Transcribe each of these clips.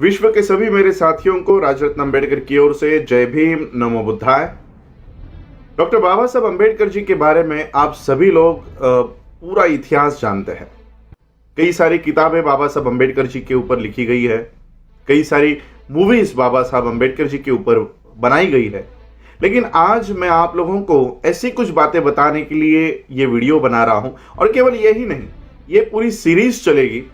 विश्व के सभी मेरे साथियों को राजरत्न अम्बेडकर की ओर से जय भीम, नमो बुद्धाय। डॉक्टर बाबा साहब अम्बेडकर जी के बारे में आप सभी लोग पूरा इतिहास जानते हैं। कई सारी किताबें बाबा साहब अम्बेडकर जी के ऊपर लिखी गई है, कई सारी मूवीज बाबा साहब अम्बेडकर जी के ऊपर बनाई गई है। लेकिन आज मैं आप लोगों को ऐसी कुछ बातें बताने के लिए ये वीडियो बना रहा हूं, और केवल यही नहीं, ये पूरी सीरीज चलेगी।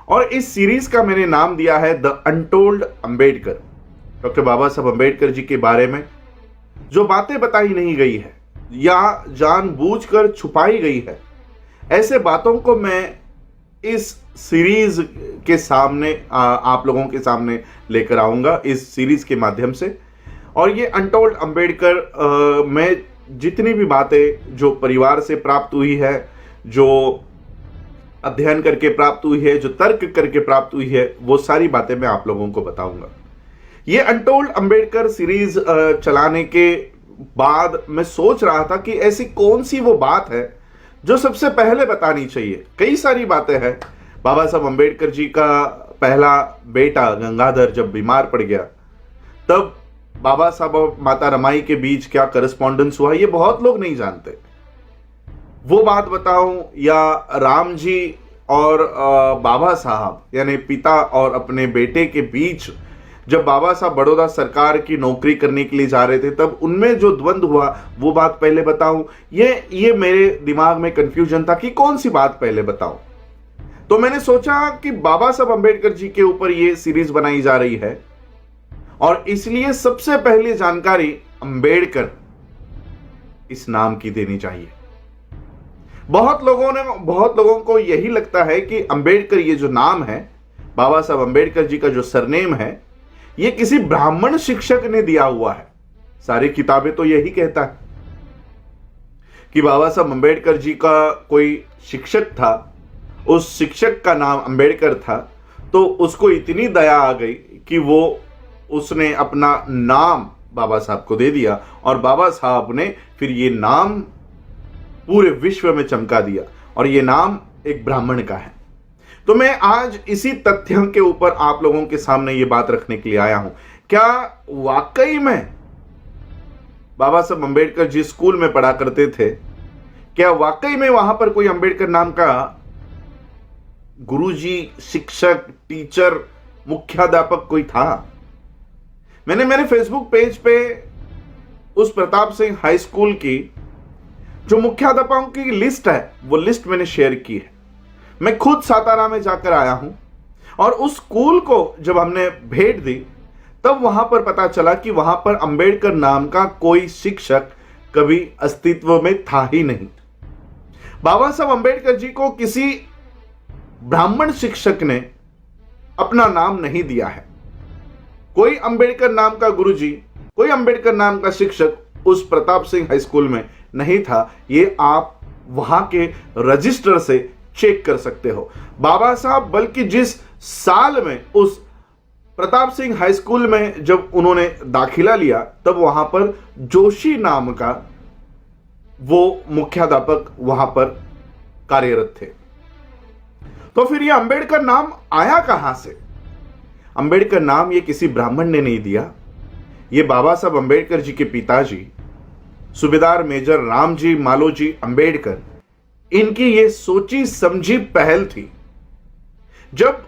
और इस सीरीज का मैंने नाम दिया है द अनटोल्ड अम्बेडकर। डॉक्टर बाबा साहब अम्बेडकर जी के बारे में जो बातें बताई नहीं गई है या जानबूझकर छुपाई गई है, ऐसे बातों को मैं इस सीरीज के सामने आप लोगों के सामने लेकर आऊंगा, इस सीरीज के माध्यम से। और ये अनटोल्ड अम्बेडकर में जितनी भी बातें जो परिवार से प्राप्त हुई है, जो अध्ययन करके प्राप्त हुई है, जो तर्क करके प्राप्त हुई है, वो सारी बातें मैं आप लोगों को बताऊंगा। ये अनटोल्ड अम्बेडकर सीरीज चलाने के बाद मैं सोच रहा था कि ऐसी कौन सी वो बात है जो सबसे पहले बतानी चाहिए। कई सारी बातें हैं। बाबा साहब अम्बेडकर जी का पहला बेटा गंगाधर जब बीमार पड़ गया, तब बाबा साहब और माता रमाई के बीच क्या करस्पॉन्डेंस हुआ, ये बहुत लोग नहीं जानते। वो बात बताऊं, या राम जी और बाबा साहब यानी पिता और अपने बेटे के बीच जब बाबा साहब बड़ौदा सरकार की नौकरी करने के लिए जा रहे थे, तब उनमें जो द्वंद्व हुआ वो बात पहले बताऊं। ये मेरे दिमाग में कंफ्यूजन था कि कौन सी बात पहले बताऊं। तो मैंने सोचा कि बाबा साहब अम्बेडकर जी के ऊपर ये सीरीज बनाई जा रही है, और इसलिए सबसे पहले जानकारी अम्बेडकर इस नाम की देनी चाहिए। बहुत लोगों को यही लगता है कि अम्बेडकर ये जो नाम है, बाबा साहब अम्बेडकर जी का जो सरनेम है, ये किसी ब्राह्मण शिक्षक ने दिया हुआ है। सारी किताबें तो यही कहता है कि बाबा साहब अम्बेडकर जी का कोई शिक्षक था, उस शिक्षक का नाम अम्बेडकर था, तो उसको इतनी दया आ गई कि उसने अपना नाम बाबा साहब को दे दिया, और बाबा साहब ने फिर ये नाम पूरे विश्व में चमका दिया, और ये नाम एक ब्राह्मण का है। तो मैं आज इसी तथ्य के ऊपर आप लोगों के सामने ये बात रखने के लिए आया हूं। क्या वाकई में बाबा साहब अम्बेडकर जिस स्कूल में पढ़ा करते थे, क्या वाकई में वहां पर कोई अम्बेडकर नाम का गुरुजी, शिक्षक, टीचर, मुख्याध्यापक कोई था? मैंने मेरे फेसबुक पेज पे उस प्रताप सिंह हाई स्कूल की जो मुख्याध्यापकों की लिस्ट है, वो लिस्ट मैंने शेयर की है। मैं खुद सातारा में जाकर आया हूं, और उस स्कूल को जब हमने भेंट दी, तब वहां पर पता चला कि वहां पर अम्बेडकर नाम का कोई शिक्षक कभी अस्तित्व में था ही नहीं। बाबा साहब अम्बेडकर जी को किसी ब्राह्मण शिक्षक ने अपना नाम नहीं दिया है। कोई अम्बेडकर नाम का गुरुजी, कोई अम्बेडकर नाम का शिक्षक उस प्रताप सिंह हाई स्कूल में नहीं था। ये आप वहां के रजिस्टर से चेक कर सकते हो। बाबा साहब बल्कि जिस साल में उस प्रताप सिंह हाई स्कूल में जब उन्होंने दाखिला लिया, तब वहां पर जोशी नाम का वो मुख्याध्यापक वहां पर कार्यरत थे। तो फिर ये अम्बेडकर नाम आया कहां से? अम्बेडकर नाम ये किसी ब्राह्मण ने नहीं दिया। ये बाबा साहब अम्बेडकर जी के पिताजी सूबेदार मेजर रामजी मालोजी अम्बेडकर, इनकी ये सोची समझी पहल थी। जब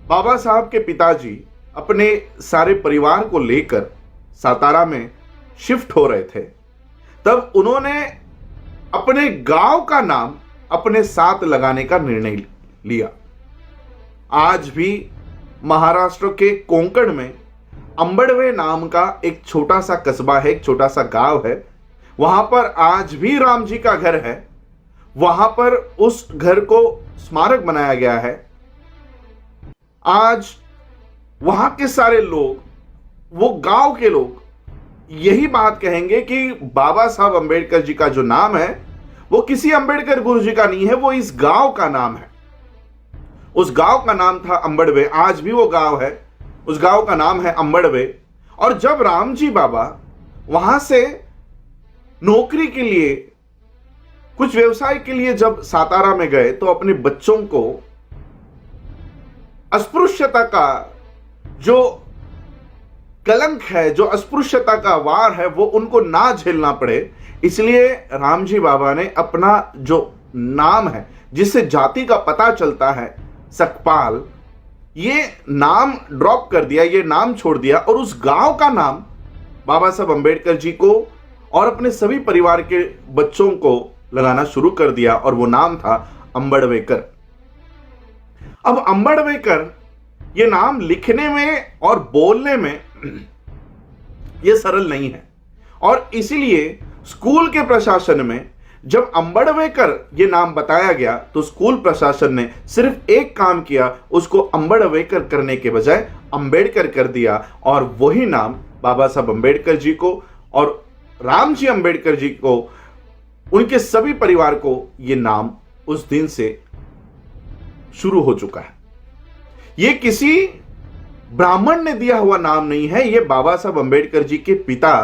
बाबा साहब के पिताजी अपने सारे परिवार को लेकर सातारा में शिफ्ट हो रहे थे, तब उन्होंने अपने गांव का नाम अपने साथ लगाने का निर्णय लिया। आज भी महाराष्ट्र के कोंकण में अंबड़वे नाम का एक छोटा सा कस्बा है, एक छोटा सा गांव है। वहां पर आज भी राम जी का घर है। वहां पर उस घर को स्मारक बनाया गया है। आज वहां के सारे लोग, वो गांव के लोग यही बात कहेंगे कि बाबा साहब अम्बेडकर जी का जो नाम है, वो किसी अम्बेडकर गुरु जी का नहीं है, वो इस गांव का नाम है। उस गांव का नाम था अंबड़वे। आज भी वो गांव है, उस गांव का नाम है अंबड़वे। और जब राम जी बाबा वहां से नौकरी के लिए, कुछ व्यवसाय के लिए जब सातारा में गए, तो अपने बच्चों को अस्पृश्यता का जो कलंक है, जो अस्पृश्यता का वार है, वो उनको ना झेलना पड़े, इसलिए रामजी बाबा ने अपना जो नाम है, जिससे जाति का पता चलता है, सकपाल, ये नाम ड्रॉप कर दिया, ये नाम छोड़ दिया और उस गांव का नाम बाबा साहब अंबेडकर जी को और अपने सभी परिवार के बच्चों को लगाना शुरू कर दिया और वो नाम था अंबड़वेकर। अब अंबड़वेकर ये नाम लिखने में और बोलने में ये सरल नहीं है और इसीलिए स्कूल के प्रशासन में जब अंबड़वेकर ये नाम बताया गया तो स्कूल प्रशासन ने सिर्फ एक काम किया, उसको अंबड़वेकर करने के बजाय अंबेडकर कर दिया और वही नाम बाबा साहब अंबेडकर जी को और रामजी अंबेडकर जी को, उनके सभी परिवार को ये नाम उस दिन से शुरू हो चुका है। ये किसी ब्राह्मण ने दिया हुआ नाम नहीं है, ये बाबा साहब अंबेडकर जी के पिता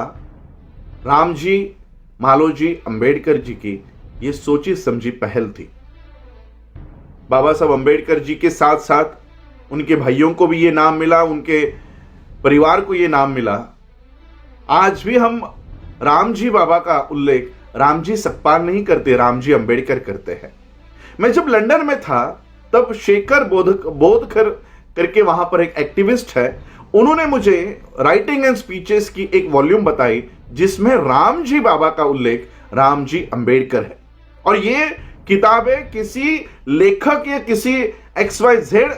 रामजी मालोजी अंबेडकर जी की ये सोची समझी पहल थी। बाबा साहब अंबेडकर जी के साथ साथ उनके भाइयों को भी ये नाम मिला, उनके परिवार को ये नाम मिला। आज भी हम रामजी बाबा का उल्लेख रामजी सकपाल नहीं करते, रामजी अंबेडकर करते हैं। मैं जब लंदन में था तब शेखर बोधकर करके वहां पर एक एक्टिविस्ट है, उन्होंने मुझे राइटिंग एंड स्पीचेस की एक वॉल्यूम बताई जिसमें रामजी बाबा का उल्लेख रामजी अंबेडकर है और ये किताबें किसी लेखक या किसी XYZ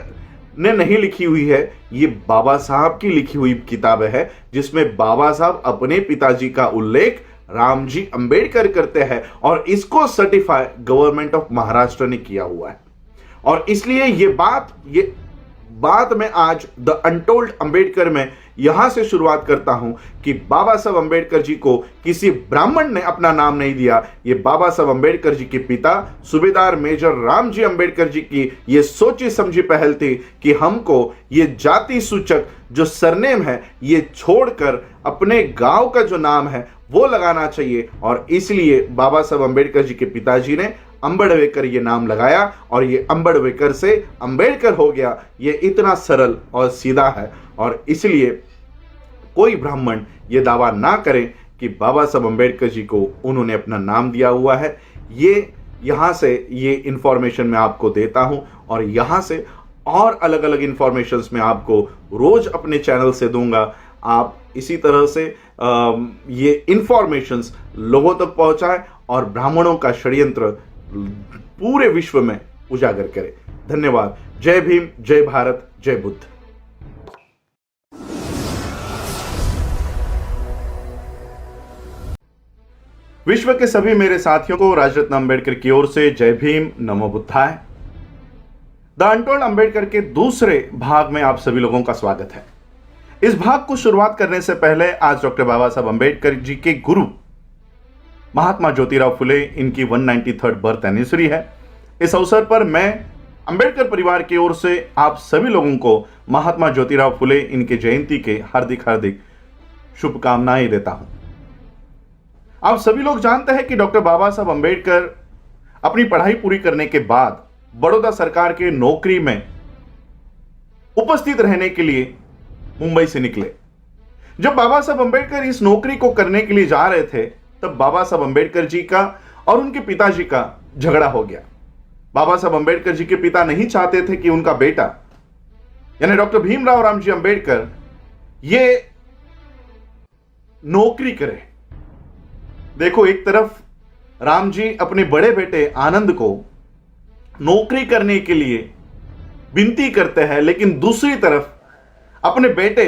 ने नहीं लिखी हुई है, ये बाबा साहब की लिखी हुई किताबें है जिसमें बाबा साहब अपने पिताजी का उल्लेख रामजी अंबेडकर करते हैं और इसको सर्टिफाई गवर्नमेंट ऑफ महाराष्ट्र ने किया हुआ है। और इसलिए ये बात मैं आज द अनटोल्ड अंबेडकर में यहां से शुरुआत करता हूं कि बाबा साहब अंबेडकर जी को किसी ब्राह्मण ने अपना नाम नहीं दिया, ये बाबा साहब अंबेडकर जी के पिता सूबेदार मेजर रामजी अंबेडकर जी की ये सोची समझी पहल थी कि हमको ये जाति सूचक जो सरनेम है ये छोड़कर अपने गांव का जो नाम है वो लगाना चाहिए और इसलिए बाबा साहब अंबेडकर जी के पिताजी ने अंबड़वेकर ये नाम लगाया और ये अंबड़वेकर से अंबेडकर हो गया। ये इतना सरल और सीधा है और इसलिए कोई ब्राह्मण ये दावा ना करे कि बाबा साहब अंबेडकर जी को उन्होंने अपना नाम दिया हुआ है। ये यहाँ से ये इंफॉर्मेशन मैं आपको देता हूँ और यहाँ से और अलग अलग इंफॉर्मेशंस मैं आपको रोज अपने चैनल से दूंगा। आप इसी तरह से ये इंफॉर्मेशंस लोगों तक पहुंचाएं और ब्राह्मणों का षड्यंत्र पूरे विश्व में उजागर करें। धन्यवाद। जय भीम, जय भारत, जय बुद्ध। विश्व के सभी मेरे साथियों को राजरत्न अंबेडकर की ओर से जय भीम, नमो बुद्धाय। द अनटोल्ड अंबेडकर के दूसरे भाग में आप सभी लोगों का स्वागत है। इस भाग को शुरुआत करने से पहले आज डॉक्टर बाबा साहब अंबेडकर जी के गुरु महात्मा ज्योतिराव फुले, इनकी 193rd बर्थ एनिवर्सरी है। इस अवसर पर मैं अंबेडकर परिवार की ओर से आप सभी लोगों को महात्मा ज्योतिराव फुले इनके जयंती के हार्दिक हार्दिक शुभकामनाएं देता हूं। आप सभी लोग जानते हैं कि डॉक्टर बाबा साहब अंबेडकर अपनी पढ़ाई पूरी करने के बाद बड़ौदा सरकार के नौकरी में उपस्थित रहने के लिए मुंबई से निकले। जब बाबा साहब अंबेडकर इस नौकरी को करने के लिए जा रहे थे तब बाबा साहब अंबेडकर जी का और उनके पिताजी का झगड़ा हो गया। बाबा साहब अंबेडकर जी के पिता नहीं चाहते थे कि उनका बेटा यानी डॉक्टर भीमराव रामजी अंबेडकर ये नौकरी करे। देखो, एक तरफ राम जी अपने बड़े बेटे आनंद को नौकरी करने के लिए विनती करते हैं, लेकिन दूसरी तरफ अपने बेटे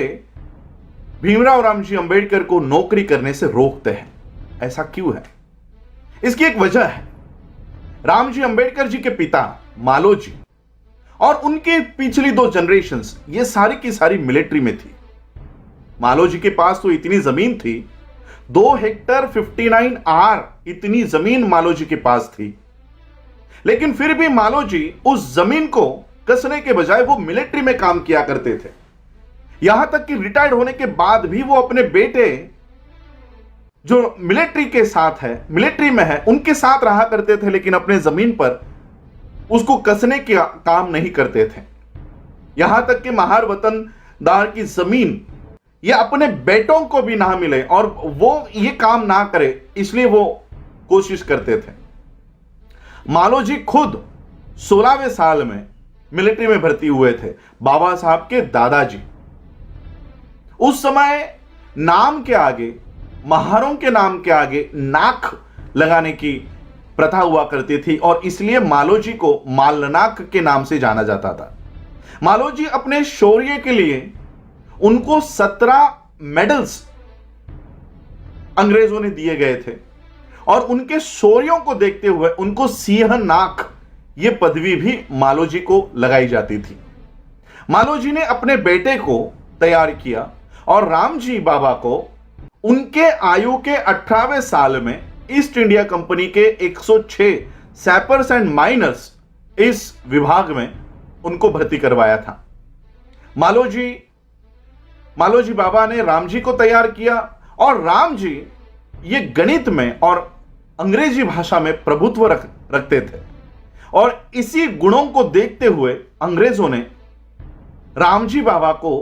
भीमराव रामजी अंबेडकर को नौकरी करने से रोकते हैं। ऐसा क्यों है? इसकी एक वजह है। रामजी अंबेडकर जी के पिता मालोजी और उनके पिछली 2 जनरेशंस ये सारी की सारी मिलिट्री में थी। मालोजी के पास तो इतनी जमीन थी, 2 हेक्टर 59 आर इतनी जमीन मालोजी के पास थी, लेकिन फिर भी मालोजी उस जमीन को कसने के बजाय वो मिलिट्री में काम किया करते थे। यहां तक कि रिटायर्ड होने के बाद भी वो अपने बेटे जो मिलिट्री के साथ है, मिलिट्री में है, उनके साथ रहा करते थे, लेकिन अपने जमीन पर उसको कसने का काम नहीं करते थे। यहां तक कि महार वतन दार की जमीन ये अपने बेटों को भी ना मिले और वो ये काम ना करे, इसलिए वो कोशिश करते थे। मालोजी खुद 16वें साल में मिलिट्री में भर्ती हुए थे। बाबा साहब के दादाजी उस समय नाम के आगे, महारों के नाम के आगे नाक लगाने की प्रथा हुआ करती थी और इसलिए मालोजी को मालनाक के नाम से जाना जाता था। मालोजी अपने शौर्य के लिए उनको 17 मेडल्स अंग्रेजों ने दिए गए थे और उनके शौर्यों को देखते हुए उनको सिंह नाक यह पदवी भी मालोजी को लगाई जाती थी। मालोजी ने अपने बेटे को तैयार किया और रामजी बाबा को उनके आयु के 18वें साल में ईस्ट इंडिया कंपनी के 106 सैपर्स एंड माइनर्स इस विभाग में उनको भर्ती करवाया था। मालोजी बाबा ने रामजी को तैयार किया और रामजी ये गणित में और अंग्रेजी भाषा में प्रभुत्व रखते थे और इसी गुणों को देखते हुए अंग्रेजों ने रामजी बाबा को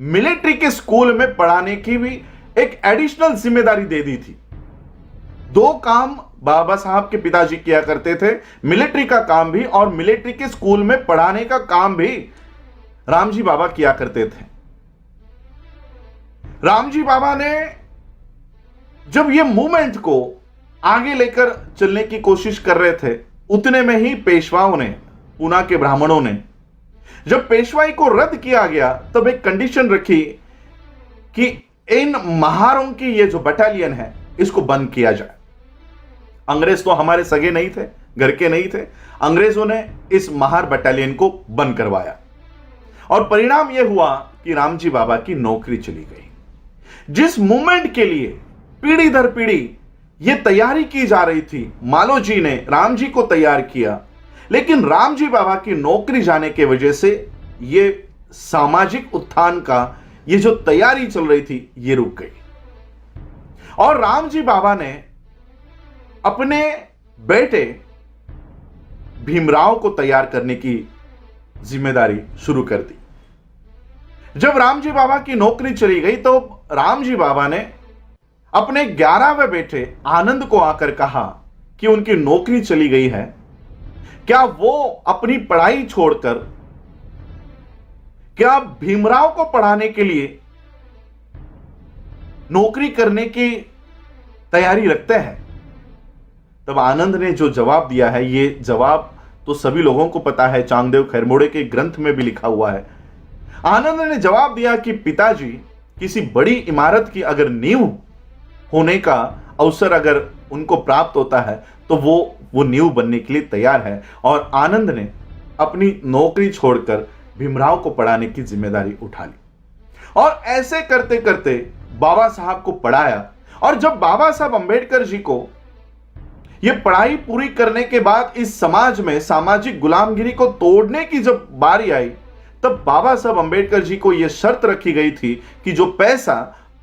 मिलिट्री के स्कूल में पढ़ाने की भी एक एडिशनल जिम्मेदारी दे दी थी। 2 काम बाबा साहब के पिताजी किया करते थे, मिलिट्री का काम भी और मिलिट्री के स्कूल में पढ़ाने का काम भी रामजी बाबा किया करते थे। रामजी बाबा ने जब यह मूवमेंट को आगे लेकर चलने की कोशिश कर रहे थे, उतने में ही पेशवाओं ने, पूना के ब्राह्मणों ने, जब पेशवाई को रद्द किया गया तब एक कंडीशन रखी कि इन महारों की ये जो बटालियन है इसको बंद किया जाए। अंग्रेज तो हमारे सगे नहीं थे, घर के नहीं थे। अंग्रेजों ने इस महार बटालियन को बंद करवाया और परिणाम यह हुआ कि रामजी बाबा की नौकरी चली गई। जिस मूवमेंट के लिए पीढ़ी दर पीढ़ी यह तैयारी की जा रही थी, मालोजी ने रामजी को तैयार किया, लेकिन रामजी बाबा की नौकरी जाने के वजह से यह सामाजिक उत्थान का ये जो तैयारी चल रही थी ये रुक गई और रामजी बाबा ने अपने बेटे भीमराव को तैयार करने की जिम्मेदारी शुरू कर दी। जब रामजी बाबा की नौकरी चली गई तो रामजी बाबा ने अपने 11वें बेटे आनंद को आकर कहा कि उनकी नौकरी चली गई है, क्या वो अपनी पढ़ाई छोड़कर क्या भीमराव को पढ़ाने के लिए नौकरी करने की तैयारी रखते हैं। तब आनंद ने जो जवाब दिया है, ये जवाब तो सभी लोगों को पता है, चांगदेव खैरमोड़े के ग्रंथ में भी लिखा हुआ है। आनंद ने जवाब दिया कि पिताजी, किसी बड़ी इमारत की अगर नींव होने का अवसर अगर उनको प्राप्त होता है तो वो नींव बनने के लिए तैयार है। और आनंद ने अपनी नौकरी छोड़कर भीमराव को पढ़ाने की जिम्मेदारी उठा ली और ऐसे करते करते बाबा साहब को पढ़ाया। और जब बाबा साहब अंबेडकर जी को यह पढ़ाई पूरी करने के बाद इस समाज में सामाजिक गुलामगिरी को तोड़ने की जब बारी आई, तब बाबा साहब अंबेडकर जी को यह शर्त रखी गई थी कि जो पैसा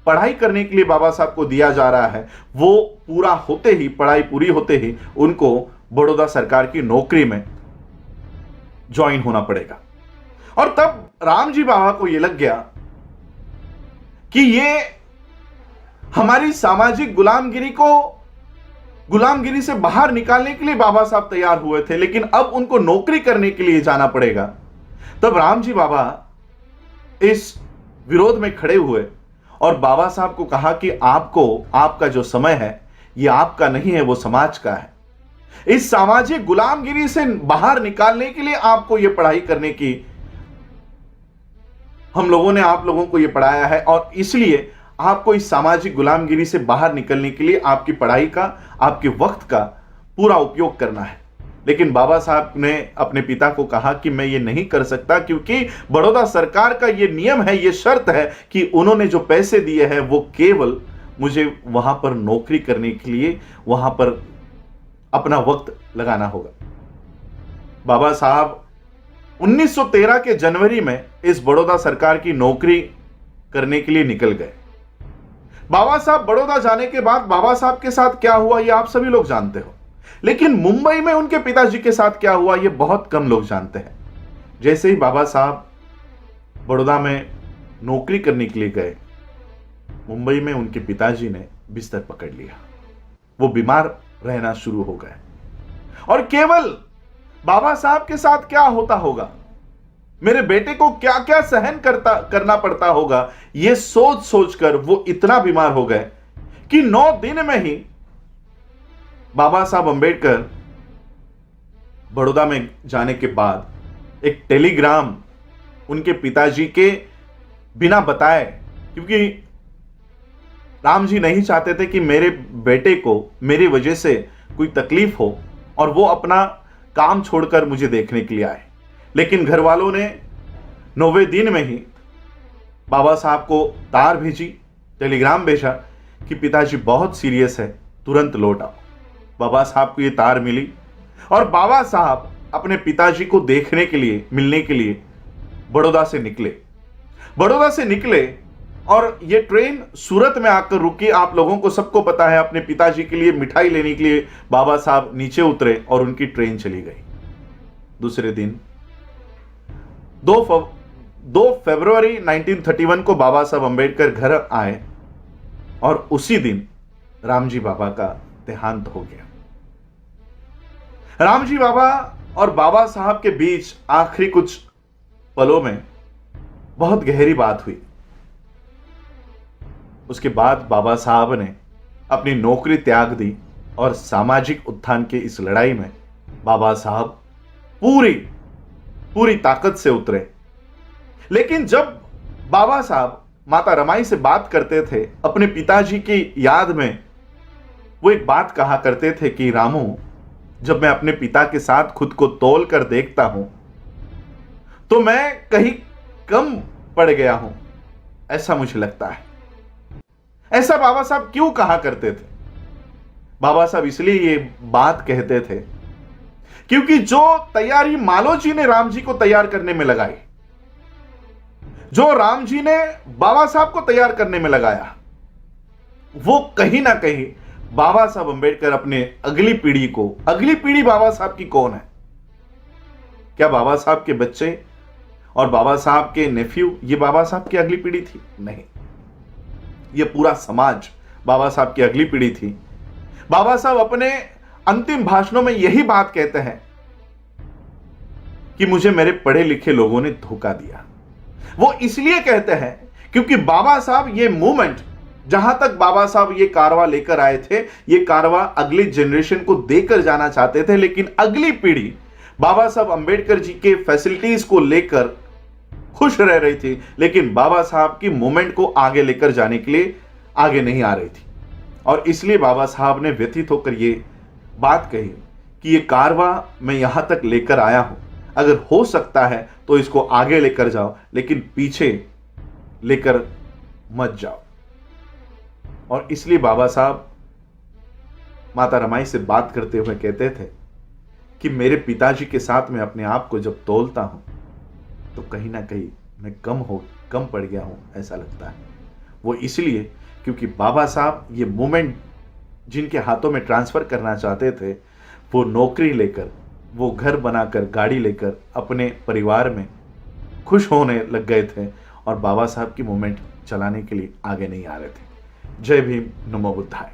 पढ़ाई करने के लिए बाबा साहब को दिया जा रहा है वो पूरा होते ही, पढ़ाई पूरी होते ही उनको बड़ौदा सरकार की नौकरी में ज्वाइन होना पड़ेगा। और तब रामजी बाबा को यह लग गया कि ये हमारी सामाजिक गुलामगिरी से बाहर निकालने के लिए बाबा साहब तैयार हुए थे, लेकिन अब उनको नौकरी करने के लिए जाना पड़ेगा। तब रामजी बाबा इस विरोध में खड़े हुए और बाबा साहब को कहा कि आपका जो समय है ये आपका नहीं है, वो समाज का है। इस सामाजिक गुलामगिरी से बाहर निकालने के लिए आपको यह पढ़ाई करने की, हम लोगों ने आप लोगों को यह पढ़ाया है और इसलिए आपको इस सामाजिक गुलामगिरी से बाहर निकलने के लिए आपकी पढ़ाई का, आपके वक्त का पूरा उपयोग करना है। लेकिन बाबा साहब ने अपने पिता को कहा कि मैं ये नहीं कर सकता, क्योंकि बड़ौदा सरकार का ये नियम है, ये शर्त है कि उन्होंने जो पैसे दिए हैं वो केवल मुझे वहां पर नौकरी करने के लिए, वहां पर अपना वक्त लगाना होगा। बाबा साहब 1913 के जनवरी में इस बड़ौदा सरकार की नौकरी करने के लिए निकल गए। बाबा साहब बड़ौदा जाने के बाद बाबा साहब के साथ क्या हुआ ये आप सभी लोग जानते हो, लेकिन मुंबई में उनके पिताजी के साथ क्या हुआ ये बहुत कम लोग जानते हैं। जैसे ही बाबा साहब बड़ौदा में नौकरी करने के लिए गए, मुंबई में उनके पिताजी ने बिस्तर पकड़ लिया। वो बीमार रहना शुरू हो गए और केवल बाबा साहब के साथ क्या होता होगा, मेरे बेटे को क्या क्या सहन करना पड़ता होगा, यह सोच सोचकर वो इतना बीमार हो गए कि 9 दिन में ही बाबा साहब अंबेडकर बड़ौदा में जाने के बाद एक टेलीग्राम उनके पिताजी के बिना बताए, क्योंकि राम जी नहीं चाहते थे कि मेरे बेटे को मेरी वजह से कोई तकलीफ हो और वो अपना काम छोड़कर मुझे देखने के लिए आए, लेकिन घर वालों ने 9वें दिन में ही बाबा साहब को तार भेजी, टेलीग्राम भेजा कि पिताजी बहुत सीरियस है, तुरंत लौट आओ। बाबा साहब को ये तार मिली और बाबा साहब अपने पिताजी को देखने के लिए, मिलने के लिए बड़ौदा से निकले और ये ट्रेन सूरत में आकर रुकी। आप लोगों को सबको पता है, अपने पिताजी के लिए मिठाई लेने के लिए बाबा साहब नीचे उतरे और उनकी ट्रेन चली गई। दूसरे दिन 2 फरवरी 1931 को बाबा साहब अंबेडकर घर आए और उसी दिन रामजी बाबा का देहांत हो गया। रामजी बाबा और बाबा साहब के बीच आखिरी कुछ पलों में बहुत गहरी बात हुई। उसके बाद बाबा साहब ने अपनी नौकरी त्याग दी और सामाजिक उत्थान के इस लड़ाई में बाबा साहब पूरी ताकत से उतरे। लेकिन जब बाबा साहब माता रमाई से बात करते थे अपने पिताजी की याद में, वो एक बात कहा करते थे कि रामू, जब मैं अपने पिता के साथ खुद को तौल कर देखता हूं तो मैं कहीं कम पड़ गया हूं, ऐसा मुझे लगता है। ऐसा बाबा साहब क्यों कहा करते थे? बाबा साहब इसलिए ये बात कहते थे क्योंकि जो तैयारी मालो जी ने राम जी को तैयार करने में लगाई, जो राम जी ने बाबा साहब को तैयार करने में लगाया, वो कहीं ना कहीं बाबा साहब अंबेडकर अपने अगली पीढ़ी बाबा साहब की कौन है? क्या बाबा साहब के बच्चे और बाबा साहब के नेफ्यू ये बाबा साहब की अगली पीढ़ी थी? नहीं, ये पूरा समाज बाबा साहब की अगली पीढ़ी थी। बाबा साहब अपने अंतिम भाषणों में यही बात कहते हैं कि मुझे मेरे पढ़े लिखे लोगों ने धोखा दिया। वो इसलिए कहते हैं क्योंकि बाबा साहब ये मूवमेंट, जहां तक बाबा साहब ये कारवा लेकर आए थे, ये कारवा अगली जनरेशन को देकर जाना चाहते थे, लेकिन अगली पीढ़ी बाबा साहब अंबेडकर जी के फैसिलिटीज को लेकर खुश रह रही थी, लेकिन बाबा साहब की मूवमेंट को आगे लेकर जाने के लिए आगे नहीं आ रही थी। और इसलिए बाबा साहब ने व्यथित होकर ये बात कही कि ये कारवा मैं यहां तक लेकर आया हूं, अगर हो सकता है तो इसको आगे लेकर जाओ, लेकिन पीछे लेकर मत जाओ। और इसलिए बाबा साहब माता रमाई से बात करते हुए कहते थे कि मेरे पिताजी के साथ मैं अपने आप को जब तोलता हूं तो कहीं ना कहीं मैं कम पड़ गया हूं, ऐसा लगता है। वो इसलिए क्योंकि बाबा साहब ये मूवमेंट जिनके हाथों में ट्रांसफर करना चाहते थे, वो नौकरी लेकर, वो घर बनाकर, गाड़ी लेकर अपने परिवार में खुश होने लग गए थे और बाबा साहब की मूवमेंट चलाने के लिए आगे नहीं आ रहे थे। जय भीम, नमो बुद्धाय।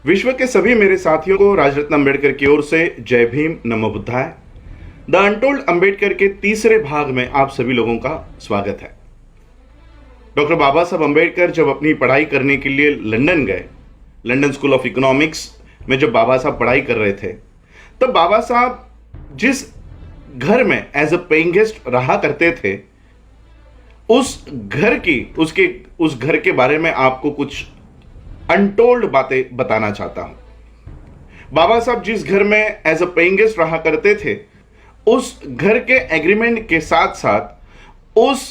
विश्व के सभी मेरे साथियों को राजरत्न अंबेडकर की ओर से जय भीम, नमो बुद्धाय। द अनटोल्ड अंबेडकर के तीसरे भाग में आप सभी लोगों का स्वागत है। डॉक्टर बाबा साहब अंबेडकर जब अपनी पढ़ाई करने के लिए लंदन गए, लंदन स्कूल ऑफ इकोनॉमिक्स में जब बाबा साहब पढ़ाई कर रहे थे, तब बाबा साहब जिस घर में एज अ पेइंग गेस्ट रहा करते थे, उस घर के बारे में आपको कुछ अनटोल्ड बातें बताना चाहता हूं। बाबा साहब जिस घर में एज अ पेइंग गेस्ट रहा करते थे, उस घर के एग्रीमेंट के साथ साथ उस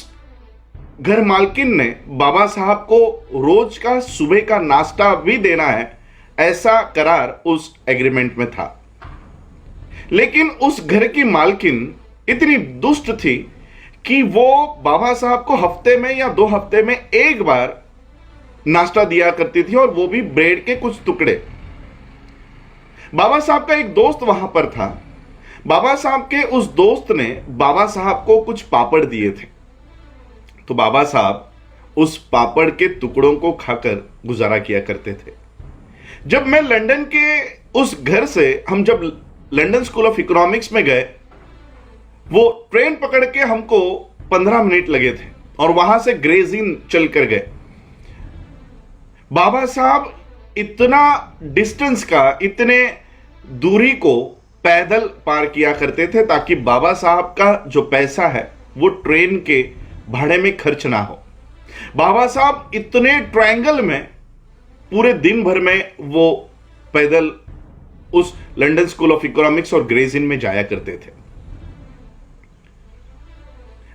घर मालकिन ने बाबा साहब को रोज का सुबह का नाश्ता भी देना है, ऐसा करार उस एग्रीमेंट में था। लेकिन उस घर की मालकिन इतनी दुष्ट थी कि वो बाबा साहब को हफ्ते में या 2 हफ्ते में एक बार नाश्ता दिया करती थी, और वो भी ब्रेड के कुछ टुकड़े। बाबा साहब का एक दोस्त वहां पर था बाबा साहब के उस दोस्त ने बाबा साहब को कुछ पापड़ दिए थे, तो बाबा साहब उस पापड़ के टुकड़ों को खाकर गुजारा किया करते थे। जब मैं लंदन के उस घर से हम जब लंदन स्कूल ऑफ इकोनॉमिक्स में गए, वो ट्रेन पकड़ के हमको 15 मिनट लगे थे और वहां से ग्रेज इन चल कर गए। बाबा साहब इतना डिस्टेंस का, इतने दूरी को पैदल पार किया करते थे ताकि बाबा साहब का जो पैसा है वो ट्रेन के भाड़े में खर्च ना हो। बाबा साहब इतने ट्रायंगल में पूरे दिन भर में वो पैदल उस लंदन स्कूल ऑफ इकोनॉमिक्स और ग्रेज इन में जाया करते थे।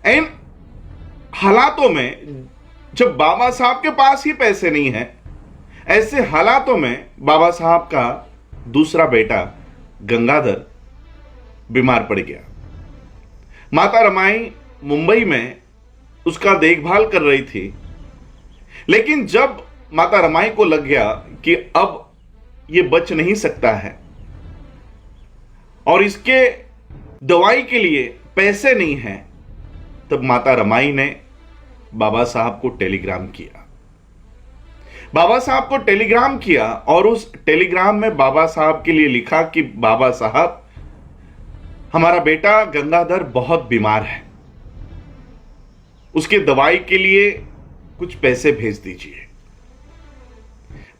इन हालातों में जब बाबा साहब के पास ही पैसे नहीं है, ऐसे हालातों में बाबा साहब का दूसरा बेटा गंगाधर बीमार पड़ गया। माता रमाई मुंबई में उसका देखभाल कर रही थी, लेकिन जब माता रमाई को लग गया कि अब ये बच नहीं सकता है और इसके दवाई के लिए पैसे नहीं हैं, तब माता रमाई ने बाबा साहब को टेलीग्राम किया। बाबा साहब को टेलीग्राम किया और उस टेलीग्राम में बाबा साहब के लिए लिखा कि बाबा साहब, हमारा बेटा गंगाधर बहुत बीमार है, उसके दवाई के लिए कुछ पैसे भेज दीजिए।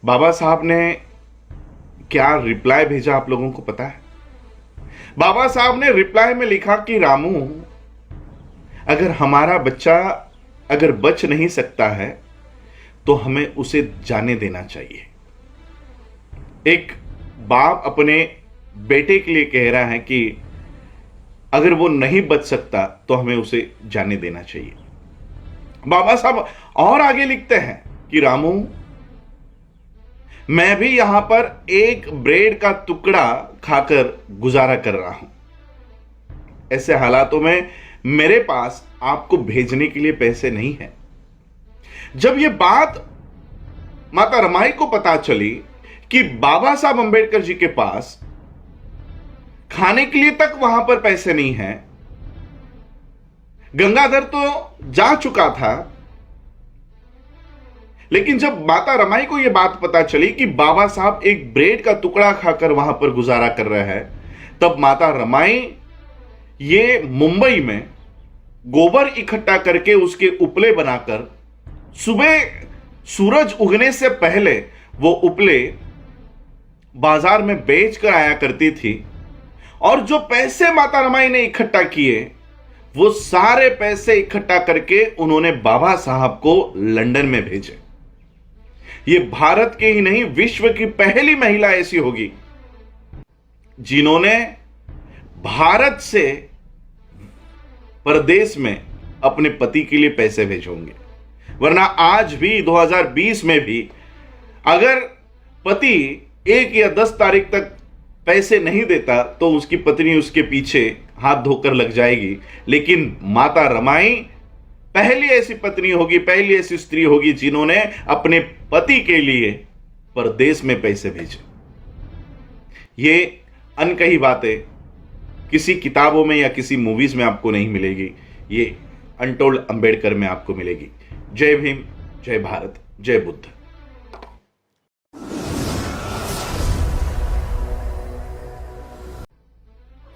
बाबा साहब ने क्या रिप्लाई भेजा आप लोगों को पता है? बाबा साहब ने रिप्लाई में लिखा कि रामू, अगर हमारा बच्चा अगर बच नहीं सकता है तो हमें उसे जाने देना चाहिए। एक बाप अपने बेटे के लिए कह रहा है कि अगर वो नहीं बच सकता तो हमें उसे जाने देना चाहिए। बाबा साहब और आगे लिखते हैं कि रामू, मैं भी यहां पर एक ब्रेड का टुकड़ा खाकर गुजारा कर रहा हूं। ऐसे हालातों में मेरे पास आपको भेजने के लिए पैसे नहीं है। जब यह बात माता रमाई को पता चली कि बाबा साहब अंबेडकर जी के पास खाने के लिए तक वहां पर पैसे नहीं हैं, गंगाधर तो जा चुका था, लेकिन जब माता रमाई को यह बात पता चली कि बाबा साहब एक ब्रेड का टुकड़ा खाकर वहां पर गुजारा कर रहे हैं, तब माता रमाई ये मुंबई में गोबर इकट्ठा करके उसके उपले बनाकर सुबह सूरज उगने से पहले वो उपले बाजार में बेच कर आया करती थी। और जो पैसे माता रमाई ने इकट्ठा किए, वो सारे पैसे इकट्ठा करके उन्होंने बाबा साहब को लंदन में भेजे। ये भारत के ही नहीं, विश्व की पहली महिला ऐसी होगी जिन्होंने भारत से परदेश में अपने पति के लिए पैसे भेजे होंगे। वरना आज भी 2020 में भी अगर पति 1 या 10 तारीख तक पैसे नहीं देता तो उसकी पत्नी उसके पीछे हाथ धोकर लग जाएगी। लेकिन माता रमाई पहली ऐसी पत्नी होगी, पहली ऐसी स्त्री होगी जिन्होंने अपने पति के लिए परदेश में पैसे भेजे। ये अनकही बातें किसी किताबों में या किसी मूवीज में आपको नहीं मिलेगी, ये अनटोल्ड अंबेडकर में आपको मिलेगी। जय भीम, जय भारत, जय बुद्ध।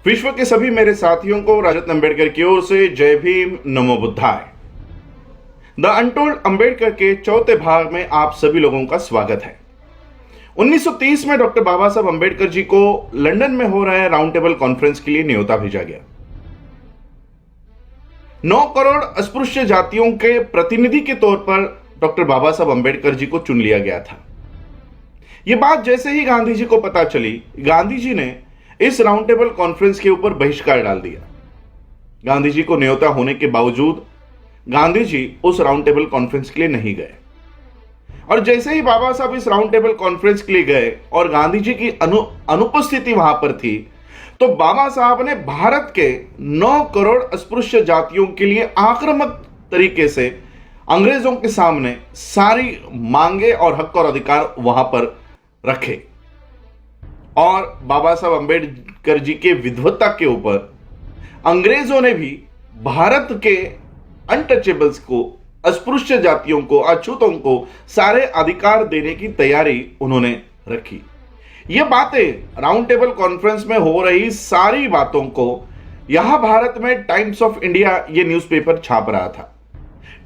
विश्व के सभी मेरे साथियों को राजरत्न अंबेडकर की ओर से जय भीम, नमो बुद्धाय। द अनटोल्ड अंबेडकर के चौथे भाग में आप सभी लोगों का स्वागत है। 1930 में डॉक्टर बाबा साहब अंबेडकर जी को लंदन में हो रहे राउंड टेबल कॉन्फ्रेंस के लिए न्योता भेजा गया। 9 करोड़ अस्पृश्य जातियों के प्रतिनिधि के तौर पर डॉक्टर बाबा साहब अंबेडकर जी को चुन लिया गया था। यह बात जैसे ही गांधी जी को पता चली, गांधी जी ने इस राउंड टेबल कॉन्फ्रेंस के ऊपर बहिष्कार डाल दिया। गांधी जी को न्योता होने के बावजूद गांधी जी उस राउंड टेबल कॉन्फ्रेंस के लिए नहीं गए। और जैसे ही बाबा साहब इस राउंड टेबल कॉन्फ्रेंस के लिए गए और गांधी जी की अनुपस्थिति वहां पर थी, तो बाबा साहब ने भारत के 9 करोड़ अस्पृश्य जातियों के लिए आक्रामक तरीके से अंग्रेजों के सामने सारी मांगे और हक और अधिकार वहां पर रखे। और बाबा साहब अम्बेडकर जी के विद्वता के ऊपर अंग्रेजों ने भी भारत के अनटचेबल्स को, अस्पृश्य जातियों को, अछूतों को सारे अधिकार देने की तैयारी उन्होंने रखी। ये बातें राउंड टेबल कॉन्फ्रेंस में हो रही सारी बातों को यहां भारत में टाइम्स ऑफ इंडिया ये न्यूज़पेपर छाप रहा था।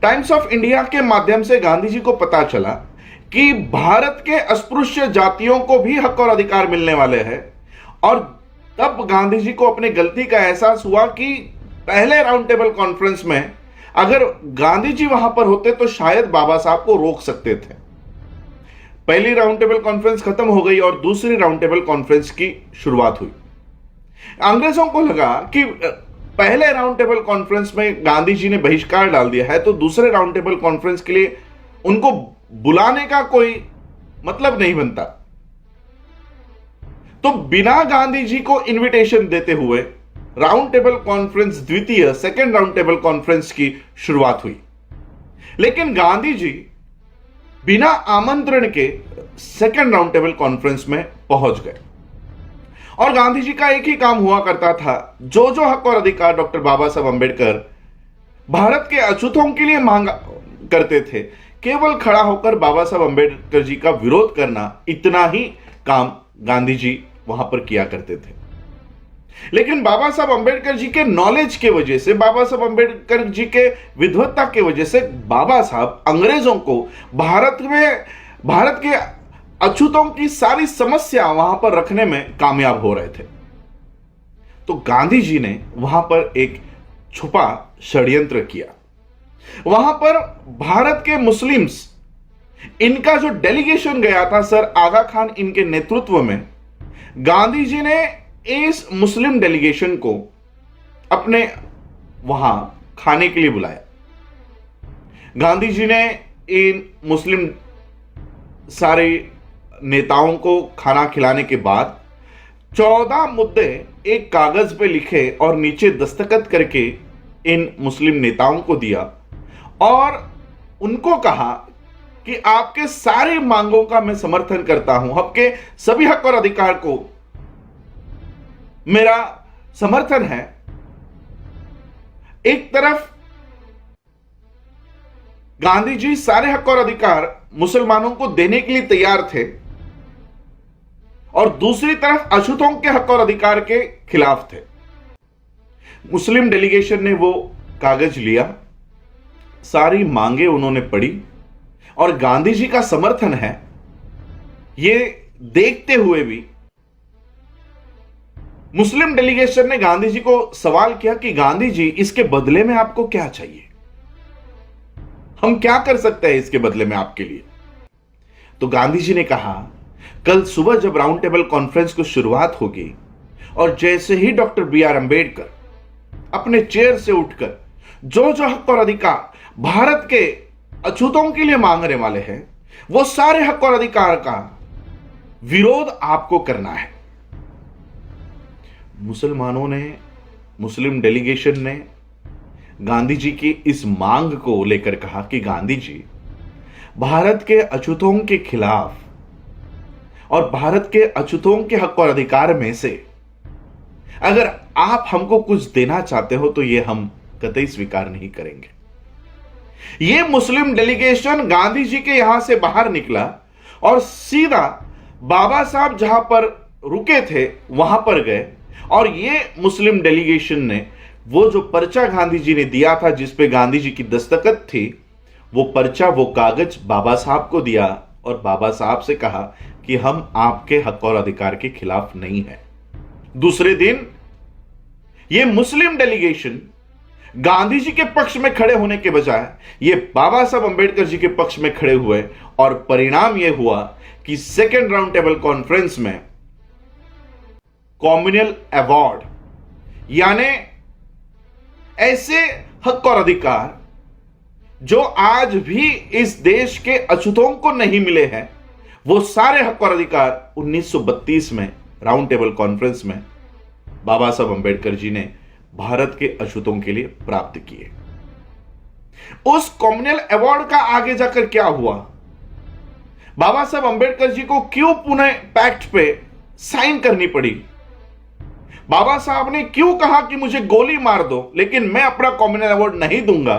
टाइम्स ऑफ इंडिया के माध्यम से गांधी जी को पता चला कि भारत के अस्पृश्य जातियों को भी हक और अधिकार मिलने वाले हैं, और तब गांधी जी को अपनी गलती का एहसास हुआ कि पहले राउंड टेबल कॉन्फ्रेंस में अगर गांधी जी वहां पर होते तो शायद बाबा साहब को रोक सकते थे। पहली राउंड टेबल कॉन्फ्रेंस खत्म हो गई और दूसरी राउंड टेबल कॉन्फ्रेंस की शुरुआत हुई। अंग्रेजों को लगा कि पहले राउंड टेबल कॉन्फ्रेंस में गांधी जी ने बहिष्कार डाल दिया है, तो दूसरे राउंड टेबल कॉन्फ्रेंस के लिए उनको बुलाने का कोई मतलब नहीं बनता। तो बिना गांधी जी को इनविटेशन देते हुए राउंड टेबल कॉन्फ्रेंस द्वितीय सेकेंड राउंड टेबल कॉन्फ्रेंस की शुरुआत हुई। लेकिन गांधी जी बिना आमंत्रण के सेकेंड राउंड टेबल कॉन्फ्रेंस में पहुंच गए, और गांधी जी का एक ही काम हुआ करता था, जो जो हक और अधिकार डॉक्टर बाबा साहब अंबेडकर भारत के अछूतों के लिए मांगा करते थे, केवल खड़ा होकर बाबा साहब अंबेडकर जी का विरोध करना, इतना ही काम गांधी जी वहां पर किया करते थे। लेकिन बाबा साहब अंबेडकर जी के नॉलेज के वजह से, बाबा साहब अंबेडकर जी के विद्वत्ता के वजह से बाबा साहब अंग्रेजों को भारत के अछूतों की सारी समस्या वहां पर रखने में कामयाब हो रहे थे। तो गांधी जी ने वहां पर एक छुपा षड्यंत्र किया। वहां पर भारत के मुस्लिम्स, इनका जो डेलीगेशन गया था सर आगा खान इनके नेतृत्व में, गांधी जी ने इस मुस्लिम डेलीगेशन को अपने वहां खाने के लिए बुलाया। गांधी जी ने इन मुस्लिम सारे नेताओं को खाना खिलाने के बाद 14 मुद्दे एक कागज पे लिखे और नीचे दस्तखत करके इन मुस्लिम नेताओं को दिया, और उनको कहा कि आपके सारी मांगों का मैं समर्थन करता हूं, आपके सभी हक और अधिकार को मेरा समर्थन है। एक तरफ गांधी जी सारे हक और अधिकार मुसलमानों को देने के लिए तैयार थे, और दूसरी तरफ अछूतों के हक और अधिकार के खिलाफ थे। मुस्लिम डेलीगेशन ने वो कागज लिया, सारी मांगे उन्होंने पढ़ी, और गांधी जी का समर्थन है ये देखते हुए भी मुस्लिम डेलीगेशन ने गांधी जी को सवाल किया कि गांधी जी इसके बदले में आपको क्या चाहिए, हम क्या कर सकते हैं इसके बदले में आपके लिए। तो गांधी जी ने कहा, कल सुबह जब राउंड टेबल कॉन्फ्रेंस की शुरुआत होगी और जैसे ही डॉक्टर बी.आर. अंबेडकर अपने चेयर से उठकर जो जो हक और अधिकार भारत के अछूतों के लिए मांगने वाले हैं, वो सारे हक और अधिकार का विरोध आपको करना है। मुसलमानों ने, मुस्लिम डेलीगेशन ने गांधी जी की इस मांग को लेकर कहा कि गांधी जी, भारत के अछूतों के खिलाफ और भारत के अछूतों के हक और अधिकार में से अगर आप हमको कुछ देना चाहते हो तो ये हम कतई स्वीकार नहीं करेंगे। ये मुस्लिम डेलीगेशन गांधी जी के यहां से बाहर निकला और सीधा बाबा साहब जहां पर रुके थे वहां पर गए, और ये मुस्लिम डेलीगेशन ने वो जो पर्चा गांधी जी ने दिया था जिस पे गांधी जी की दस्तखत थी, वो पर्चा, वो कागज बाबा साहब को दिया, और बाबा साहब से कहा कि हम आपके हक और अधिकार के खिलाफ नहीं है। दूसरे दिन ये मुस्लिम डेलीगेशन गांधी जी के पक्ष में खड़े होने के बजाय ये बाबा साहब अंबेडकर जी के पक्ष में खड़े हुए, और परिणाम यह हुआ कि सेकेंड राउंड टेबल कॉन्फ्रेंस में कॉम्युनल अवार्ड, यानी ऐसे हक और अधिकार जो आज भी इस देश के अछूतों को नहीं मिले हैं, वो सारे हक और अधिकार 1932 में राउंड टेबल कॉन्फ्रेंस में बाबा साहब अंबेडकर जी ने भारत के अछूतों के लिए प्राप्त किए। उस कॉम्युनल अवार्ड का आगे जाकर क्या हुआ, बाबा साहब अंबेडकर जी को क्यों पुणे पैक्ट पे साइन करनी पड़ी, बाबा साहब ने क्यों कहा कि मुझे गोली मार दो लेकिन मैं अपना कॉमनवेल्थ अवार्ड नहीं दूंगा,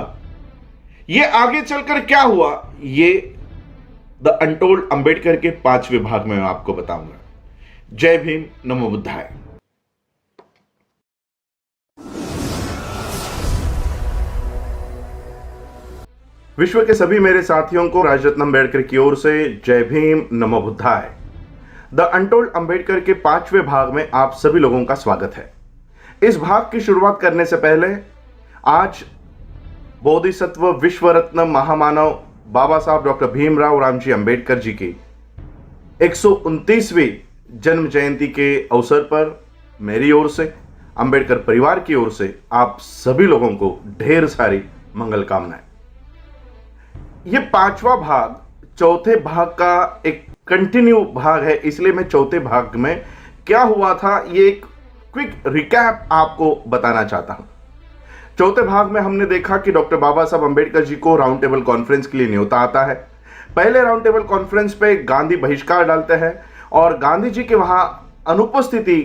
यह आगे चलकर क्या हुआ, ये द अनटोल्ड अंबेडकर के 5वें भाग में मैं आपको बताऊंगा। जय भीम, नमो बुद्धाय। विश्व के सभी मेरे साथियों को राजरत्न अंबेडकर की ओर से जय भीम, नमो बुद्धाय। द अनटोल्ड अंबेडकर के 5वें भाग में आप सभी लोगों का स्वागत है। इस भाग की शुरुआत करने से पहले आज बोधिसत्व विश्व रत्न महामानव बाबा साहब डॉक्टर भीमराव रामजी अंबेडकर जी की 129वीं जन्म जयंती के अवसर पर मेरी ओर से, अंबेडकर परिवार की ओर से आप सभी लोगों को ढेर सारी मंगल कामनाएं। ये 5वां भाग चौथे भाग का एक कंटिन्यू भाग है, इसलिए मैं चौथे भाग में क्या हुआ था ये एक क्विक रिकैप आपको बताना चाहता हूं। चौथे भाग में हमने देखा कि डॉक्टर बाबा साहब अंबेडकर जी को राउंड टेबल कॉन्फ्रेंस के लिए न्योता आता है। पहले राउंड टेबल कॉन्फ्रेंस पे गांधी बहिष्कार डालते हैं और गांधी जी के वहां अनुपस्थिति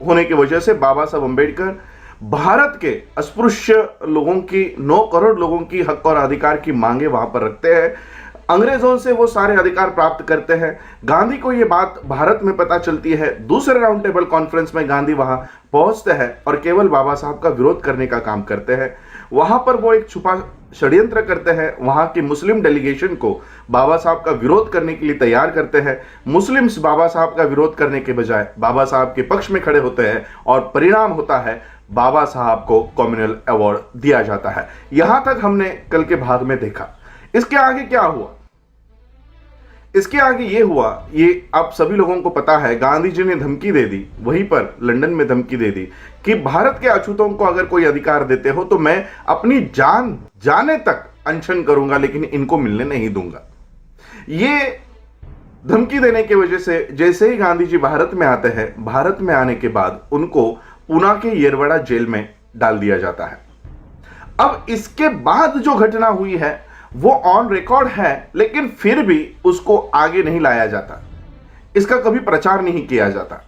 होने की वजह से बाबा साहब अंबेडकर भारत के अस्पृश्य लोगों की 9 करोड़ लोगों की हक और अधिकार की मांगे वहां पर रखते हैं। अंग्रेजों से वो सारे अधिकार प्राप्त करते हैं। गांधी को ये बात भारत में पता चलती है। दूसरे राउंड टेबल कॉन्फ्रेंस में गांधी वहां पहुंचते हैं और केवल बाबा साहब का विरोध करने का काम करते हैं। वहां पर वो एक छुपा षड्यंत्र करते हैं, वहां की मुस्लिम डेलीगेशन को बाबा साहब का विरोध करने के लिए तैयार करते हैं। मुस्लिम्स बाबा साहब का विरोध करने के बजाय बाबा साहब के पक्ष में खड़े होते हैं और परिणाम होता है बाबा साहब को कॉमनवेल्थ अवार्ड दिया जाता है। यहां तक हमने कल के भाग में देखा। इसके आगे क्या हुआ? इसके आगे ये हुआ, ये आप सभी लोगों को पता है, गांधी जी ने धमकी दे दी, वहीं पर लंदन में धमकी दे दी कि भारत के अछूतों को अगर कोई अधिकार देते हो तो मैं अपनी जान जाने तक अनशन करूंगा लेकिन इनको मिलने नहीं दूंगा। ये धमकी देने की वजह से जैसे ही गांधी जी भारत में आते हैं, भारत में आने के बाद उनको पूना के येरवड़ा जेल में डाल दिया जाता है। अब इसके बाद जो घटना हुई है वो ऑन रिकॉर्ड है, लेकिन फिर भी उसको आगे नहीं लाया जाता, इसका कभी प्रचार नहीं किया जाता।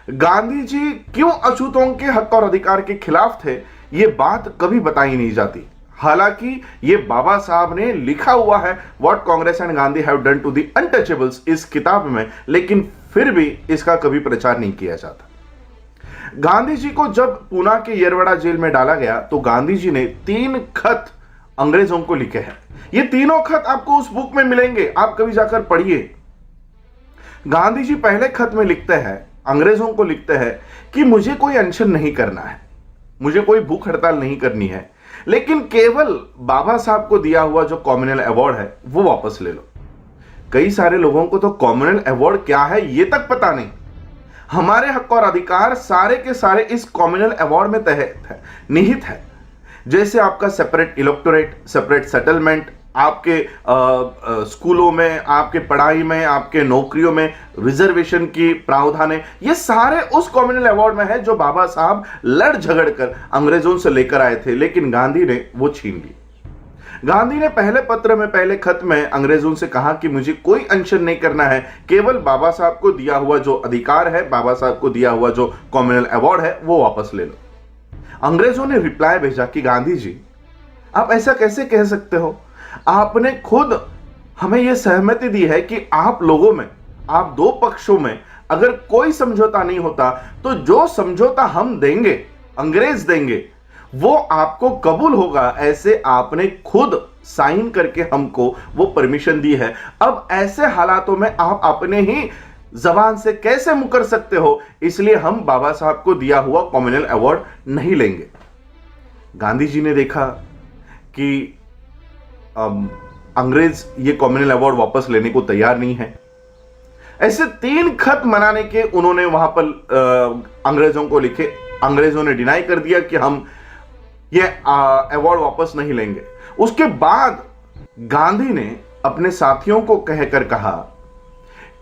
गांधी जी क्यों अछूतों के हक और अधिकार के खिलाफ थे ये बात कभी बताई नहीं जाती। हालांकि ये बाबा साहब ने लिखा हुआ है what Congress and Gandhi have done to the untouchables इस किताब में, लेकिन फिर भी इसका कभी प्रचार नहीं किया जाता। गांधी जी को जब पूना के येरवड़ा जेल में डाला गया तो गांधी जी ने 3 खत अंग्रेजों को लिखे हैं। ये तीनों खत आपको उस बुक में मिलेंगे, आप कभी जाकर पढ़िए। गांधी जी पहले खत में लिखते हैं, अंग्रेजों को लिखते हैं कि मुझे कोई अनशन नहीं करना है, मुझे कोई भूख हड़ताल नहीं करनी है, लेकिन केवल बाबा साहब को दिया हुआ जो कॉमनवेल्थ अवार्ड है वो वापस ले लो। कई सारे लोगों को तो कॉमनवेल्थ अवार्ड क्या है ये तक पता नहीं। हमारे हक और अधिकार सारे के सारे इस कॉमनवेल्थ अवार्ड में तहत है, निहित है। जैसे आपका सेपरेट इलेक्टोरेट, सेपरेट सेटलमेंट, आपके स्कूलों में, आपके पढ़ाई में, आपके नौकरियों में रिजर्वेशन की प्रावधान है, ये सारे उस कॉमनवेल्थ अवार्ड में है जो बाबा साहब लड़ झगड़ कर अंग्रेजों से लेकर आए थे, लेकिन गांधी ने वो छीन ली। गांधी ने पहले पत्र में, पहले खत में अंग्रेजों से कहा कि मुझे कोई अनशन नहीं करना है, केवल बाबा साहब को दिया हुआ जो अधिकार है, बाबा साहब को दिया हुआ जो कॉमनवेल्थ अवार्ड है वो वापस ले लो। अंग्रेजों ने रिप्लाई भेजा कि गांधी जी आप ऐसा कैसे कह सकते हो, आपने खुद हमें यह सहमति दी है कि आप लोगों में, आप 2 पक्षों में अगर कोई समझौता नहीं होता तो जो समझौता हम देंगे, अंग्रेज देंगे, वो आपको कबूल होगा। ऐसे आपने खुद साइन करके हमको वो परमिशन दी है। अब ऐसे हालातों में आप अपने ही जबान से कैसे मुकर सकते हो, इसलिए हम बाबा साहब को दिया हुआ कॉमनवेल्थ अवार्ड नहीं लेंगे। गांधी जी ने देखा कि अंग्रेज ये कॉमनवेल्थ अवार्ड वापस लेने को तैयार नहीं है। ऐसे 3 खत मनाने के उन्होंने वहां पर अंग्रेजों को लिखे। अंग्रेजों ने डिनाई कर दिया कि हम ये अवार्ड वापस नहीं लेंगे। उसके बाद गांधी ने अपने साथियों को कहकर कहा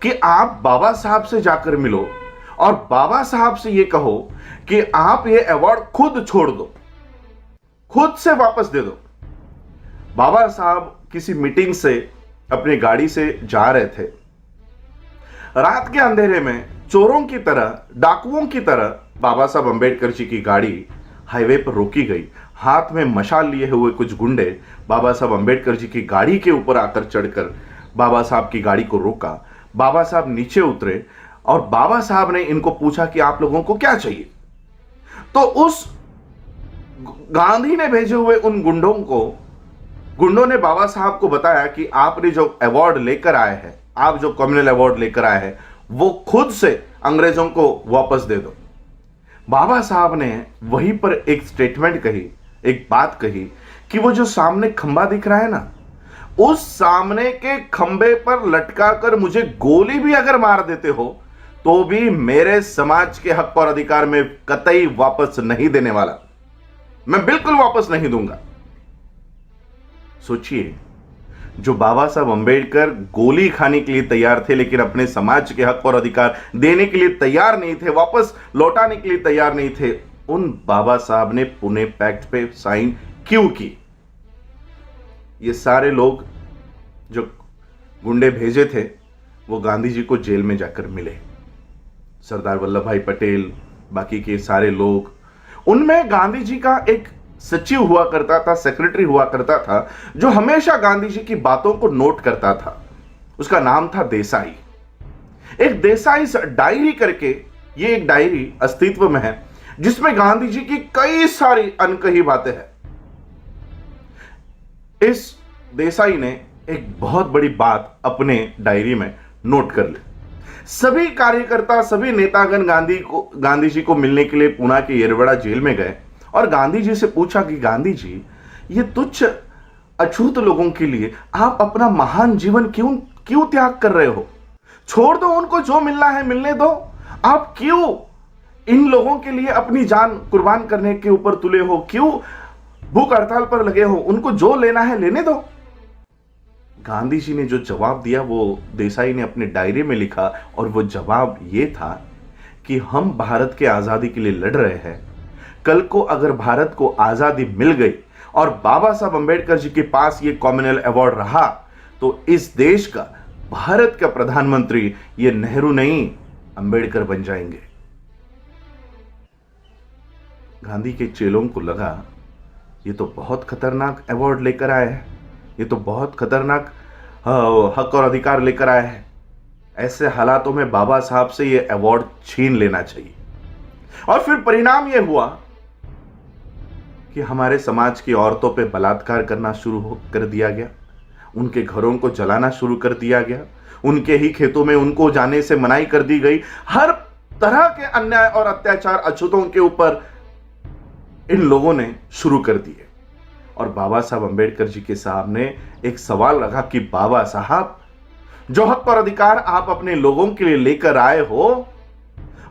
कि आप बाबा साहब से जाकर मिलो और बाबा साहब से ये कहो कि आप ये अवार्ड खुद छोड़ दो, खुद से वापस दे दो। बाबा साहब किसी मीटिंग से अपनी गाड़ी से जा रहे थे। रात के अंधेरे में चोरों की तरह, डाकुओं की तरह बाबा साहब अंबेडकर जी की गाड़ी हाईवे पर रोकी गई। हाथ में मशाल लिए हुए कुछ गुंडे बाबा साहब अंबेडकर जी की गाड़ी के ऊपर आकर चढ़कर बाबा साहब की गाड़ी को रोका। बाबा साहब नीचे उतरे और बाबा साहब ने इनको पूछा कि आप लोगों को क्या चाहिए। तो उस गांधी ने भेजे हुए उन गुंडों ने बाबा साहब को बताया कि आपने जो अवार्ड लेकर आए हैं, आप जो कम्युनल अवार्ड लेकर आए हैं, वो खुद से अंग्रेजों को वापस दे दो। बाबा साहब ने वहीं पर एक स्टेटमेंट कही, एक बात कही कि वो जो सामने खंबा दिख रहा है ना, उस सामने के खंबे पर लटका कर मुझे गोली भी अगर मार देते हो तो भी मेरे समाज के हक और अधिकार में कतई वापस नहीं देने वाला, मैं बिल्कुल वापस नहीं दूंगा। सोचिए, जो बाबा साहब अंबेडकर गोली खाने के लिए तैयार थे लेकिन अपने समाज के हक और अधिकार देने के लिए तैयार नहीं थे, वापस लौटाने के लिए तैयार नहीं थे, उन बाबा साहब ने पुणे पैक्ट पे साइन क्यों की? ये सारे लोग जो गुंडे भेजे थे वो गांधी जी को जेल में जाकर मिले। सरदार वल्लभ भाई पटेल, बाकी के सारे लोग, उनमें गांधी जी का एक सचिव हुआ करता था, सेक्रेटरी हुआ करता था, जो हमेशा गांधी जी की बातों को नोट करता था। उसका नाम था देसाई। एक देसाई डायरी करके, ये एक डायरी अस्तित्व में है जिसमें गांधी जी की कई सारी अनकही बातें हैं। इस देसाई ने एक बहुत बड़ी बात अपने डायरी में नोट कर ली। सभी कार्यकर्ता, सभी नेतागण गांधी जी को मिलने के लिए पुणे के येरवड़ा जेल में गए और गांधी जी से पूछा कि गांधी जी, ये तुच्छ अछूत लोगों के लिए आप अपना महान जीवन क्यों त्याग कर रहे हो? छोड़ दो, उनको जो मिलना है मिलने दो। आप क्यों इन लोगों के लिए अपनी जान कुर्बान करने के ऊपर तुले हो? क्यों भूख हड़ताल पर लगे हो? उनको जो लेना है लेने दो। गांधी जी ने जो जवाब दिया वो देसाई ने अपने डायरी में लिखा और वो जवाब ये था कि हम भारत के आजादी के लिए लड़ रहे हैं। कल को अगर भारत को आजादी मिल गई और बाबा साहब अंबेडकर जी के पास ये कम्युनल अवार्ड रहा तो इस देश का, भारत का प्रधानमंत्री ये नेहरू नहीं, अंबेडकर बन जाएंगे। गांधी के चेलों को लगा ये तो बहुत खतरनाक अवार्ड लेकर आए हैं, ये तो बहुत खतरनाक हक और अधिकार लेकर आए हैं। ऐसे हालातों में बाबा साहब से ये अवार्ड छीन लेना चाहिए। और फिर परिणाम यह हुआ कि हमारे समाज की औरतों पे बलात्कार करना शुरू कर दिया गया, उनके घरों को जलाना शुरू कर दिया गया, उनके ही खेतों में उनको जाने से मनाही कर दी गई। हर तरह के अन्याय और अत्याचार अछूतों के ऊपर इन लोगों ने शुरू कर दिए। और बाबा साहब अंबेडकर जी के सामने एक सवाल रखा कि बाबा साहब, जो हक और अधिकार आप अपने लोगों के लिए लेकर आए हो,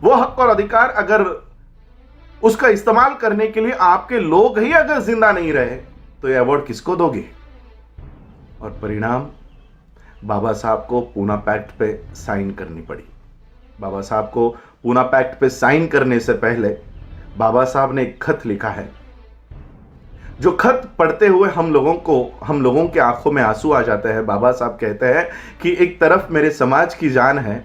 वो हक और अधिकार अगर उसका इस्तेमाल करने के लिए आपके लोग ही अगर जिंदा नहीं रहे तो ये अवार्ड किसको दोगे? और परिणाम, बाबा साहब को पुणे पैक्ट पे साइन करनी पड़ी। बाबा साहब को पुणे पैक्ट पे साइन करने से पहले बाबा साहब ने एक खत लिखा है, जो खत पढ़ते हुए हम लोगों के आंखों में आंसू आ जाते हैं। बाबा साहब कहते हैं कि एक तरफ मेरे समाज की जान है,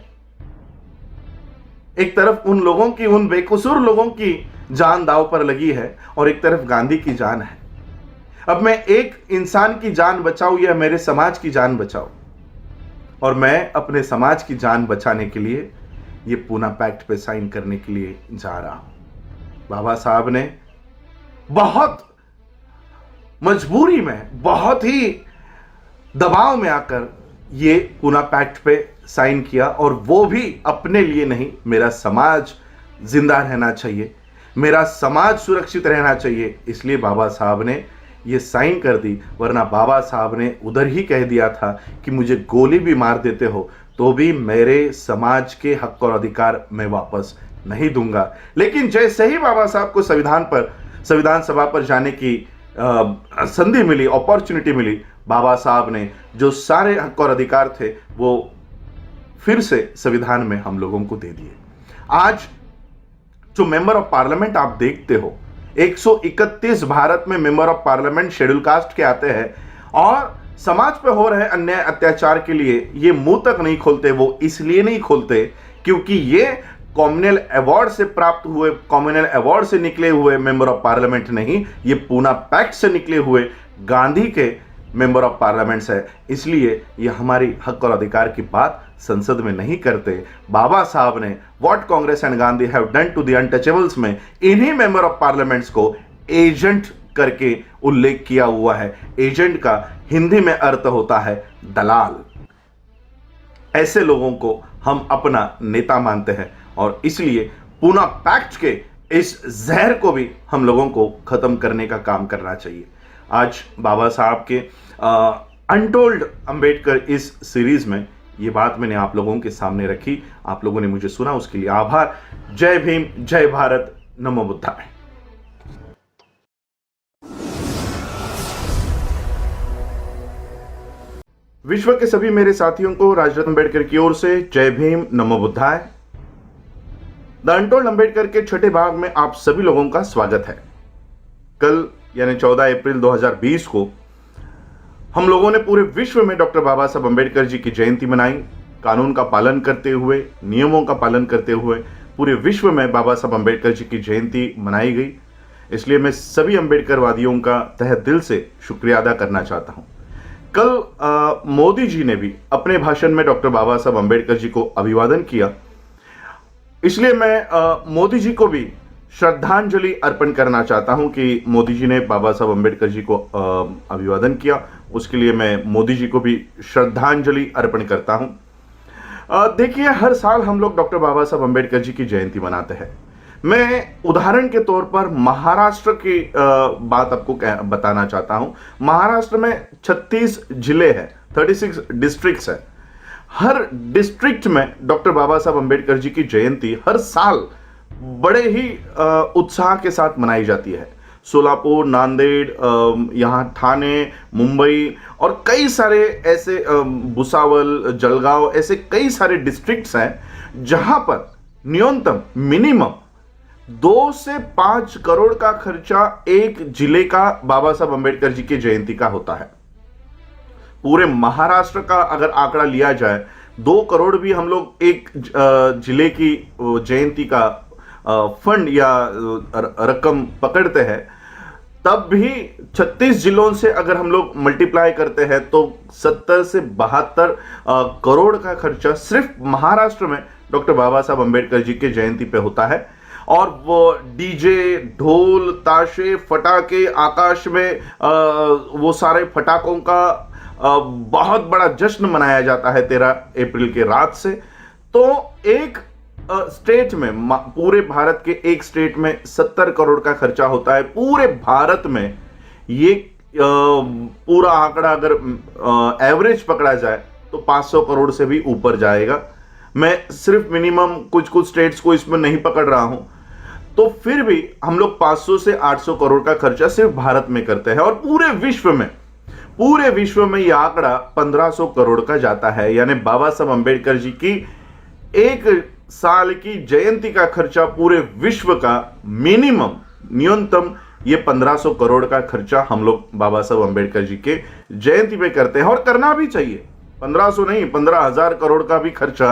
एक तरफ उन लोगों की, उन बेकसूर लोगों की जान दांव पर लगी है और एक तरफ गांधी की जान है। अब मैं एक इंसान की जान बचाऊं या मेरे समाज की जान बचाऊं? और मैं अपने समाज की जान बचाने के लिए ये पुणे पैक्ट पे साइन करने के लिए जा रहा हूं। बाबा साहब ने बहुत मजबूरी में, बहुत ही दबाव में आकर ये पुणे पैक्ट पे साइन किया, और वो भी अपने लिए नहीं, मेरा समाज जिंदा रहना चाहिए, मेरा समाज सुरक्षित रहना चाहिए, इसलिए बाबा साहब ने ये साइन कर दी। वरना बाबा साहब ने उधर ही कह दिया था कि मुझे गोली भी मार देते हो तो भी मेरे समाज के हक और अधिकार मैं वापस नहीं दूंगा। लेकिन जैसे ही बाबा साहब को संविधान सभा पर जाने की संधि मिली, अपॉर्चुनिटी मिली, बाबा साहब ने जो सारे हक और अधिकार थे वो फिर से संविधान में हम लोगों को दे दिए। आज जो मेंबर ऑफ पार्लियामेंट आप देखते हो, 131 भारत में member of parliament schedule caste के आते हैं और समाज पे हो रहे अन्याय अत्याचार के लिए ये मुंह तक नहीं खोलते। वो इसलिए नहीं खोलते क्योंकि ये कॉमनल अवार्ड से प्राप्त हुए, कॉमनल अवार्ड से निकले हुए मेंबर ऑफ पार्लियामेंट नहीं, ये पूना पैक्ट से निकले हुए गांधी के मेंबर ऑफ पार्लियामेंट्स है। इसलिए ये हमारी हक और अधिकार की बात संसद में नहीं करते। बाबा साहब ने what Congress and Gandhi have done to the untouchables में इन्हीं मेंबर ऑफ पार्लियामेंट्स को एजेंट करके उल्लेख किया हुआ है। एजेंट का हिंदी में अर्थ होता है दलाल। ऐसे लोगों को हम अपना नेता मानते हैं और इसलिए पूना पैक्ट के इस जहर को भी हम लोगों को खत्म करने का काम करना चाहिए। आज बाबा साहब के अनटोल्ड अंबेडकर इस सीरीज में ये बात मैंने आप लोगों के सामने रखी। आप लोगों ने मुझे सुना, उसके लिए आभार। जय भीम, जय भारत, नमो बुद्धाय। विश्व के सभी मेरे साथियों को राजरत्न अंबेडकर की ओर से जय भीम, नमो बुद्धाय। द अनटोल्ड अंबेडकर के छठे भाग में आप सभी लोगों का स्वागत है। कल यानी 14 अप्रैल 2020 को हम लोगों ने पूरे विश्व में डॉक्टर बाबा साहब अंबेडकर जी की जयंती मनाई। कानून का पालन करते हुए, नियमों का पालन करते हुए पूरे विश्व में बाबा साहब अंबेडकर जी की जयंती मनाई गई। इसलिए मैं सभी अंबेडकरवादियों का तहे दिल से शुक्रिया अदा करना चाहता हूं। कल मोदी जी ने भी अपने भाषण में डॉक्टर बाबा साहब अंबेडकर जी को अभिवादन किया। इसलिए मैं मोदी जी को भी श्रद्धांजलि अर्पण करना चाहता हूं कि मोदी जी ने बाबा साहब अंबेडकर जी को अभिवादन किया। उसके लिए मैं मोदी जी को भी श्रद्धांजलि अर्पण करता हूं। देखिए, हर साल हम लोग डॉक्टर बाबा साहब अंबेडकर जी की जयंती मनाते हैं। मैं उदाहरण के तौर पर महाराष्ट्र की बात आपको बताना चाहता हूं। महाराष्ट्र में 36 जिले हैं, 36 डिस्ट्रिक्ट्स हैं। हर डिस्ट्रिक्ट में डॉक्टर बाबा साहब अंबेडकर जी की जयंती हर साल बड़े ही उत्साह के साथ मनाई जाती है। सोलापुर, नांदेड़, यहाँ ठाणे, मुंबई और कई सारे ऐसे भुसावल, जलगांव, ऐसे कई सारे डिस्ट्रिक्ट्स हैं जहां पर न्यूनतम मिनिमम 2 से 5 करोड़ का खर्चा एक जिले का बाबा साहब अंबेडकर जी की जयंती का होता है। पूरे महाराष्ट्र का अगर आंकड़ा लिया जाए, 2 करोड़ भी हम लोग एक जिले की जयंती का फंड या रकम पकड़ते हैं, तब भी 36 जिलों से अगर हम लोग मल्टीप्लाई करते हैं तो 70 से 72 करोड़ का खर्चा सिर्फ महाराष्ट्र में डॉक्टर बाबा साहब अंबेडकर जी के जयंती पे होता है। और वो डीजे, ढोल, ताशे, फटाके, आकाश में वो सारे फटाकों का बहुत बड़ा जश्न मनाया जाता है 13 अप्रैल के रात से। तो एक स्टेट में, पूरे भारत के एक स्टेट में 70 करोड़ का खर्चा होता है। पूरे भारत में ये पूरा आंकड़ा अगर एवरेज पकड़ा जाए तो 500 करोड़ से भी ऊपर जाएगा। मैं सिर्फ मिनिमम कुछ कुछ स्टेट्स को इसमें नहीं पकड़ रहा हूं, तो फिर भी हम लोग 500 से 800 करोड़ का खर्चा सिर्फ भारत में करते हैं। और पूरे विश्व में यह आंकड़ा 1500 करोड़ का जाता है। यानी बाबा साहब अंबेडकर जी की एक साल की जयंती का खर्चा पूरे विश्व का मिनिमम, न्यूनतम ये 1500 करोड़ का खर्चा हम लोग बाबा साहब अंबेडकर जी के जयंती पे करते हैं। और करना भी चाहिए। 1500 नहीं, 15,000 करोड़ का भी खर्चा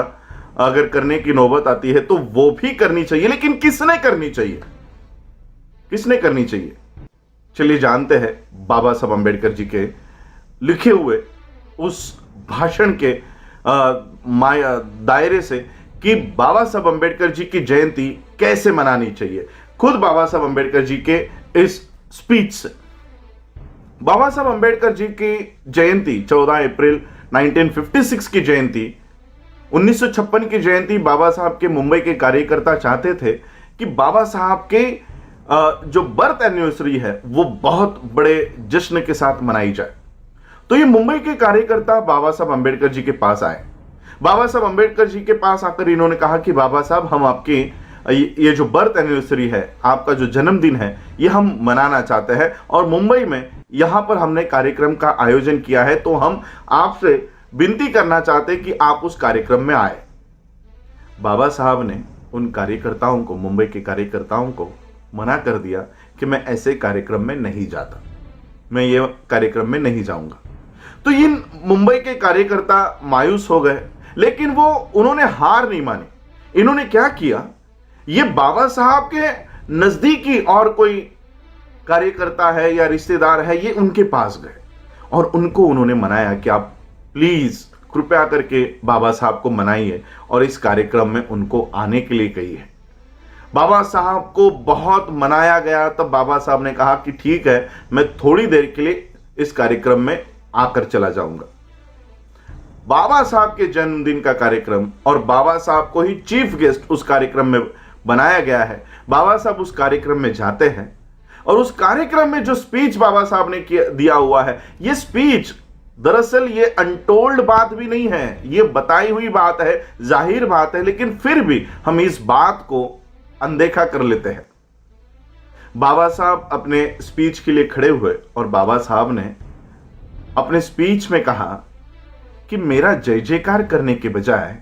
अगर करने की नौबत आती है तो वो भी करनी चाहिए। लेकिन किसने करनी चाहिए? चलिए जानते हैं बाबा साहब अंबेडकर जी के लिखे हुए उस भाषण के दायरे से कि बाबा साहब अंबेडकर जी की जयंती कैसे मनानी चाहिए। खुद बाबा साहब अंबेडकर जी के इस स्पीच से। बाबा साहब अंबेडकर जी की जयंती 14 अप्रैल 1956 की जयंती, 1956 की जयंती बाबा साहब के मुंबई के कार्यकर्ता चाहते थे कि बाबा साहब के जो बर्थ एनिवर्सरी है वो बहुत बड़े जश्न के साथ मनाई जाए। तो ये मुंबई के कार्यकर्ता बाबा साहब अंबेडकर जी के पास आए। बाबा साहब अंबेडकर जी के पास आकर इन्होंने कहा कि बाबा साहब, हम आपके ये जो बर्थ एनिवर्सरी है, आपका जो जन्मदिन है, ये हम मनाना चाहते हैं और मुंबई में यहां पर हमने कार्यक्रम का आयोजन किया है, तो हम आपसे विनती करना चाहते हैं कि आप उस कार्यक्रम में आए। बाबा साहब ने उन कार्यकर्ताओं को, मुंबई के कार्यकर्ताओं को मना कर दिया कि मैं ऐसे कार्यक्रम में नहीं जाता, मैं ये कार्यक्रम में नहीं जाऊंगा। तो इन मुंबई के कार्यकर्ता मायूस हो गए, लेकिन उन्होंने हार नहीं मानी। इन्होंने क्या किया, ये बाबा साहब के नजदीकी और कोई कार्यकर्ता है या रिश्तेदार है, ये उनके पास गए और उनको उन्होंने मनाया कि आप प्लीज कृपया करके बाबा साहब को मनाइए और इस कार्यक्रम में उनको आने के लिए कहिए। बाबा साहब को बहुत मनाया गया, तब बाबा साहब ने कहा कि ठीक है, मैं थोड़ी देर के लिए इस कार्यक्रम में आकर चला जाऊंगा। बाबा साहब के जन्मदिन का कार्यक्रम और बाबा साहब को ही चीफ गेस्ट उस कार्यक्रम में बनाया गया है। बाबा साहब उस कार्यक्रम में जाते हैं और उस कार्यक्रम में जो स्पीच बाबा साहब ने दिया हुआ है, ये स्पीच दरअसल ये अनटोल्ड बात भी नहीं है, ये बताई हुई बात है, जाहिर बात है, लेकिन फिर भी हम इस बात को अनदेखा कर लेते हैं। बाबा साहब अपने स्पीच के लिए खड़े हुए और बाबा साहब ने अपने स्पीच में कहा कि मेरा जय जयकार करने के बजाय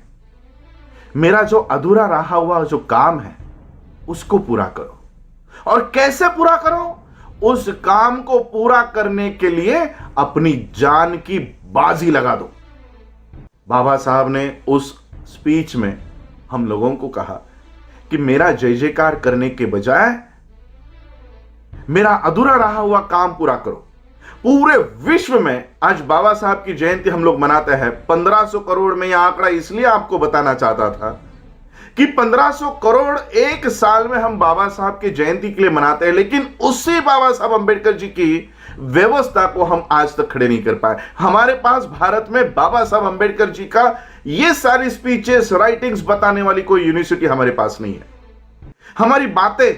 मेरा जो अधूरा रहा हुआ जो काम है उसको पूरा करो। और कैसे पूरा करो? उस काम को पूरा करने के लिए अपनी जान की बाजी लगा दो। बाबा साहब ने उस स्पीच में हम लोगों को कहा कि मेरा जय जयकार करने के बजाय मेरा अधूरा रहा हुआ काम पूरा करो। पूरे विश्व में आज बाबा साहब की जयंती हम लोग मनाते हैं। 1500 करोड़ में यह आंकड़ा इसलिए आपको बताना चाहता था कि 1500 करोड़ एक साल में हम बाबा साहब की जयंती के लिए मनाते हैं, लेकिन उसी बाबा साहब अंबेडकर जी की व्यवस्था को हम आज तक खड़े नहीं कर पाए। हमारे पास भारत में बाबा साहब अंबेडकर जी का ये सारी स्पीचेस, राइटिंग्स बताने वाली कोई यूनिवर्सिटी हमारे पास नहीं है। हमारी बातें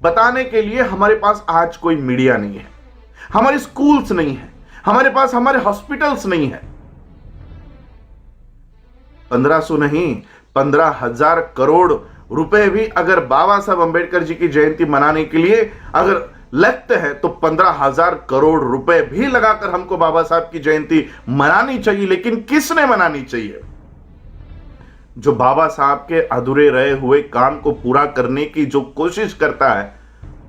बताने के लिए हमारे पास आज कोई मीडिया नहीं है, हमारे स्कूल्स नहीं है, हमारे पास हमारे हॉस्पिटल्स नहीं है। 1500 नहीं, 15,000 करोड़ रुपए भी अगर बाबा साहब अंबेडकर जी की जयंती मनाने के लिए अगर लगते हैं तो 15,000 करोड़ रुपए भी लगाकर हमको बाबा साहब की जयंती मनानी चाहिए। लेकिन किसने मनानी चाहिए? जो बाबा साहब के अधूरे रहे हुए काम को पूरा करने की जो कोशिश करता है,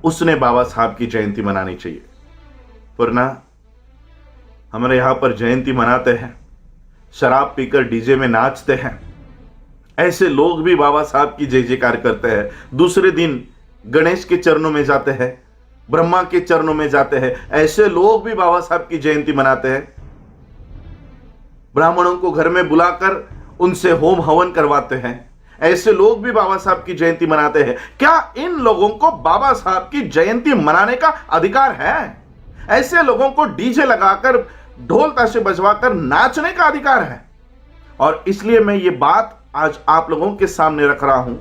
उसने बाबा साहब की जयंती मनानी चाहिए। वरना हमारे यहां पर जयंती मनाते हैं, शराब पीकर डीजे में नाचते हैं, ऐसे लोग भी बाबा साहब की जय जयकार करते हैं। दूसरे दिन गणेश के चरणों में जाते हैं, ब्रह्मा के चरणों में जाते हैं, ऐसे लोग भी बाबा साहब की जयंती मनाते हैं। ब्राह्मणों को घर में बुलाकर उनसे होम हवन करवाते हैं, ऐसे लोग भी बाबा साहब की जयंती मनाते हैं। क्या इन लोगों को बाबा साहब की जयंती मनाने का अधिकार है? ऐसे लोगों को डीजे लगाकर ढोल ताशे बजवाकर नाचने का अधिकार है? और इसलिए मैं ये बात आज आप लोगों के सामने रख रहा हूं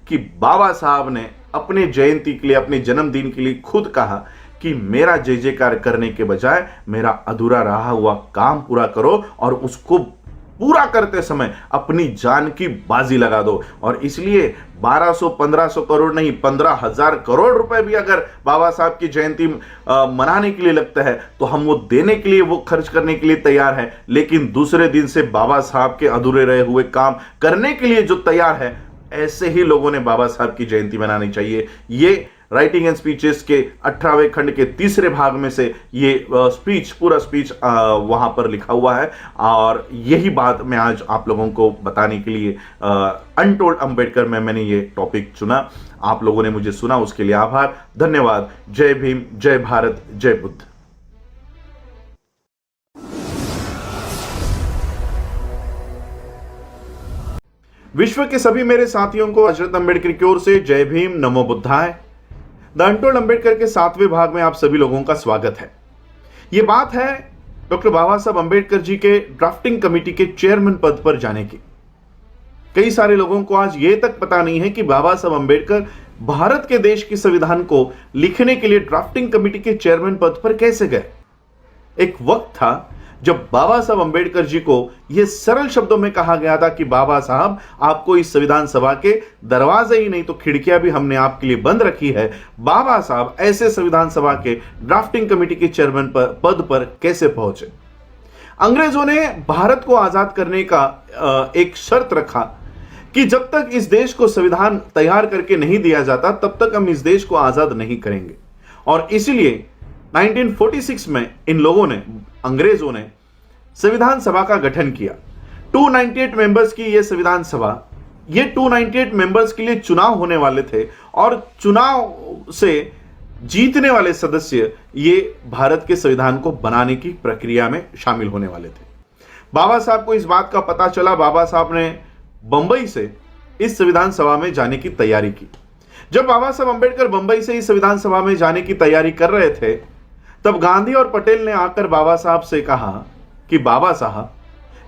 कि बाबा साहब ने अपने जयंती के लिए, अपने जन्मदिन के लिए खुद कहा कि मेरा जय जयकार करने के बजाय मेरा अधूरा रहा हुआ काम पूरा करो और उसको पूरा करते समय अपनी जान की बाजी लगा दो। और इसलिए 1200-1500 करोड़ नहीं, 15,000 करोड़ रुपए भी अगर बाबा साहब की जयंती मनाने के लिए लगता है तो हम वो देने के लिए, वो खर्च करने के लिए तैयार है। लेकिन दूसरे दिन से बाबा साहब के अधूरे रहे हुए काम करने के लिए जो तैयार है, ऐसे ही लोगों ने बाबा साहब की जयंती मनानी चाहिए। ये राइटिंग एंड स्पीचेस के 18वें खंड के तीसरे भाग में से ये स्पीच, पूरा स्पीच वहां पर लिखा हुआ है। और यही बात मैं आज आप लोगों को बताने के लिए अनटोल्ड अंबेडकर में मैंने ये टॉपिक चुना। आप लोगों ने मुझे सुना, उसके लिए आभार, धन्यवाद। जय भीम, जय भारत, जय बुद्ध। विश्व के सभी मेरे साथियों को हजरत अंबेडकर की ओर से जय भीम, नमो बुद्धाय। द अनटोल्ड अंबेडकर के 7वें भाग में आप सभी लोगों का स्वागत है। यह बात है डॉक्टर बाबा साहब अंबेडकर जी के ड्राफ्टिंग कमेटी के चेयरमैन पद पर जाने की। कई सारे लोगों को आज यह तक पता नहीं है कि बाबा साहब अंबेडकर भारत के देश के संविधान को लिखने के लिए ड्राफ्टिंग कमेटी के चेयरमैन पद पर कैसे गए। एक वक्त था जब बाबा साहब अंबेडकर जी को यह सरल शब्दों में कहा गया था कि बाबा साहब, आपको इस संविधान सभा के दरवाजे ही नहीं तो खिड़कियां भी हमने आपके लिए बंद रखी है। बाबा साहब ऐसे संविधान सभा के ड्राफ्टिंग कमेटी के चेयरमैन पद पर कैसे पहुंचे? अंग्रेजों ने भारत को आजाद करने का एक शर्त रखा कि जब तक इस देश को संविधान तैयार करके नहीं दिया जाता तब तक हम इस देश को आजाद नहीं करेंगे। और इसीलिए 1946 में इन लोगों ने, अंग्रेजों ने संविधान सभा का गठन किया। 298 मेंबर्स की यह संविधान सभा ये 298 मेंबर्स के लिए चुनाव होने वाले थे और चुनाव से जीतने वाले सदस्य ये भारत के संविधान को बनाने की प्रक्रिया में शामिल होने वाले थे। बाबा साहब को इस बात का पता चला। बाबा साहब ने बंबई से इस संविधान सभा में जाने की तैयारी की। जब बाबा साहब अंबेडकर बंबई से इस संविधान सभा में जाने की तैयारी कर रहे थे, तब गांधी और पटेल ने आकर बाबा साहब से कहा कि बाबा साहब,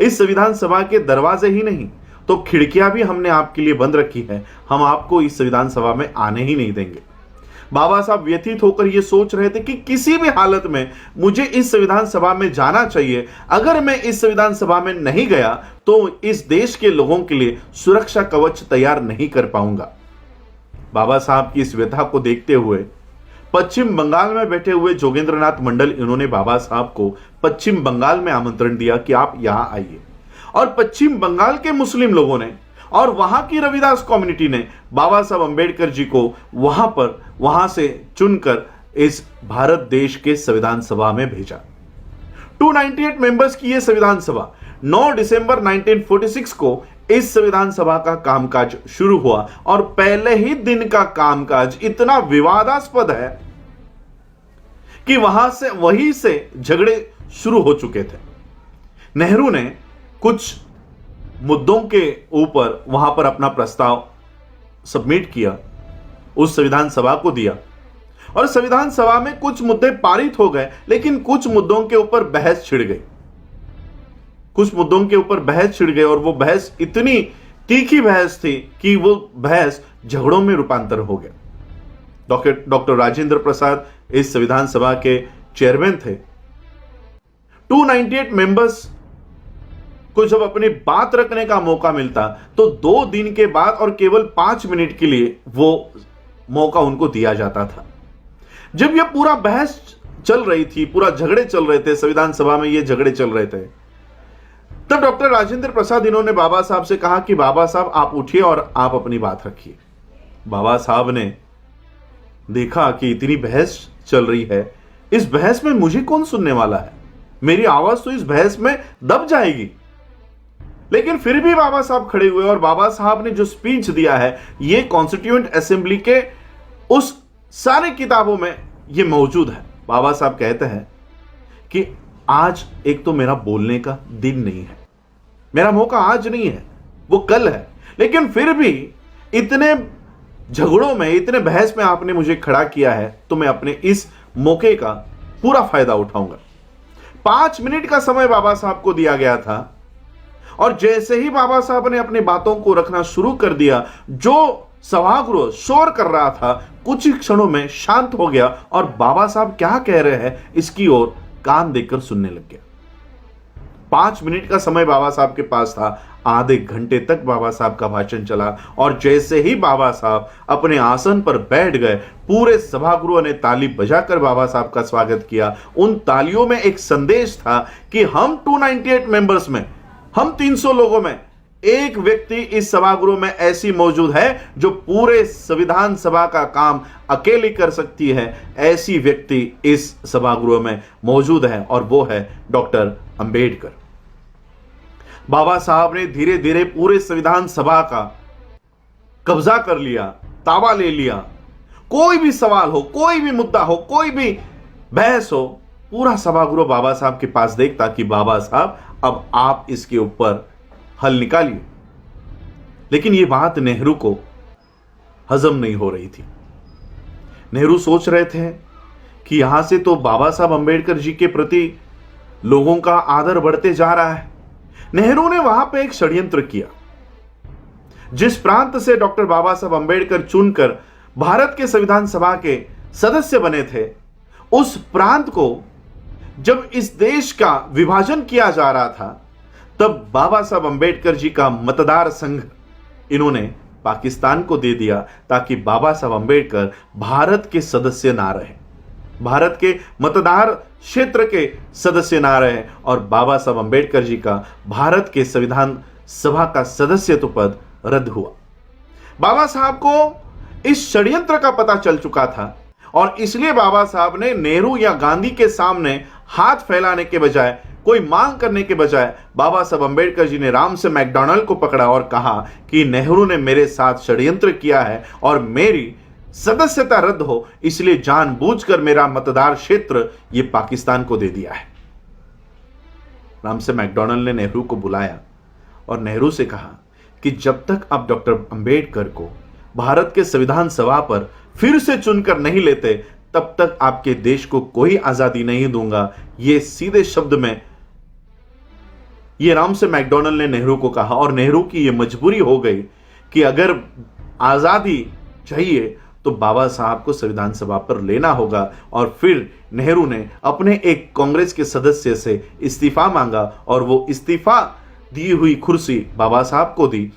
इस संविधान सभा के दरवाजे ही नहीं तो खिड़कियां भी हमने आपके लिए बंद रखी है, हम आपको इस संविधान सभा में आने ही नहीं देंगे। बाबा साहब व्यथित होकर यह सोच रहे थे कि किसी भी हालत में मुझे इस संविधान सभा में जाना चाहिए। अगर मैं इस संविधान सभा में नहीं गया तो इस देश के लोगों के लिए सुरक्षा कवच तैयार नहीं कर पाऊंगा। बाबा साहब की इस व्यथा को देखते हुए पश्चिम बंगाल में बैठे हुए जोगेंद्रनाथ मंडल, इन्होंने बाबा साहब को पश्चिम बंगाल में आमंत्रण दिया कि आप यहां आइए। और पश्चिम बंगाल के मुस्लिम लोगों ने और वहां की रविदास कम्युनिटी ने बाबा साहब अंबेडकर जी को वहां से चुनकर इस भारत देश के संविधान सभा में भेजा। 298 मेंबर्स की यह संविधान सभा 9 दिसंबर 1946 को इस संविधान सभा का कामकाज शुरू हुआ और पहले ही दिन का कामकाज इतना विवादास्पद है कि वहीं से झगड़े शुरू हो चुके थे। नेहरू ने कुछ मुद्दों के ऊपर वहां पर अपना प्रस्ताव सबमिट किया, उस संविधान सभा को दिया और संविधान सभा में कुछ मुद्दे पारित हो गए, लेकिन कुछ मुद्दों के ऊपर बहस छिड़ गई। और वो बहस इतनी तीखी बहस थी कि वो बहस झगड़ों में रूपांतर हो गया। डॉक्टर राजेंद्र प्रसाद इस संविधान सभा के चेयरमैन थे। 298 मेंबर्स को जब अपनी बात रखने का मौका मिलता तो 2 दिन के बाद और केवल 5 मिनट के लिए वो मौका उनको दिया जाता था। जब यह पूरा बहस चल रही थी, पूरा झगड़े चल रहे थे, संविधान सभा में ये झगड़े चल रहे थे, तब डॉक्टर राजेंद्र प्रसाद इन्होंने बाबा साहब से कहा कि बाबा साहब आप उठिए और आप अपनी बात रखिए। बाबा साहब ने देखा कि इतनी बहस चल रही है, इस बहस में मुझे कौन सुनने वाला है, मेरी आवाज तो इस बहस में दब जाएगी। लेकिन फिर भी बाबा साहब खड़े हुए और बाबा साहब ने जो स्पीच दिया है ये कॉन्स्टिट्यूएंट असेंबली के उस सारे किताबों में ये मौजूद है। बाबा साहब कहते हैं कि आज एक तो मेरा बोलने का दिन नहीं है, मेरा मौका आज नहीं है, वो कल है, लेकिन फिर भी इतने झगड़ों में, इतने बहस में आपने मुझे खड़ा किया है तो मैं अपने इस मौके का पूरा फायदा उठाऊंगा। 5 मिनट का समय बाबा साहब को दिया गया था और जैसे ही बाबा साहब ने अपनी बातों को रखना शुरू कर दिया, जो सभागृह शोर कर रहा था कुछ ही क्षणों में शांत हो गया और बाबा साहब क्या कह रहे हैं इसकी ओर कान देकर सुनने लग गया। 5 मिनट का समय बाबा साहब के पास था, आधे घंटे तक बाबा साहब का भाषण चला और जैसे ही बाबा साहब अपने आसन पर बैठ गए, पूरे सभागृह ने ताली बजाकर बाबा साहब का स्वागत किया। उन तालियों में एक संदेश था कि हम 298 मेंबर्स में, हम 300 लोगों में एक व्यक्ति इस सभागृह में ऐसी मौजूद है जो पूरे संविधान सभा का काम अकेली कर सकती है। ऐसी व्यक्ति इस सभागृह में मौजूद है और वो है डॉक्टर अंबेडकर। बाबा साहब ने धीरे धीरे पूरे संविधान सभा का कब्जा कर लिया, ताबा ले लिया। कोई भी सवाल हो, कोई भी मुद्दा हो, कोई भी बहस हो, पूरा सभागृह बाबा साहब के पास देखता कि बाबा साहब अब आप इसके ऊपर हल निकालिए। लेकिन यह बात नेहरू को हजम नहीं हो रही थी। नेहरू सोच रहे थे कि यहां से तो बाबा साहब अंबेडकर जी के प्रति लोगों का आदर बढ़ते जा रहा है। नेहरू ने वहां पे एक षड्यंत्र किया। जिस प्रांत से डॉक्टर बाबा साहब अंबेडकर चुनकर भारत के संविधान सभा के सदस्य बने थे, उस प्रांत को जब इस देश का विभाजन किया जा रहा था, तब बाबा साहब अंबेडकर जी का मतदार संघ इन्होंने पाकिस्तान को दे दिया ताकि बाबा साहब अंबेडकर भारत के सदस्य ना रहे, भारत के मतदार क्षेत्र के सदस्य ना रहे और बाबा साहब अंबेडकर जी का भारत के संविधान सभा का सदस्यत्व पद रद्द हुआ। बाबा साहब को इस षड्यंत्र का पता चल चुका था और इसलिए बाबा साहब ने नेहरू या गांधी के सामने हाथ फैलाने के बजाय कोई मांग करने के बजाय बाबा साहब अंबेडकर जी ने राम से मैकडॉनल्ड को पकड़ा और कहा कि नेहरू ने मेरे साथ षड्यंत्र किया है और मेरी सदस्यता रद्द हो, इसलिए जानबूझकर मेरा मतदार क्षेत्र ये पाकिस्तान को दे दिया है। राम से मैकडॉनल्ड ने नेहरू को बुलाया और नेहरू से कहा कि जब तक आप डॉक्टर अंबेडकर को भारत के संविधान सभा पर फिर से चुनकर नहीं लेते, तब तक आपके देश को कोई आजादी नहीं दूंगा। ये सीधे शब्द में ये राम से मैकडॉनल्ड ने नेहरू को कहा और नेहरू की ये मजबूरी हो गई कि अगर आजादी चाहिए तो बाबा साहब को संविधान सभा पर लेना होगा। और फिर नेहरू ने अपने एक कांग्रेस के सदस्य से इस्तीफा मांगा और वो इस्तीफा दी हुई कुर्सी बाबा साहब को दी।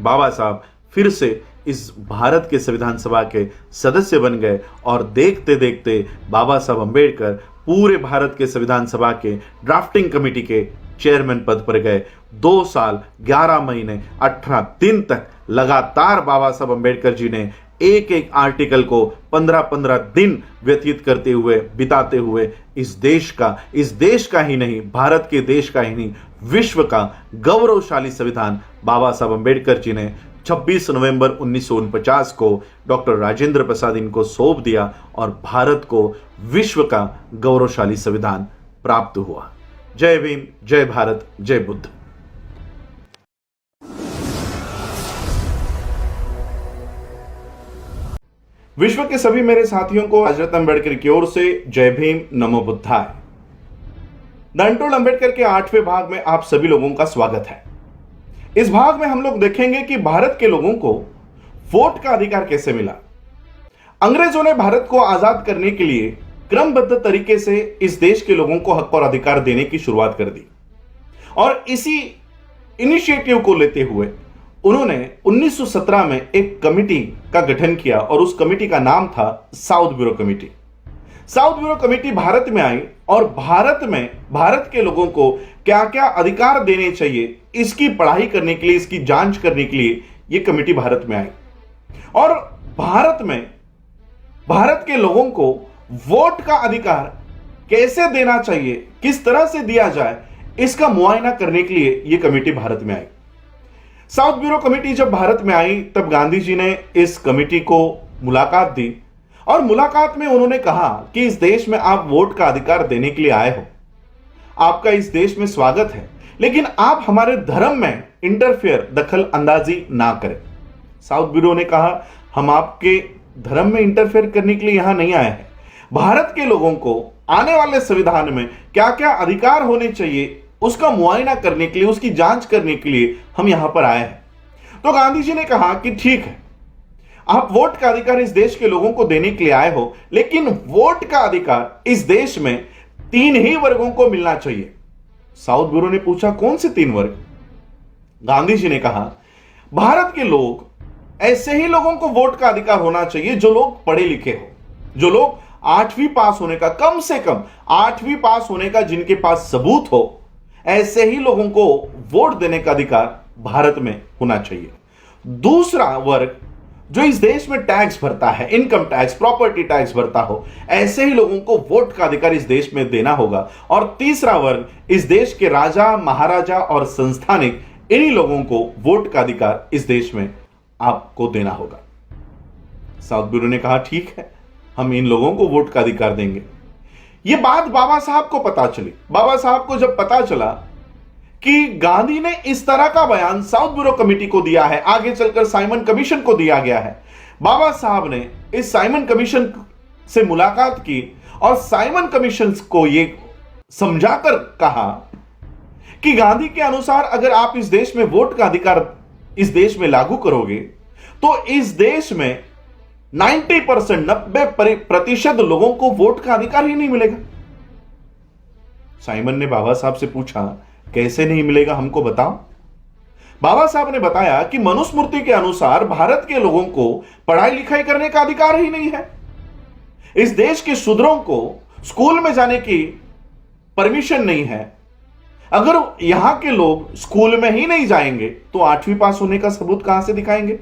बाबा साहब फिर से इस भारत के संविधान सभा के सदस्य बन गए और देखते देखते बाबा साहब अंबेडकर पूरे भारत के संविधान सभा के ड्राफ्टिंग कमेटी के चेयरमैन पद पर गए। 2 साल 11 महीने 18 दिन तक लगातार बाबा साहब अंबेडकर जी ने एक एक आर्टिकल को 15-15 दिन व्यतीत करते हुए बिताते हुए इस देश का ही नहीं, भारत के देश का ही नहीं, विश्व का गौरवशाली संविधान बाबा साहब अंबेडकर जी ने 26 नवंबर 1949 को डॉक्टर राजेंद्र प्रसाद इनको सौंप दिया और भारत को विश्व का गौरवशाली संविधान प्राप्त हुआ। जय भीम, जय भारत, जय बुद्ध। विश्व के सभी मेरे साथियों को राजरत्न अंबेडकर की ओर से जय भीम, नमो बुद्धाय। द अनटोल्ड अंबेडकर के 8वें भाग में आप सभी लोगों का स्वागत है। इस भाग में हम लोग देखेंगे कि भारत के लोगों को वोट का अधिकार कैसे मिला। अंग्रेजों ने भारत को आजाद करने के लिए क्रमबद्ध तरीके से इस देश के लोगों को हक और अधिकार देने की शुरुआत कर दी और इसी इनिशिएटिव को लेते हुए उन्होंने 1917 में एक कमेटी का गठन किया और उस कमेटी का नाम था south bureau committee. South bureau committee Bharat में आई और भारत के लोगों को क्या क्या अधिकार देने चाहिए इसकी पढ़ाई करने के लिए, इसकी जांच करने के लिए यह कमेटी भारत में आई और भारत के लोगों को वोट का अधिकार कैसे देना चाहिए, किस तरह से दिया जाए, इसका मुआयना करने के लिए यह कमेटी भारत में आई। साउथ ब्यूरो कमेटी जब भारत में आई तब गांधी जी ने इस कमेटी को मुलाकात दी और मुलाकात में उन्होंने कहा कि इस देश में आप वोट का अधिकार देने के लिए आए हो, आपका इस देश में स्वागत है, लेकिन आप हमारे धर्म में इंटरफेयर, दखल अंदाजी ना करें। साउथ ब्यूरो ने कहा हम आपके धर्म में इंटरफेयर करने के लिए यहां नहीं आए हैं, भारत के लोगों को आने वाले संविधान में क्या क्या अधिकार होने चाहिए उसका मुआयना करने के लिए, उसकी जांच करने के लिए हम यहां पर आए हैं। तो गांधी जी ने कहा कि ठीक है, आप वोट का अधिकार इस देश के लोगों को देने के लिए आए हो, लेकिन वोट का अधिकार इस देश में 3 ही वर्गों को मिलना चाहिए। साउथ ब्यूरो ने पूछा कौन से 3 वर्ग? गांधी जी ने कहा भारत के लोग, ऐसे ही लोगों को वोट का अधिकार होना चाहिए जो लोग पढ़े लिखे हो, जो लोग 8वीं पास होने का, कम से कम 8वीं पास होने का जिनके पास सबूत हो, ऐसे ही लोगों को वोट देने का अधिकार भारत में होना चाहिए। दूसरा वर्ग जो इस देश में टैक्स भरता है, इनकम टैक्स, प्रॉपर्टी टैक्स भरता हो, ऐसे ही लोगों को वोट का अधिकार इस देश में देना होगा। और तीसरा वर्ग इस देश के राजा, महाराजा और संस्थानिक, इन्हीं लोगों को वोट का अधिकार इस देश में आपको देना होगा। साउथ ब्यूरो ने कहा ठीक है, हम इन लोगों को वोट का अधिकार देंगे। यह बात बाबा साहब को पता चली। बाबा साहब को जब पता चला कि गांधी ने इस तरह का बयान साउथ ब्यूरो कमेटी को दिया है, आगे चलकर साइमन कमीशन को दिया गया है, बाबा साहब ने इस साइमन कमीशन से मुलाकात की और साइमन कमीशन को यह समझाकर कहा कि गांधी के अनुसार अगर आप इस देश में वोट का अधिकार इस देश में लागू करोगे तो इस देश में 90% लोगों को वोट का अधिकार ही नहीं मिलेगा। साइमन ने बाबा साहब से पूछा कैसे नहीं मिलेगा, हमको बताओ। बाबा साहब ने बताया कि मनुस्मृति के अनुसार भारत के लोगों को पढ़ाई लिखाई करने का अधिकार ही नहीं है। इस देश के शूद्रों को स्कूल में जाने की परमिशन नहीं है। अगर यहां के लोग स्कूल में ही नहीं जाएंगे तो 8वीं पास होने का सबूत कहां से दिखाएंगे?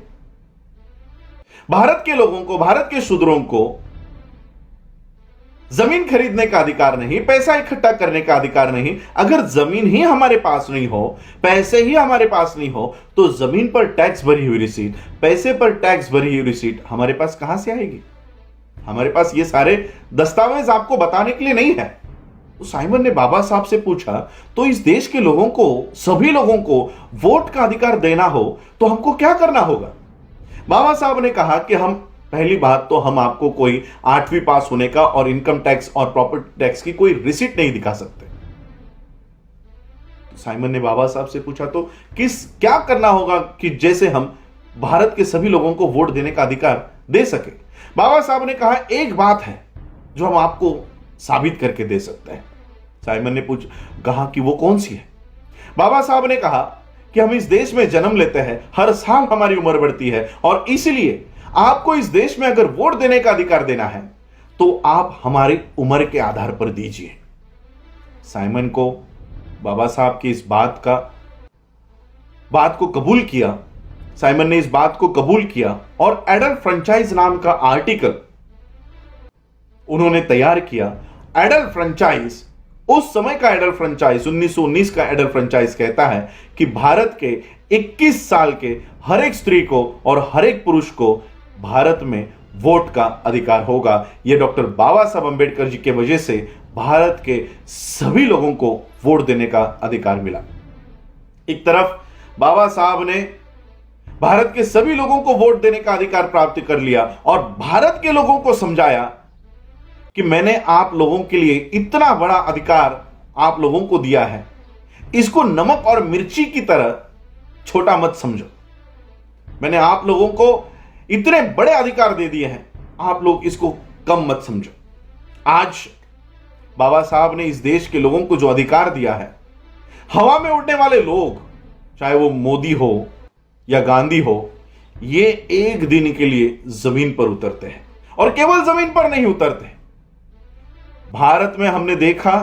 भारत के लोगों को, भारत के शूद्रों को जमीन खरीदने का अधिकार नहीं, पैसा इकट्ठा करने का अधिकार नहीं। अगर जमीन ही हमारे पास नहीं हो, पैसे ही हमारे पास नहीं हो, तो जमीन पर टैक्स भरी हुई रिसीट, पैसे पर टैक्स भरी हुई रिसीट हमारे पास कहां से आएगी? हमारे पास ये सारे दस्तावेज आपको बताने के लिए नहीं है। तो साइमन ने बाबा साहब से पूछा, तो इस देश के लोगों को, सभी लोगों को वोट का अधिकार देना हो तो हमको क्या करना होगा? बाबा साहब ने कहा कि हम, पहली बात तो हम आपको कोई 8वीं पास होने का और इनकम टैक्स और प्रॉपर्टी टैक्स की कोई रिसीट नहीं दिखा सकते। तो साइमन ने बाबा साहब से पूछा, तो क्या करना होगा कि जैसे हम भारत के सभी लोगों को वोट देने का अधिकार दे सके? बाबा साहब ने कहा, एक बात है जो हम आपको साबित करके दे सकते हैं। साइमन ने कहा कि वो कौन सी है? बाबा साहब ने कहा कि हम इस देश में जन्म लेते हैं, हर साल हमारी उम्र बढ़ती है, और इसलिए आपको इस देश में अगर वोट देने का अधिकार देना है तो आप हमारी उम्र के आधार पर दीजिए। साइमन को बाबा साहब की इस बात को कबूल किया। साइमन ने इस बात को कबूल किया और एडल्ट फ्रेंचाइज नाम का आर्टिकल उन्होंने तैयार किया। एडल्ट फ्रेंचाइज, उस समय का एडल्ट फ्रेंचाइज, 1919 का एडल्ट फ्रेंचाइज कहता है कि भारत के 21 साल के हर एक स्त्री को और हर एक पुरुष को भारत में वोट का अधिकार होगा। यह डॉक्टर बाबा साहब अंबेडकर जी के वजह से भारत के सभी लोगों को वोट देने का अधिकार मिला। एक तरफ बाबा साहब ने भारत के सभी लोगों को वोट देने का अधिकार प्राप्त कर लिया और भारत के लोगों को समझाया कि मैंने आप लोगों के लिए इतना बड़ा अधिकार आप लोगों को दिया है, इसको नमक और मिर्ची की तरह छोटा मत समझो। मैंने आप लोगों को इतने बड़े अधिकार दे दिए हैं, आप लोग इसको कम मत समझो। आज बाबा साहब ने इस देश के लोगों को जो अधिकार दिया है, हवा में उड़ने वाले लोग, चाहे वो मोदी हो या गांधी हो, ये एक दिन के लिए जमीन पर उतरते हैं, और केवल जमीन पर नहीं उतरते। भारत में हमने देखा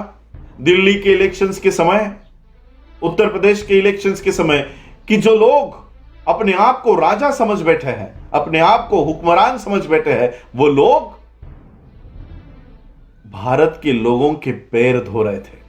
दिल्ली के इलेक्शंस के समय, उत्तर प्रदेश के इलेक्शंस के समय, कि जो लोग अपने आप को राजा समझ बैठे हैं, अपने आप को हुक्मरान समझ बैठे हैं, वो लोग भारत के लोगों के पैर धो रहे थे।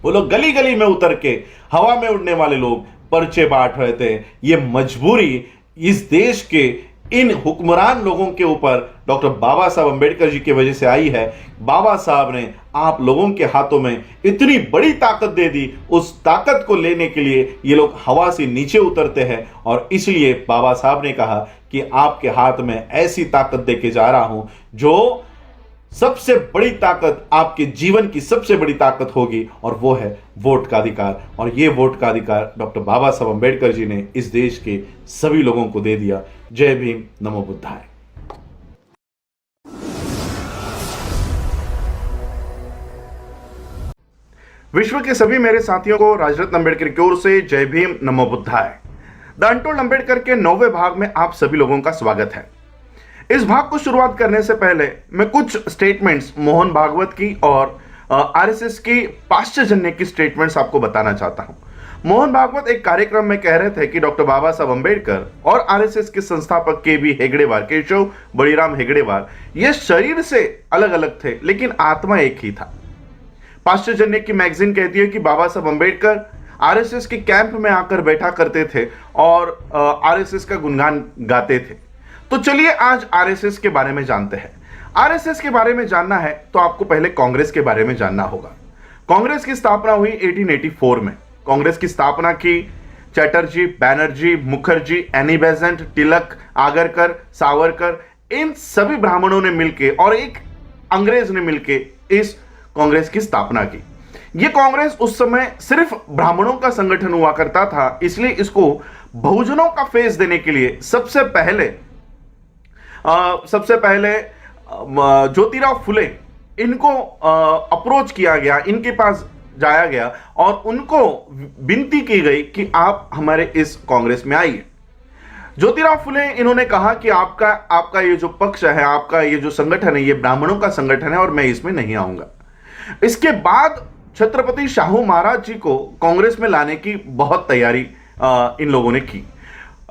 वो लोग गली गली में उतर के, हवा में उड़ने वाले लोग पर्चे बांट रहे थे। ये मजबूरी इस देश के इन हुक्मरान लोगों के ऊपर डॉक्टर बाबा साहब अंबेडकर जी की वजह से आई है। बाबा साहब ने आप लोगों के हाथों में इतनी बड़ी ताकत दे दी, उस ताकत को लेने के लिए ये लोग हवा से नीचे उतरते हैं, और इसलिए बाबा साहब ने कहा कि आपके हाथ में ऐसी ताकत देके जा रहा हूं जो सबसे बड़ी ताकत, आपके जीवन की सबसे बड़ी ताकत होगी, और वो है वोट का अधिकार। और ये वोट का अधिकार डॉक्टर बाबा साहब अंबेडकर जी ने इस देश के सभी लोगों को दे दिया। जय भीम, नमो बुद्धाय। विश्व के सभी मेरे साथियों को राजरत्न अंबेडकर की ओर से जय भीम, नमो बुद्धाय। द अनटोल्ड अंबेडकर के 9वें भाग में आप सभी लोगों का स्वागत है। इस भाग को शुरुआत करने से पहले मैं कुछ स्टेटमेंट्स मोहन भागवत की और आरएसएस की पाश्चजन्य की स्टेटमेंट्स आपको बताना चाहता हूं। मोहन भागवत एक कार्यक्रम में कह रहे थे कि डॉक्टर बाबा साहब अंबेडकर और आरएसएस के संस्थापक केबी हेगड़ेवार, केशव बड़ीराम हेगड़ेवार, ये शरीर से अलग अलग थे लेकिन आत्मा एक ही था। पाश्चजन्य की मैगजीन कहती है कि बाबा साहब अंबेडकर आरएसएस के कैंप में आकर बैठा करते थे और आरएसएस का गुणगान गाते थे। तो चलिए आज आरएसएस के बारे में जानते हैं। आरएसएस के बारे में जानना है तो आपको पहले कांग्रेस के बारे में जानना होगा। कांग्रेस की स्थापना हुई 1884 में। कांग्रेस की स्थापना की चैटर्जी, बैनर्जी, मुखर्जी, एनी बेसेंट, तिलक, आगरकर, सावरकर, इन सभी ब्राह्मणों ने मिलकर और एक अंग्रेज ने मिलकर इस कांग्रेस की स्थापना की। यह कांग्रेस उस समय सिर्फ ब्राह्मणों का संगठन हुआ करता था, इसलिए इसको बहुजनों का फेस देने के लिए सबसे पहले ज्योतिराव फुले इनको अप्रोच किया गया, इनके पास जाया गया और उनको विनती की गई कि आप हमारे इस कांग्रेस में आइए। ज्योतिराव फुले इन्होंने कहा कि आपका ये जो पक्ष है, आपका ये जो संगठन है, ये ब्राह्मणों का संगठन है और मैं इसमें नहीं आऊंगा। इसके बाद छत्रपति शाहू महाराज जी को कांग्रेस में लाने की बहुत तैयारी इन लोगों ने की।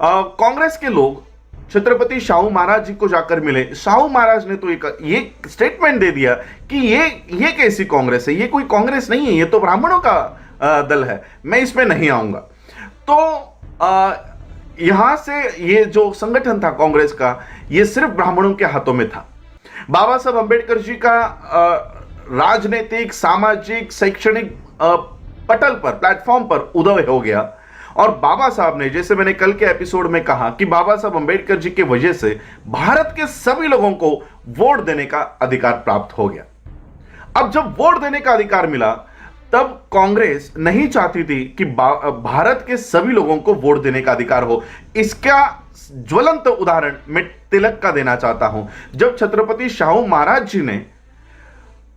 कांग्रेस के लोग छत्रपति शाहू महाराज जी को जाकर मिले, शाहू महाराज ने तो ये स्टेटमेंट दे दिया कि ये कैसी कांग्रेस है, ये कोई कांग्रेस नहीं है, ये तो ब्राह्मणों का दल है, मैं इसमें नहीं आऊंगा। तो यहां से ये जो संगठन था कांग्रेस का, ये सिर्फ ब्राह्मणों के हाथों में था। बाबा साहब अंबेडकर जी का राजनीतिक, सामाजिक, शैक्षणिक पटल पर, प्लेटफॉर्म पर उदय हो गया। और बाबा साहब ने, जैसे मैंने कल के एपिसोड में कहा कि बाबा साहब अंबेडकर जी के वजह से भारत के सभी लोगों को वोट देने का अधिकार प्राप्त हो गया। अब जब वोट देने का अधिकार मिला, तब कांग्रेस नहीं चाहती थी कि भारत के सभी लोगों को वोट देने का अधिकार हो। इसका ज्वलंत उदाहरण मैं तिलक का देना चाहता हूं। जब छत्रपति शाहू महाराज जी ने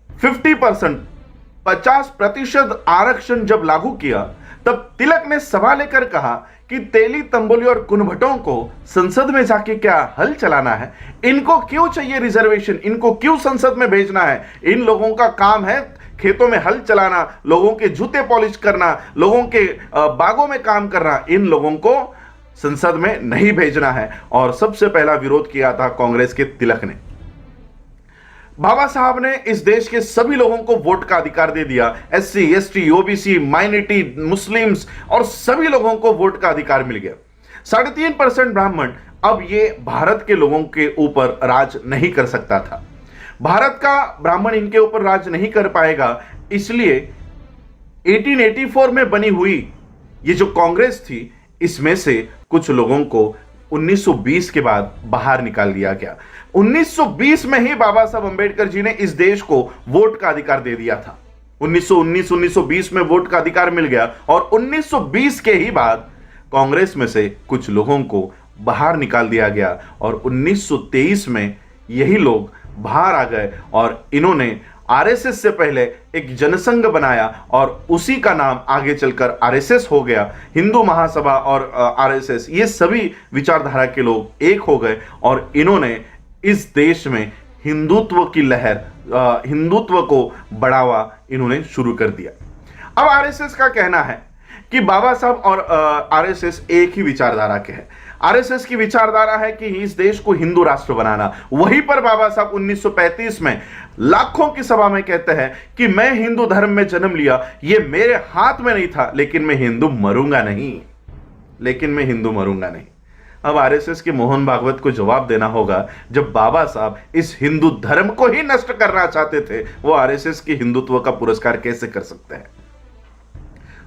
50% आरक्षण जब लागू किया, तब तिलक ने सवाल लेकर कहा कि तेली, तंबोली और कुनभटों को संसद में जाके क्या हल चलाना है? इनको क्यों चाहिए रिजर्वेशन? इनको क्यों संसद में भेजना है? इन लोगों का काम है खेतों में हल चलाना, लोगों के जूते पॉलिश करना, लोगों के बागों में काम करना। इन लोगों को संसद में नहीं भेजना है। और सबसे पहला विरोध किया था कांग्रेस के तिलक ने। बाबा साहब ने इस देश के सभी लोगों को वोट का अधिकार दे दिया। SC, ST, OBC, minority, Muslims और सभी लोगों को वोट का अधिकार मिल गया। 3.5% ब्राह्मण अब ये भारत के लोगों के ऊपर राज नहीं कर सकता था। भारत का ब्राह्मण इनके ऊपर राज नहीं कर पाएगा, इसलिए 1884 में बनी हुई ये जो कांग्रेस थी, इसमें से कुछ लोगों को 1920 के बाद बाहर निकाल दिया गया। 1920 में ही बाबा साहब अंबेडकर जी ने इस देश को वोट का अधिकार दे दिया था। 1919-1920 में वोट का अधिकार मिल गया और 1920 के ही बाद कांग्रेस में से कुछ लोगों को बाहर निकाल दिया गया और 1923 में यही लोग बाहर आ गए और इन्होंने आरएसएस से पहले एक जनसंघ बनाया और उसी का नाम आगे चलकर आरएसएस हो गया। हिंदू महासभा और आरएसएस, ये सभी विचारधारा के लोग एक हो गए और इन्होंने इस देश में हिंदुत्व की लहर, हिंदुत्व को बढ़ावा इन्होंने शुरू कर दिया। अब आरएसएस का कहना है कि बाबा साहब और आरएसएस एक ही विचारधारा के हैं। आरएसएस की विचारधारा है कि इस देश को हिंदू राष्ट्र बनाना। वहीं पर बाबा साहब 1935 में लाखों की सभा में कहते हैं कि मैं हिंदू धर्म में जन्म लिया, ये मेरे हाथ में नहीं था, लेकिन मैं हिंदू मरूंगा नहीं, लेकिन मैं हिंदू मरूंगा नहीं। अब आरएसएस के मोहन भागवत को जवाब देना होगा, जब बाबा साहब इस हिंदू धर्म को ही नष्ट करना चाहते थे, वो आरएसएस की हिंदुत्व का पुरस्कार कैसे कर सकते हैं?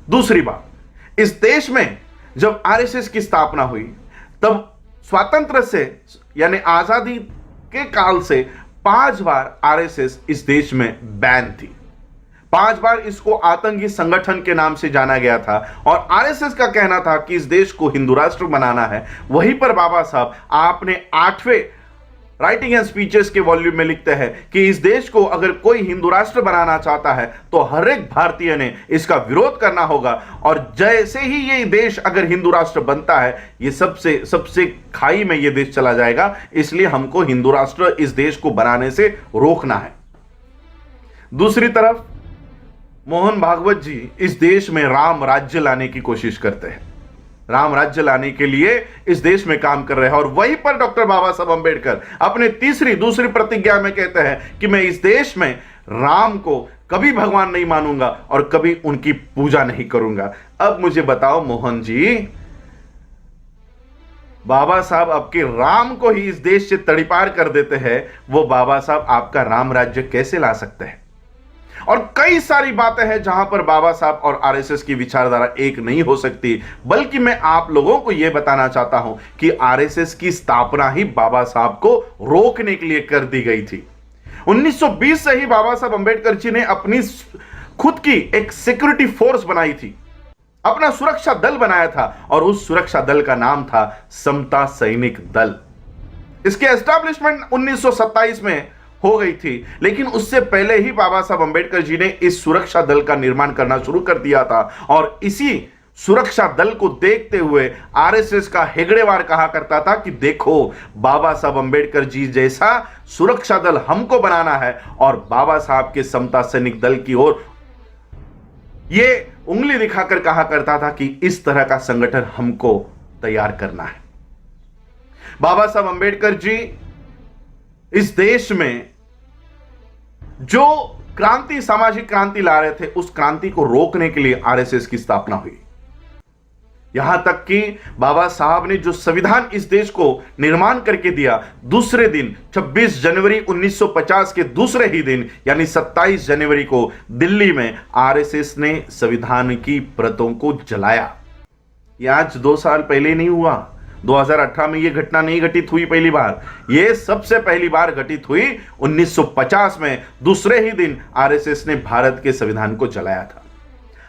दूसरी बात, इस देश में जब आरएसएस की स्थापना हुई, तब स्वातंत्र से यानी आजादी के काल से 5 बार आरएसएस इस देश में बैन थी। 5 बार इसको आतंकी संगठन के नाम से जाना गया था और आरएसएस का कहना था कि इस देश को हिंदू राष्ट्र बनाना है। वहीं पर बाबा साहब आपने 8वें राइटिंग एंड स्पीचेस के वॉल्यूम में लिखते हैं कि इस देश को अगर कोई हिंदू राष्ट्र बनाना चाहता है तो हर एक भारतीय ने इसका विरोध करना होगा और जैसे ही ये देश अगर हिंदू राष्ट्र बनता है, ये सबसे खाई में ये देश चला जाएगा, इसलिए हमको हिंदू राष्ट्र इस देश को बनाने से रोकना है। दूसरी तरफ मोहन भागवत जी इस देश में राम राज्य लाने की कोशिश करते हैं, राम राज्य लाने के लिए इस देश में काम कर रहे हैं। और वहीं पर डॉक्टर बाबा साहब अंबेडकर अपने दूसरी प्रतिज्ञा में कहते हैं कि मैं इस देश में राम को कभी भगवान नहीं मानूंगा और कभी उनकी पूजा नहीं करूंगा। अब मुझे बताओ मोहन जी, बाबा साहब आपके राम को ही इस देश से तड़ीपार कर देते हैं, वो बाबा साहब आपका राम राज्य कैसे ला सकते हैं? और कई सारी बातें हैं जहां पर बाबा साहब और आरएसएस की विचारधारा एक नहीं हो सकती, बल्कि मैं आप लोगों को यह बताना चाहता हूं कि आरएसएस की स्थापना ही बाबा साहब को रोकने के लिए कर दी गई थी। 1920 से ही बाबा साहब अंबेडकर जी ने अपनी खुद की एक सिक्योरिटी फोर्स बनाई थी, अपना सुरक्षा दल बनाया था और उस सुरक्षा दल का नाम था समता सैनिक दल। इसके एस्टैब्लिशमेंट 1927 में हो गई थी, लेकिन उससे पहले ही बाबा साहब अंबेडकर जी ने इस सुरक्षा दल का निर्माण करना शुरू कर दिया था। और इसी सुरक्षा दल को देखते हुए आरएसएस का हेगड़ेवार कहा करता था कि देखो, बाबा साहब अंबेडकर जी जैसा सुरक्षा दल हमको बनाना है। और बाबा साहब के समता सैनिक दल की ओर ये उंगली दिखाकर कहा करता था कि इस तरह का संगठन हमको तैयार करना है। बाबा साहब अंबेडकर जी इस देश में जो क्रांति, सामाजिक क्रांति ला रहे थे, उस क्रांति को रोकने के लिए आरएसएस की स्थापना हुई। यहां तक कि बाबा साहब ने जो संविधान इस देश को निर्माण करके दिया, दूसरे दिन 26 जनवरी 1950 के दूसरे ही दिन यानी 27 जनवरी को दिल्ली में आरएसएस ने संविधान की प्रतों को जलाया। यह आज 2 साल पहले नहीं हुआ, 2018 में यह घटना नहीं घटित हुई पहली बार, यह सबसे पहली बार घटित हुई 1950 में। दूसरे ही दिन आरएसएस ने भारत के संविधान को जलाया था।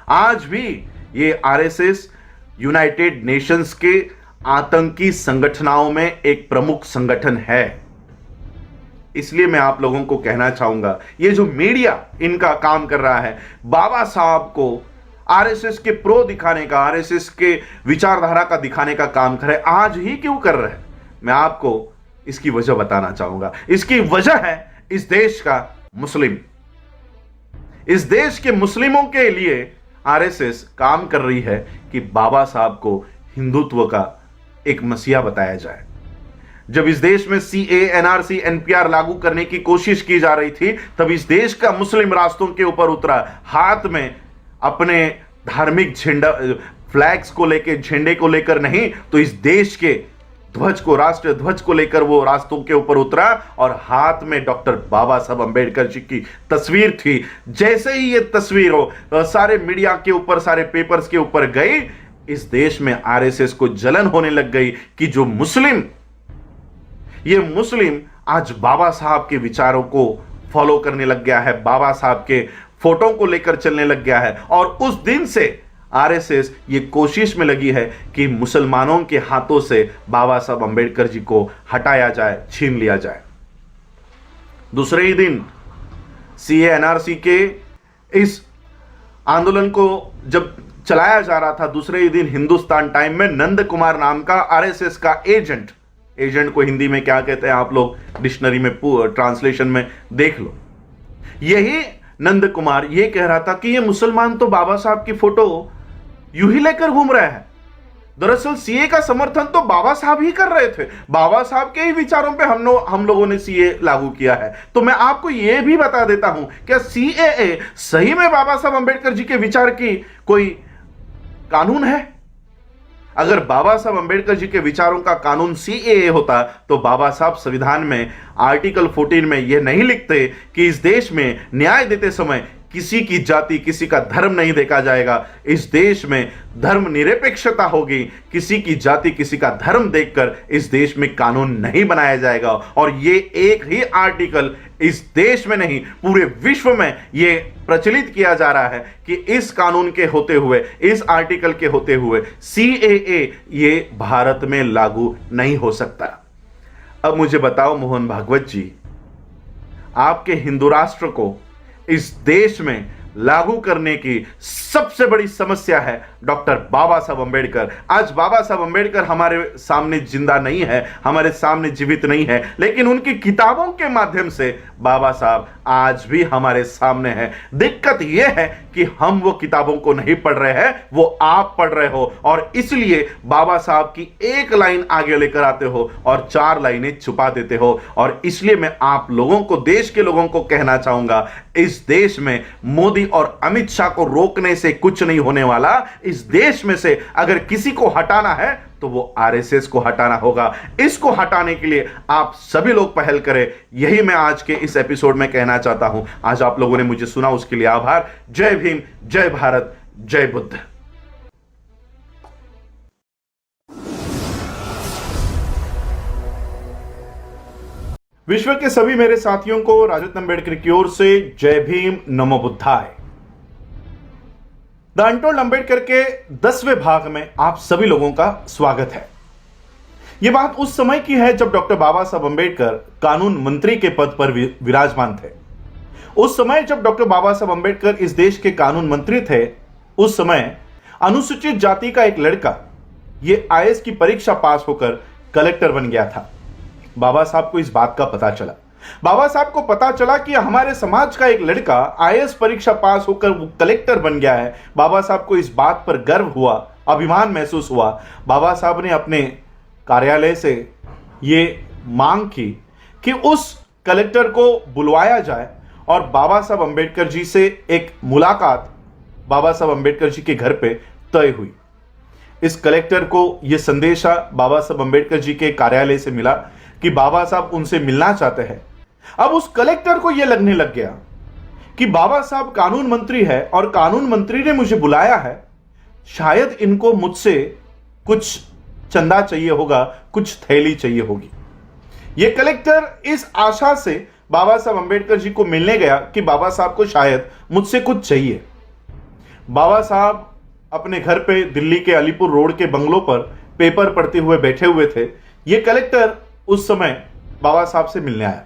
आज भी यह आरएसएस यूनाइटेड नेशंस के आतंकी संगठनों में एक प्रमुख संगठन है। इसलिए मैं आप लोगों को कहना चाहूंगा, ये जो मीडिया इनका काम कर रहा है, बाबा साहब को आरएसएस के प्रो दिखाने का, आरएसएस के विचारधारा का दिखाने का काम कर रहे, आज ही क्यों कर रहे हैं, मैं आपको इसकी वजह बताना चाहूंगा। इसकी वजह है इस देश का मुस्लिम। इस देश के मुस्लिमों के लिए आरएसएस काम कर रही है कि बाबा साहब को हिंदुत्व का एक मसीहा बताया जाए। जब इस देश में सीए, एनआरसी, एनपीआर लागू करने की कोशिश की जा रही थी, तब इस देश का मुस्लिम रास्तों के ऊपर उतरा, हाथ में अपने धार्मिक झंडा, फ्लैग्स को लेकर, झंडे को लेकर नहीं, तो इस देश के ध्वज को, राष्ट्रीय ध्वज को लेकर वो रास्तों के ऊपर उतरा और हाथ में डॉक्टर बाबा साहब अंबेडकर जी की तस्वीर थी। जैसे ही ये तस्वीर सारे मीडिया के ऊपर, सारे पेपर्स के ऊपर गई, इस देश में आरएसएस को जलन होने लग गई कि जो मुस्लिम, ये मुस्लिम आज बाबा साहब के विचारों को फॉलो करने लग गया है, बाबा साहब के फोटो को लेकर चलने लग गया है। और उस दिन से आरएसएस ये कोशिश में लगी है कि मुसलमानों के हाथों से बाबा साहब अंबेडकर जी को हटाया जाए, छीन लिया जाए। दूसरे ही दिन सीए, एनआरसी के इस आंदोलन को जब चलाया जा रहा था, दूसरे ही दिन हिंदुस्तान टाइम में नंद कुमार नाम का आरएसएस का एजेंट को हिंदी में क्या कहते हैं आप लोग डिक्शनरी में ट्रांसलेशन में देख लो, यही नंद कुमार ये कह रहा था कि ये मुसलमान तो बाबा साहब की फोटो यूं ही लेकर घूम रहे हैं। दरअसल सीए का समर्थन तो बाबा साहब ही कर रहे थे, बाबा साहब के ही विचारों पे हम लोगों ने सीए लागू किया है। तो मैं आपको यह भी बता देता हूं, क्या सीएए सही में बाबा साहब अंबेडकर जी के विचार की कोई कानून है? अगर बाबा साहब अंबेडकर जी के विचारों का कानून सीएए होता तो बाबा साहब संविधान में आर्टिकल 14 में यह नहीं लिखते कि इस देश में न्याय देते समय किसी की जाति, किसी का धर्म नहीं देखा जाएगा। इस देश में धर्म निरपेक्षता होगी, किसी की जाति, किसी का धर्म देखकर इस देश में कानून नहीं बनाया जाएगा। और ये एक ही आर्टिकल इस देश में नहीं, पूरे विश्व में ये प्रचलित किया जा रहा है कि इस कानून के होते हुए, इस आर्टिकल के होते हुए सीएए ये भारत में लागू नहीं हो सकता। अब मुझे बताओ मोहन भागवत जी, आपके हिंदू राष्ट्र को इस देश में लागू करने की सबसे बड़ी समस्या है डॉक्टर बाबा साहब अंबेडकर। आज बाबा साहब अंबेडकर हमारे सामने जिंदा नहीं है, हमारे सामने जीवित नहीं है, लेकिन उनकी किताबों के माध्यम से बाबा साहब आज भी हमारे सामने हैं। दिक्कत यह है कि हम वो किताबों को नहीं पढ़ रहे हैं, वो आप पढ़ रहे हो, और इसलिए बाबा साहब की एक लाइन आगे लेकर आते हो और 4 लाइनें छुपा देते हो। और इसलिए मैं आप लोगों को, देश के लोगों को कहना चाहूंगा, इस देश में मोदी और अमित शाह को रोकने से कुछ नहीं होने वाला। इस देश में से अगर किसी को हटाना है तो वो आरएसएस को हटाना होगा। इसको हटाने के लिए आप सभी लोग पहल करें, यही मैं आज के इस एपिसोड में कहना चाहता हूं। आज आप लोगों ने मुझे सुना, उसके लिए आभार। जय भीम, जय भारत, जय बुद्ध। विश्व के सभी मेरे साथियों को राजरत्न अंबेडकर की ओर से जय भीम, नमो बुद्धाय। द अनटोल्ड अंबेडकर के 10वें भाग में आप सभी लोगों का स्वागत है। यह बात उस समय की है जब डॉक्टर बाबा साहब अंबेडकर कानून मंत्री के पद पर विराजमान थे। उस समय जब डॉक्टर बाबा साहब अंबेडकर इस देश के कानून मंत्री थे, उस समय अनुसूचित जाति का एक लड़का ये आईएएस की परीक्षा पास होकर कलेक्टर बन गया था। बाबा साहब को इस बात का पता चला। बाबा साहब को पता चला कि हमारे समाज का एक लड़का आईएएस परीक्षा पास होकर वो कलेक्टर बन गया है। बाबा साहब को इस बात पर गर्व हुआ, अभिमान महसूस हुआ। बाबा साहब ने अपने कार्यालय से ये मांग की कि उस कलेक्टर को बुलवाया जाए और बाबा साहब अंबेडकर जी से एक मुलाकात बाबा साहब अंबेडकर जी के घर पे तय हुई। इस कलेक्टर को यह संदेशा बाबा साहब अंबेडकर जी के कार्यालय से मिला कि बाबा साहब उनसे मिलना चाहते हैं। अब उस कलेक्टर को यह लगने लग गया कि बाबा साहब कानून मंत्री है और कानून मंत्री ने मुझे बुलाया है, शायद इनको मुझसे कुछ चंदा चाहिए होगा, कुछ थैली चाहिए होगी। यह कलेक्टर इस आशा से बाबा साहब अंबेडकर जी को मिलने गया कि बाबा साहब को शायद मुझसे कुछ चाहिए। बाबा साहब अपने घर पे दिल्ली के अलीपुर रोड के बंगलों पर पेपर पढ़ते हुए बैठे हुए थे। यह कलेक्टर उस समय बाबा साहब से मिलने आया।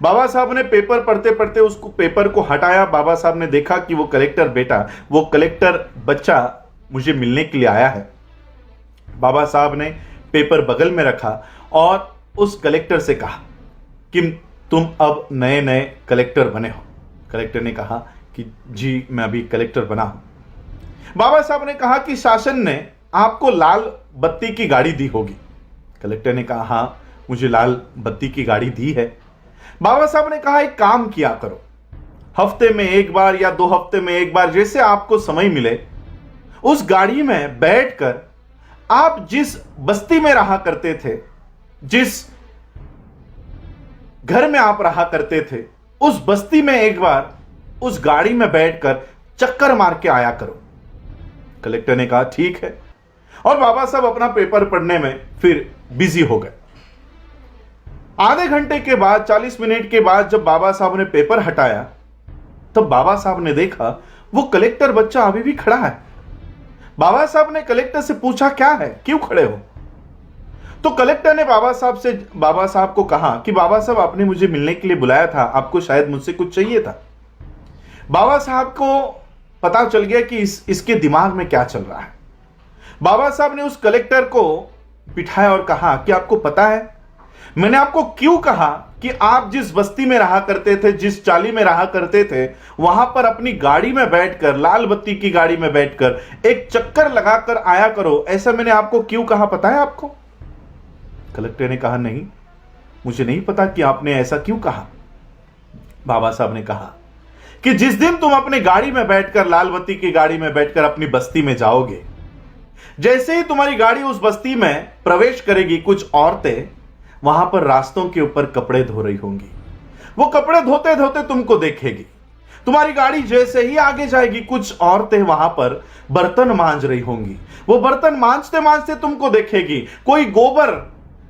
बाबा साहब ने पेपर पढ़ते पढ़ते उसको पेपर को हटाया। बाबा साहब ने देखा कि वो कलेक्टर बेटा, वो कलेक्टर बच्चा मुझे मिलने के लिए आया है। बाबा साहब ने पेपर बगल में रखा और उस कलेक्टर से कहा कि तुम अब नए नए कलेक्टर बने हो। कलेक्टर ने कहा कि जी मैं अभी कलेक्टर बना हूं। बाबा साहब ने कहा कि शासन ने आपको लाल बत्ती की गाड़ी दी होगी। कलेक्टर ने कहा हां मुझे लाल बत्ती की गाड़ी दी है। बाबा साहब ने कहा एक काम किया करो, हफ्ते में एक बार या 2 हफ्ते में एक बार जैसे आपको समय मिले, उस गाड़ी में बैठकर आप जिस बस्ती में रहा करते थे, जिस घर में आप रहा करते थे, उस बस्ती में एक बार उस गाड़ी में बैठकर चक्कर मार के आया करो। कलेक्टर ने कहा ठीक है, और बाबा साहब अपना पेपर पढ़ने में फिर बिजी हो गए। आधे घंटे के बाद, 40 मिनट के बाद जब बाबा साहब ने पेपर हटाया, तब बाबा साहब ने देखा वो कलेक्टर बच्चा अभी भी खड़ा है। बाबा साहब ने कलेक्टर से पूछा क्या है, क्यों खड़े हो? तो कलेक्टर ने बाबा साहब को कहा कि बाबा साहब आपने मुझे मिलने के लिए बुलाया था, आपको शायद मुझसे कुछ चाहिए था। बाबा साहब को पता चल गया कि इसके दिमाग में क्या चल रहा है। बाबा साहब ने उस कलेक्टर को बिठाया और कहा कि आपको पता है मैंने आपको क्यों कहा कि आप जिस बस्ती में रहा करते थे, जिस चाली में रहा करते थे, वहां पर अपनी गाड़ी में बैठकर, लाल बत्ती की गाड़ी में बैठकर एक चक्कर लगाकर आया करो, ऐसा मैंने आपको क्यों कहा, पता है आपको? कलेक्टर ने कहा नहीं, मुझे नहीं पता कि आपने ऐसा क्यों कहा। बाबा साहब ने कहा कि जिस दिन तुम अपनी गाड़ी में बैठकर, लाल बत्ती की गाड़ी में बैठकर अपनी बस्ती में जाओगे, जैसे ही तुम्हारी गाड़ी उस बस्ती में प्रवेश करेगी, कुछ औरतें वहां पर रास्तों के ऊपर कपड़े धो रही होंगी। वो कपड़े धोते धोते तुमको देखेगी। तुम्हारी गाड़ी जैसे ही आगे जाएगी, कुछ औरतें वहां पर बर्तन मांज रही होंगी। वो बर्तन मांजते मांजते तुमको देखेगी। कोई गोबर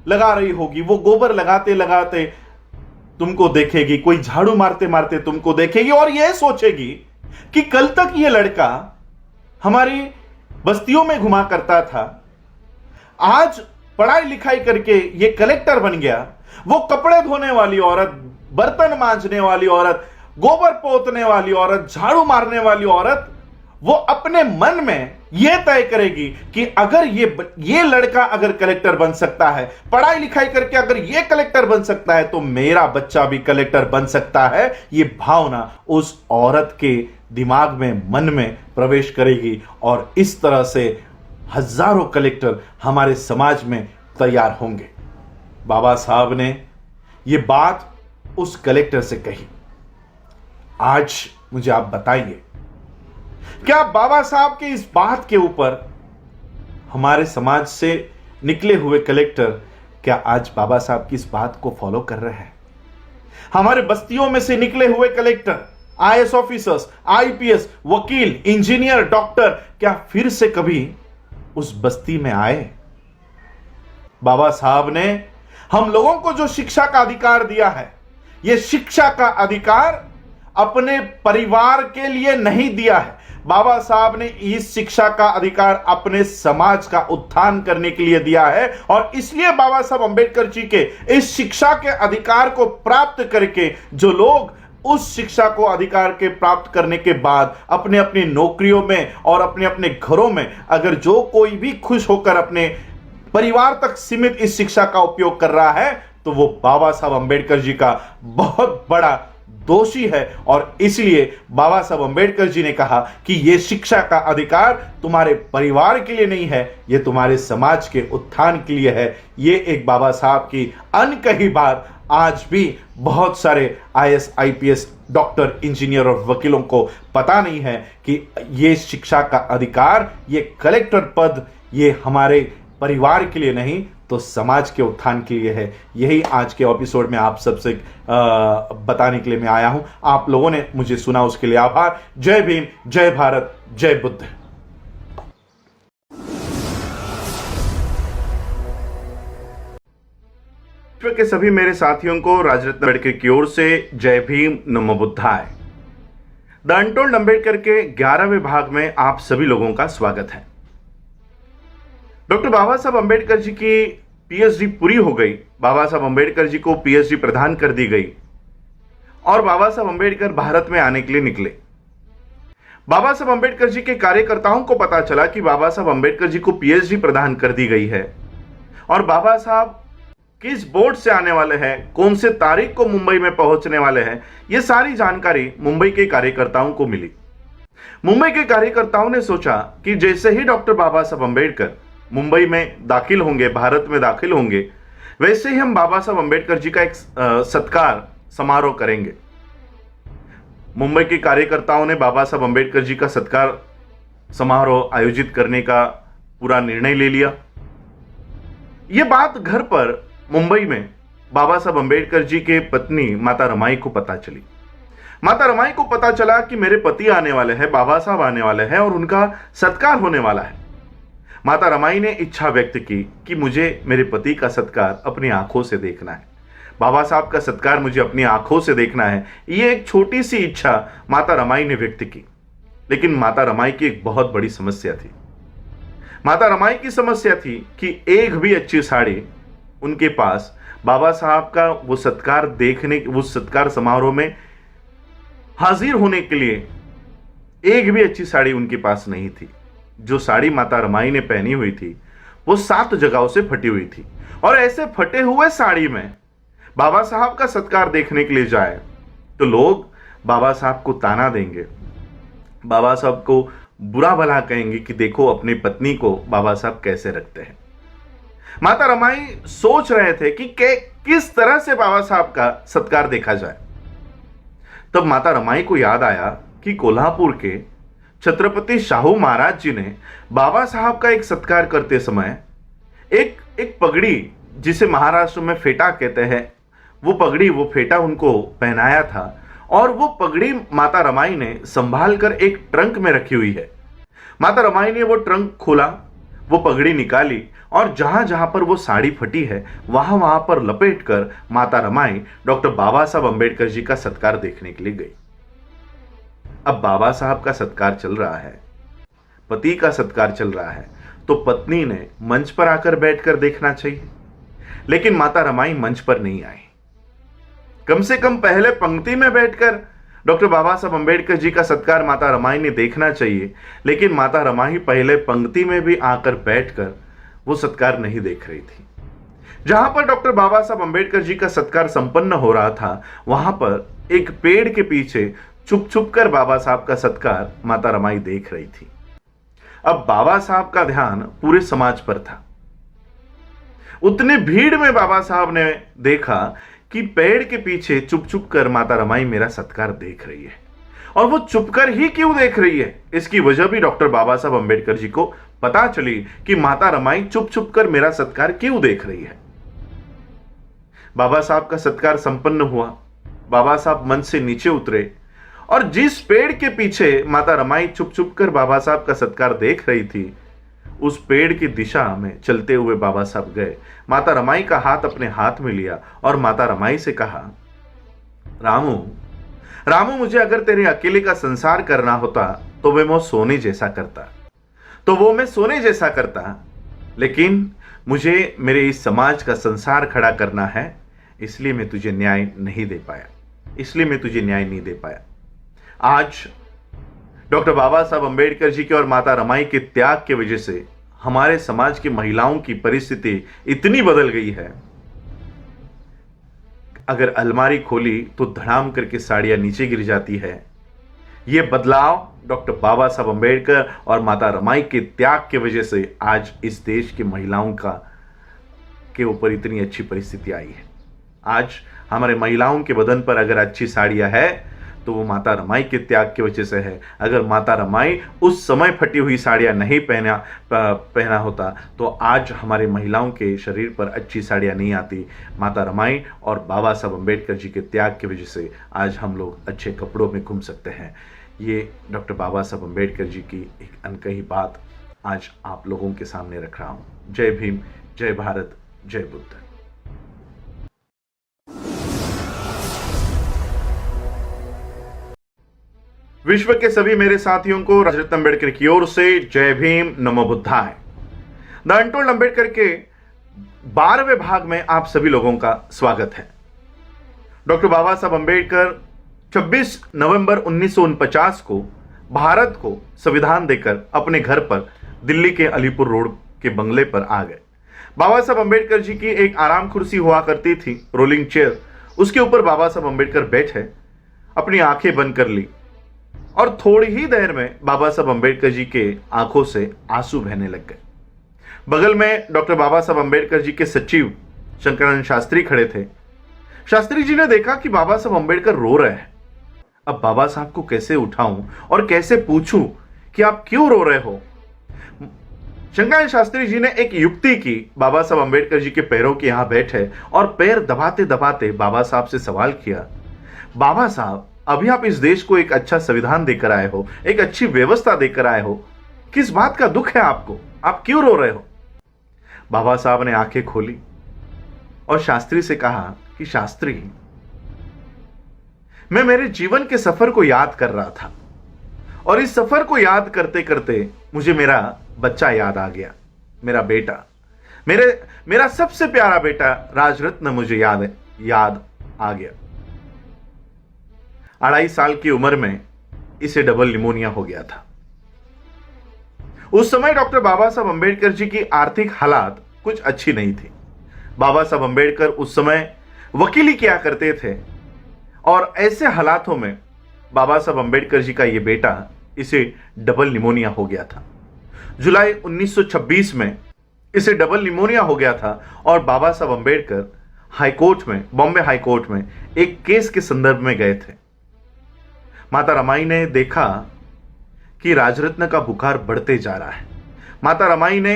लगा रही होगी, वो गोबर लगाते लगाते तुमको देखेगी। कोई झाड़ू मारते मारते तुमको देखेगी और यह सोचेगी कि कल तक ये लड़का हमारी बस्तियों में घुमा करता था, आज पढ़ाई लिखाई करके ये कलेक्टर बन गया। वो कपड़े धोने वाली औरत, बर्तन मांजने वाली औरत, गोबर पोतने वाली औरत, झाड़ू मारने वाली औरत, वो अपने मन में यह तय करेगी कि अगर ये लड़का अगर कलेक्टर बन सकता है, पढ़ाई लिखाई करके अगर ये कलेक्टर बन सकता है, तो मेरा बच्चा भी कलेक्टर बन सकता है। ये भावना उस औरत के दिमाग में, मन में प्रवेश करेगी और इस तरह से हजारों कलेक्टर हमारे समाज में तैयार होंगे। बाबा साहब ने यह बात उस कलेक्टर से कही। आज मुझे आप बताइए, क्या बाबा साहब के इस बात के ऊपर हमारे समाज से निकले हुए कलेक्टर क्या आज बाबा साहब की इस बात को फॉलो कर रहे हैं? हमारे बस्तियों में से निकले हुए कलेक्टर, आईएएस ऑफिसर्स, आईपीएस, वकील, इंजीनियर, डॉक्टर क्या फिर से कभी उस बस्ती में आए? बाबा साहब ने हम लोगों को जो शिक्षा का अधिकार दिया है, यह शिक्षा का अधिकार अपने परिवार के लिए नहीं दिया है। बाबा साहब ने इस शिक्षा का अधिकार अपने समाज का उत्थान करने के लिए दिया है और इसलिए बाबा साहब अंबेडकर जी के इस शिक्षा के अधिकार को प्राप्त करके जो लोग उस शिक्षा को अधिकार के प्राप्त करने के बाद अपने अपनी नौकरियों में और अपने अपने घरों में अगर जो कोई भी खुश होकर अपने परिवार तक सीमित इस शिक्षा का उपयोग कर रहा है, तो वो बाबा साहब अंबेडकर जी का बहुत बड़ा दोषी है और इसलिए बाबा साहब अंबेडकर जी ने कहा कि यह शिक्षा का अधिकार तुम्हारे परिवार के लिए नहीं है, यह तुम्हारे समाज के उत्थान के लिए है। यह एक बाबा साहब की अनकही बात आज भी बहुत सारे आईएएस, आईपीएस, डॉक्टर, इंजीनियर और वकीलों को पता नहीं है कि यह शिक्षा का अधिकार, यह कलेक्टर पद, यह हमारे परिवार के लिए नहीं तो समाज के उत्थान के लिए है। यही आज के एपिसोड में आप सबसे बताने के लिए मैं आया हूं। आप लोगों ने मुझे सुना, उसके लिए आभार। जय भीम, जय भारत, जय बुद्ध। विश्व के सभी मेरे साथियों को राजरत्न अम्बेडकर की ओर से जय भीम, नमो बुद्धाय। द अनटोल्ड अम्बेडकर के 11वें भाग में आप सभी लोगों का स्वागत है। डॉक्टर बाबा साहब अंबेडकर जी की पीएचडी पूरी हो गई। बाबा साहब अंबेडकर जी को पीएचडी प्रदान कर दी गई और बाबा साहब अंबेडकर भारत में आने के लिए निकले। बाबा साहब अंबेडकर जी के कार्यकर्ताओं को पता चला कि बाबा साहब अंबेडकर जी को पीएचडी प्रदान कर दी गई है और बाबा साहब किस बोर्ड से आने वाले हैं, कौन से तारीख को मुंबई में पहुंचने वाले हैं, यह सारी जानकारी मुंबई के कार्यकर्ताओं को मिली। मुंबई के कार्यकर्ताओं ने सोचा कि जैसे ही डॉक्टर बाबा साहब अंबेडकर मुंबई में दाखिल होंगे, भारत में दाखिल होंगे, वैसे ही हम बाबा साहब अंबेडकर जी का एक सत्कार समारोह करेंगे। मुंबई के कार्यकर्ताओं ने बाबा साहब अंबेडकर जी का सत्कार समारोह आयोजित करने का पूरा निर्णय ले लिया। यह बात घर पर मुंबई में बाबा साहब अंबेडकर जी के पत्नी माता रमाई को पता चली। माता रमाई को पता चला कि मेरे पति आने वाले हैं, बाबा साहब आने वाले हैं और उनका सत्कार होने वाला है। माता रमाई ने इच्छा व्यक्त की कि मुझे मेरे पति का सत्कार अपनी आंखों से देखना है, बाबा साहब का सत्कार मुझे अपनी आंखों से देखना है। यह एक छोटी सी इच्छा माता रमाई ने व्यक्त की, लेकिन माता रमाई की एक बहुत बड़ी समस्या थी। माता रमाई की समस्या थी कि एक भी अच्छी साड़ी उनके पास बाबा साहब का वो सत्कार देखने, वो सत्कार समारोह में हाजिर होने के लिए एक भी अच्छी साड़ी उनके पास नहीं थी। जो साड़ी माता रमाई ने पहनी हुई थी वो 7 जगहों से फटी हुई थी और ऐसे फटे हुए साड़ी में बाबा साहब का सत्कार देखने के लिए जाए तो लोग बाबा साहब को ताना देंगे, बाबा साहब को बुरा भला कहेंगे कि देखो अपनी पत्नी को बाबा साहब कैसे रखते हैं। माता रमाई सोच रहे थे कि किस तरह से बाबा साहब का सत्कार देखा जाए। तब माता रमाई को याद आया कि कोल्हापुर के छत्रपति शाहू महाराज जी ने बाबा साहब का एक सत्कार करते समय एक पगड़ी, जिसे महाराष्ट्र में फेटा कहते हैं, वो पगड़ी, वो फेटा उनको पहनाया था और वो पगड़ी माता रमाई ने संभाल कर एक ट्रंक में रखी हुई है। माता रमाई ने वो ट्रंक खोला, वो पगड़ी निकाली और जहां जहां पर वो साड़ी फटी है वहां वहां पर लपेट कर माता रमाई डॉक्टर बाबा साहब अंबेडकर जी का सत्कार देखने के लिए गई। अब बाबा साहब का सत्कार चल रहा है, पति का सत्कार चल रहा है, तो पत्नी ने मंच पर आकर बैठकर देखना चाहिए, लेकिन माता रमाई मंच पर नहीं आई। कम से कम पहले पंक्ति में बैठकर डॉक्टर बाबा साहब अंबेडकर जी का सत्कार माता रमाई ने देखना चाहिए, लेकिन माता रमाई पहले पंक्ति में भी आकर बैठकर वो सत्कार नहीं देख रही थी। जहां पर डॉक्टर बाबा साहब अंबेडकर जी का सत्कार संपन्न हो रहा था वहां पर एक पेड़ के पीछे छुप छुप कर बाबा साहब का सत्कार माता रमाई देख रही थी। अब बाबा साहब का ध्यान पूरे समाज पर था। उतने भीड़ में बाबा साहब ने देखा कि पेड़ के पीछे चुप चुप कर माता रमाई मेरा सत्कार देख रही है, और वो चुपकर ही क्यों देख रही है, इसकी वजह भी डॉक्टर बाबा साहब अंबेडकर जी को पता चली कि माता रमाई चुप चुप कर मेरा सत्कार क्यों देख रही है। बाबा साहब का सत्कार संपन्न हुआ, बाबा साहब मंच से नीचे उतरे और जिस पेड़ के पीछे माता रमाई चुप चुप कर बाबा साहब का सत्कार देख रही थी, उस पेड़ की दिशा में चलते हुए बाबा साहब गए। माता रमाई का हाथ अपने हाथ में लिया और माता रमाई से कहा, रामू रामू, मुझे अगर तेरे अकेले का संसार करना होता तो मैं सोने जैसा करता, लेकिन मुझे मेरे इस समाज का संसार खड़ा करना है, इसलिए मैं तुझे न्याय नहीं दे पाया। आज डॉक्टर बाबा साहब अंबेडकर जी के और माता रमाई के त्याग की वजह से हमारे समाज की महिलाओं की परिस्थिति इतनी बदल गई है। अगर अलमारी खोली तो धड़ाम करके साड़ियां नीचे गिर जाती है। ये बदलाव डॉक्टर बाबा साहब अम्बेडकर और माता रमाई के त्याग की वजह से आज इस देश की महिलाओं के ऊपर इतनी अच्छी परिस्थिति आई है। आज हमारे महिलाओं के बदन पर अगर अच्छी साड़ियां है तो वो माता रमाई के त्याग की वजह से है। अगर माता रमाई उस समय फटी हुई साड़ियां नहीं पहना होता तो आज हमारे महिलाओं के शरीर पर अच्छी साड़ियां नहीं आती। माता रमाई और बाबा साहब अम्बेडकर जी के त्याग की वजह से आज हम लोग अच्छे कपड़ों में घूम सकते हैं। ये डॉक्टर बाबा साहब अम्बेडकर जी की एक अनकही बात आज आप लोगों के सामने रख रहा हूं। जय भीम, जय भारत, जय बुद्ध। विश्व के सभी मेरे साथियों को राजरत्न अम्बेडकर की ओर से जय भीम, नमो बुद्धाय। द अनटोल्ड अम्बेडकर के 12वें भाग में आप सभी लोगों का स्वागत है। डॉक्टर बाबा साहब अम्बेडकर 26 नवंबर 1949 को भारत को संविधान देकर अपने घर पर दिल्ली के अलीपुर रोड के बंगले पर आ गए। बाबा साहब अम्बेडकर जी की एक आराम कुर्सी हुआ करती थी, रोलिंग चेयर। उसके ऊपर बाबा साहब अम्बेडकर बैठे, अपनी आंखें बंद कर ली और थोड़ी ही देर में बाबा साहब अम्बेडकर जी के आंखों से आंसू बहने लग गए। बगल में डॉक्टर बाबा साहब अम्बेडकर जी के सचिव शंकरानंद शास्त्री खड़े थे। शास्त्री जी ने देखा कि बाबा साहब अम्बेडकर रो रहे हैं। अब बाबा साहब को कैसे उठाऊं और कैसे पूछूं कि आप क्यों रो रहे हो। शंकरानंद शास्त्री जी ने एक युक्ति की। बाबा साहब अम्बेडकर जी के पैरों के यहां बैठे और पैर दबाते दबाते बाबा साहब से सवाल किया, बाबा साहब अभी आप इस देश को एक अच्छा संविधान देकर आए हो, एक अच्छी व्यवस्था देकर आए हो, किस बात का दुख है आपको, आप क्यों रो रहे हो। बाबा साहब ने आंखें खोली और शास्त्री से कहा कि शास्त्री, मैं मेरे जीवन के सफर को याद कर रहा था और इस सफर को याद करते करते मुझे मेरा बच्चा याद आ गया, मेरा बेटा, मेरा सबसे प्यारा बेटा राजरत्न मुझे याद आ गया। 2.5 साल की उम्र में इसे डबल निमोनिया हो गया था। उस समय डॉक्टर बाबा साहब अम्बेडकर जी की आर्थिक हालात कुछ अच्छी नहीं थी। बाबा साहब अम्बेडकर उस समय वकीली किया करते थे और ऐसे हालातों में बाबा साहब अम्बेडकर जी का यह बेटा इसे डबल निमोनिया हो गया था। जुलाई 1926 में इसे डबल निमोनिया हो गया था और बाबा साहब अम्बेडकर हाईकोर्ट में, बॉम्बे हाईकोर्ट में एक केस के संदर्भ में गए थे। माता रमाई ने देखा कि राजरत्न का बुखार बढ़ते जा रहा है। माता रमाई ने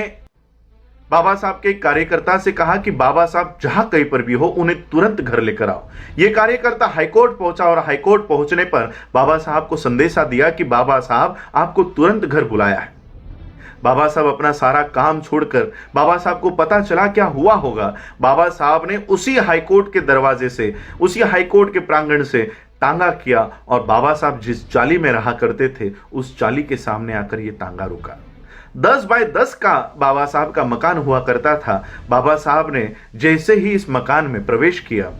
बाबा साहब के कार्यकर्ता से कहा कि बाबा साहब जहां कहीं पर भी हो उन्हें तुरंत घर लेकर आओ। यह कार्यकर्ता हाईकोर्ट पहुंचा और हाईकोर्ट पहुंचने पर बाबा साहब को संदेशा दिया कि बाबा साहब आपको तुरंत घर बुलाया है। बाबा साहब अपना सारा काम छोड़कर, बाबा साहब को पता चला क्या हुआ होगा, बाबा साहब ने उसी हाईकोर्ट के दरवाजे से, उसी हाईकोर्ट के प्रांगण से तांगा किया और बाबा साहब जिस चाली में रहा करते थे उस चाली के सामने आकर यह तांगा रुका। 10 बाय 10 का बाबा साहब का मकान हुआ करता था। बाबा साहब ने जैसे ही इस मकान में प्रवेश किया,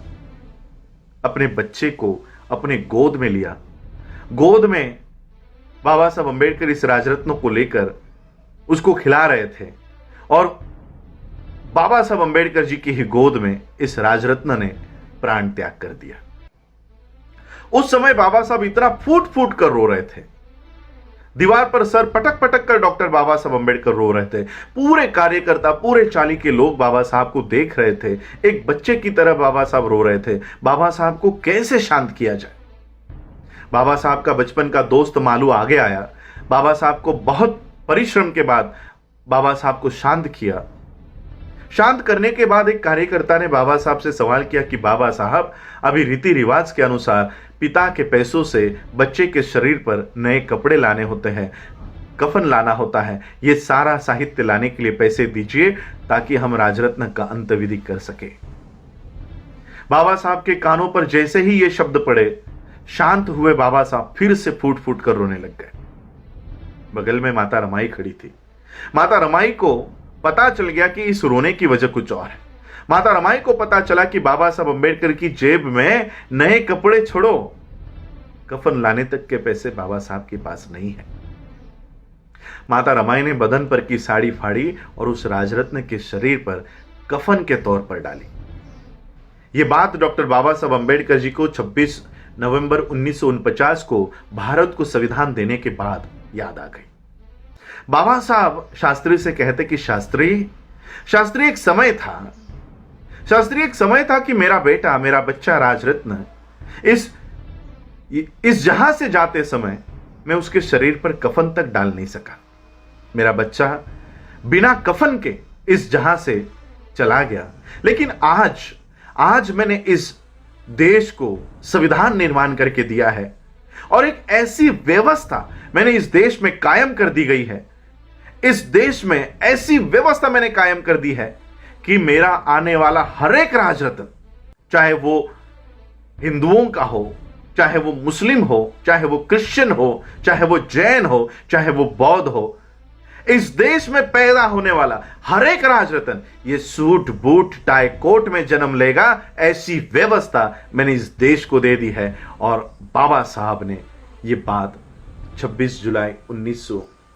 अपने बच्चे को अपने गोद में लिया। गोद में बाबा साहब अम्बेडकर इस राजरत्न को लेकर उसको खिला रहे थे और बाबा साहब अम्बेडकर जी की ही गोद में इस राजरत्न ने प्राण त्याग कर दिया। उस समय बाबा साहब इतना फूट फूट कर रो रहे थे। दीवार पर सर पटक पटक कर डॉक्टर बाबा साहब अम्बेडकर रो रहे थे। पूरे कार्यकर्ता, पूरे चाली के लोग बाबा साहब को देख रहे थे। एक बच्चे की तरह बाबा साहब रो रहे थे। बाबा साहब को कैसे शांत किया जाए। बाबा साहब का बचपन का दोस्त मालू आगे आया। बाबा साहब को बहुत परिश्रम के बाद बाबा साहब को शांत किया। शांत करने के बाद एक कार्यकर्ता ने बाबा साहब से सवाल किया कि बाबा साहब, अभी रीति रिवाज के अनुसार पिता के पैसों से बच्चे के शरीर पर नए कपड़े लाने होते हैं, कफन लाना होता है, ये सारा साहित्य लाने के लिए पैसे दीजिए ताकि हम राजरत्न का अंत्यविधि कर सके। बाबा साहब के कानों पर जैसे ही ये शब्द पड़े, शांत हुए बाबा साहब फिर से फूट फूट कर रोने लग गए। बगल में माता रमाई खड़ी थी। माता रमाई को पता चल गया कि इस रोने की वजह कुछ और है। माता रमाई को पता चला कि बाबा साहब अम्बेडकर की जेब में नए कपड़े छोड़ो, कफन लाने तक के पैसे बाबा साहब के पास नहीं है। माता रमाई ने बदन पर की साड़ी फाड़ी और उस राजरत्न के शरीर पर कफन के तौर पर डाली। ये बात डॉक्टर बाबा साहब अम्बेडकर जी को 26 नवंबर 1949 को भारत को संविधान देने के बाद याद आ गई। बाबा साहब शास्त्री से कहते कि शास्त्री एक समय था कि मेरा बेटा, मेरा बच्चा राजरत्न इस जहां से जाते समय मैं उसके शरीर पर कफन तक डाल नहीं सका। मेरा बच्चा बिना कफन के इस जहां से चला गया, लेकिन आज मैंने इस देश को संविधान निर्माण करके दिया है और एक ऐसी व्यवस्था मैंने इस देश में कायम कर दी गई है। इस देश में ऐसी व्यवस्था मैंने कायम कर दी है कि मेरा आने वाला हर एक राजरत्न, चाहे वो हिंदुओं का हो, चाहे वो मुस्लिम हो, चाहे वो क्रिश्चियन हो, चाहे वो जैन हो, चाहे वो बौद्ध हो, इस देश में पैदा होने वाला हर एक राजरत्न ये सूट बूट टाई कोट में जन्म लेगा। ऐसी व्यवस्था मैंने इस देश को दे दी है। और बाबा साहब ने ये बात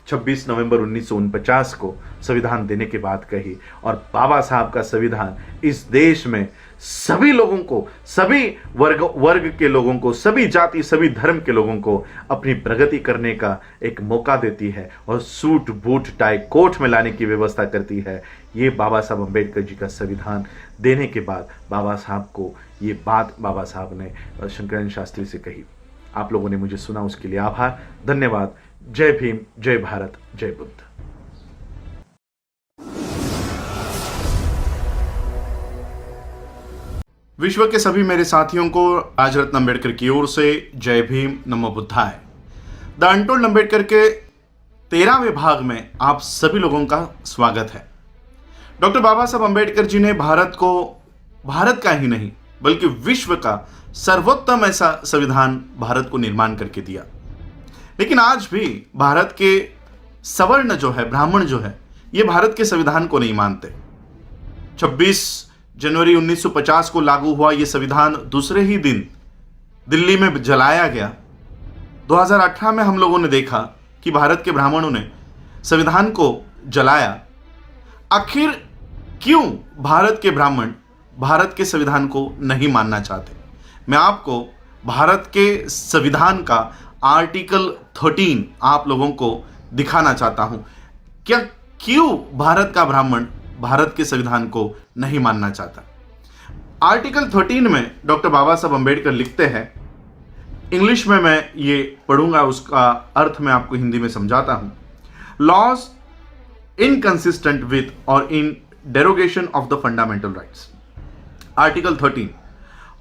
26 नवंबर 1949 को संविधान देने के बाद कही। और बाबा साहब का संविधान इस देश में सभी लोगों को, सभी वर्ग के लोगों को, सभी जाति, सभी धर्म के लोगों को अपनी प्रगति करने का एक मौका देती है और सूट बूट टाई कोट में लाने की व्यवस्था करती है। ये बाबा साहब अम्बेडकर जी का संविधान देने के बाद बाबा साहब को ये बात बाबा साहब ने शंकरानंद शास्त्री से कही। आप लोगों ने मुझे सुना, उसके लिए आभार, धन्यवाद। जय भीम, जय भारत, जय बुद्ध। विश्व के सभी मेरे साथियों को राजरत्न अम्बेडकर की ओर से जय भीम, नमो बुद्धाय। द अनटोल्ड अम्बेडकर के 13वें भाग में आप सभी लोगों का स्वागत है। डॉक्टर बाबा साहब अम्बेडकर जी ने भारत का ही नहीं बल्कि विश्व का सर्वोत्तम ऐसा संविधान भारत को निर्माण करके दिया। लेकिन आज भी भारत के सवर्ण जो है, ब्राह्मण जो है, ये भारत के संविधान को नहीं मानते। 26 जनवरी 1950 को लागू हुआ ये संविधान दूसरे ही दिन दिल्ली में जलाया गया। 2018 में हम लोगों ने देखा कि भारत के ब्राह्मणों ने संविधान को जलाया। आखिर क्यों भारत के ब्राह्मण भारत के संविधान को नहीं मानना चाहते? मैं आपको भारत के संविधान का आर्टिकल 13 आप लोगों को दिखाना चाहता हूं। क्यों भारत का ब्राह्मण भारत के संविधान को नहीं मानना चाहता? आर्टिकल 13 में डॉक्टर बाबा साहब अम्बेडकर लिखते हैं, इंग्लिश में मैं ये पढ़ूंगा, उसका अर्थ मैं आपको हिंदी में समझाता हूं। लॉज इनकंसिस्टेंट विथ और in derogation of the fundamental rights. Article 13,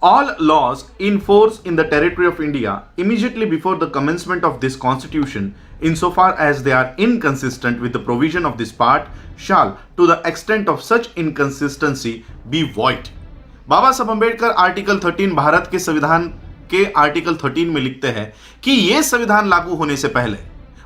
all laws in force in the territory of India immediately before the commencement of this constitution, insofar as they are inconsistent with the provision of this part, shall to the extent of such inconsistency be void। Baba Saheb Ambedkar article 13 Bharat के संविधान के article 13 में लिखते हैं कि यह संविधान लागू होने से पहले,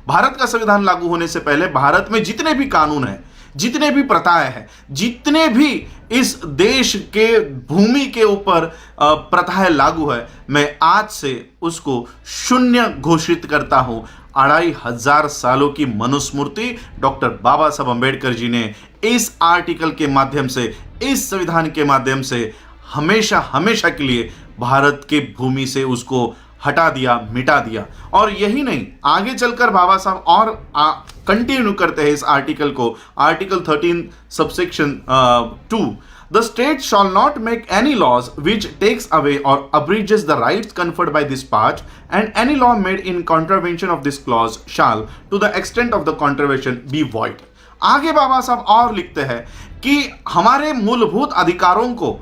भारत का संविधान लागू होने से पहले भारत में जितने भी कानून हैं, जितने भी प्रथाएं हैं, जितने भी इस देश के भूमि के ऊपर प्रथाएं लागू है, मैं आज से उसको शून्य घोषित करता हूं। 2500 सालों की मनुस्मृति डॉक्टर बाबा साहब अम्बेडकर जी ने इस आर्टिकल के माध्यम से, इस संविधान के माध्यम से हमेशा हमेशा के लिए भारत के भूमि से उसको हटा दिया, मिटा दिया। और यही नहीं, आगे चलकर बाबा साहब और कंटिन्यू करते हैं इस आर्टिकल को। Article 13 subsection 2, the state shall not make any laws which takes away or abridges the rights conferred by this part, and any law made in contravention of this clause shall to the extent of the contravention be void। आगे बाबा साहब और लिखते हैं कि हमारे मूलभूत अधिकारों को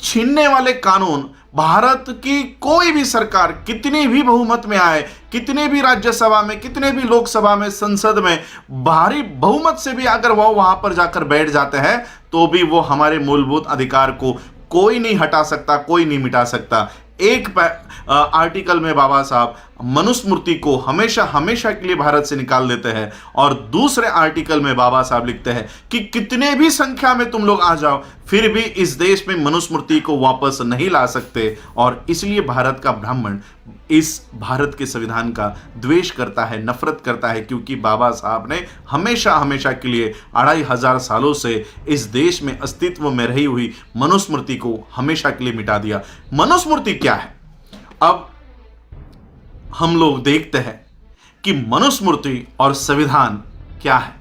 छीनने वाले कानून भारत की कोई भी सरकार कितनी भी बहुमत में आए, कितने भी राज्यसभा में, कितने भी लोकसभा में, संसद में भारी बहुमत से भी अगर वो वहां पर जाकर बैठ जाते हैं तो भी वो हमारे मूलभूत अधिकार को कोई नहीं हटा सकता, कोई नहीं मिटा सकता। एक आर्टिकल में बाबा साहब मनुस्मृति को हमेशा हमेशा के लिए भारत से निकाल देते हैं। और दूसरे आर्टिकल में बाबा साहब लिखते हैं कि कितने भी संख्या में तुम लोग आ जाओ, फिर भी इस देश में मनुस्मृति को वापस नहीं ला सकते। और इसलिए भारत का ब्राह्मण इस भारत के संविधान का द्वेष करता है, नफरत करता है, क्योंकि बाबा साहब ने हमेशा हमेशा के लिए 2500 सालों से इस देश में अस्तित्व में रही हुई मनुस्मृति को हमेशा के लिए मिटा दिया। मनुस्मृति क्या है? अब हम लोग देखते हैं कि मनुस्मृति और संविधान क्या है,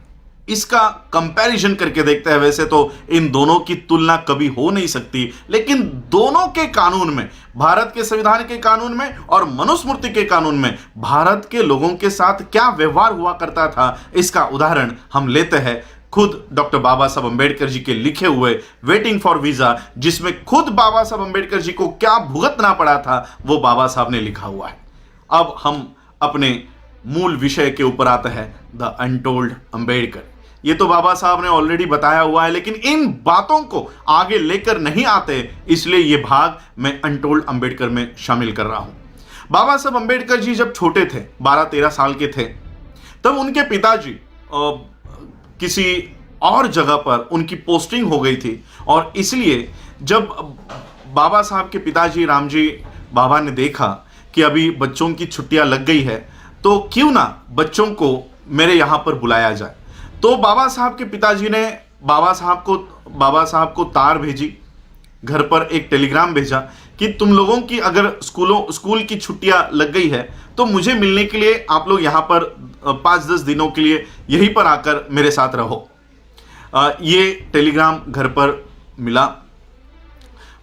इसका कंपैरिजन करके देखते हैं। वैसे तो इन दोनों की तुलना कभी हो नहीं सकती, लेकिन दोनों के कानून में, भारत के संविधान के कानून में और मनुस्मृति के कानून में भारत के लोगों के साथ क्या व्यवहार हुआ करता था, इसका उदाहरण हम लेते हैं खुद डॉक्टर बाबा साहब अंबेडकर जी के लिखे हुए वेटिंग फॉर वीजा, जिसमें खुद बाबा साहब अंबेडकर जी को क्या भुगतना पड़ा था, वो बाबा साहब ने लिखा हुआ है। अब हम अपने मूल विषय के ऊपर आते हैं, द अनटोल्ड अंबेडकर। ये तो बाबा साहब ने ऑलरेडी बताया हुआ है, लेकिन इन बातों को आगे लेकर नहीं आते, इसलिए ये भाग मैं अनटोल्ड अंबेडकर में शामिल कर रहा हूं। बाबा साहब अंबेडकर जी जब छोटे थे, 12-13 साल के थे, तब उनके पिताजी किसी और जगह पर उनकी पोस्टिंग हो गई थी। और इसलिए जब बाबा साहब के पिताजी रामजी बाबा ने देखा कि अभी बच्चों की छुट्टियां लग गई है, तो क्यों ना बच्चों को मेरे यहां पर बुलाया जाए। तो बाबा साहब के पिताजी ने बाबा साहब को तार भेजी, घर पर एक टेलीग्राम भेजा कि तुम लोगों की अगर स्कूल की छुट्टियां लग गई है तो मुझे मिलने के लिए आप लोग यहां पर 5-10 दिनों के लिए यहीं पर आकर मेरे साथ रहो। ये टेलीग्राम घर पर मिला।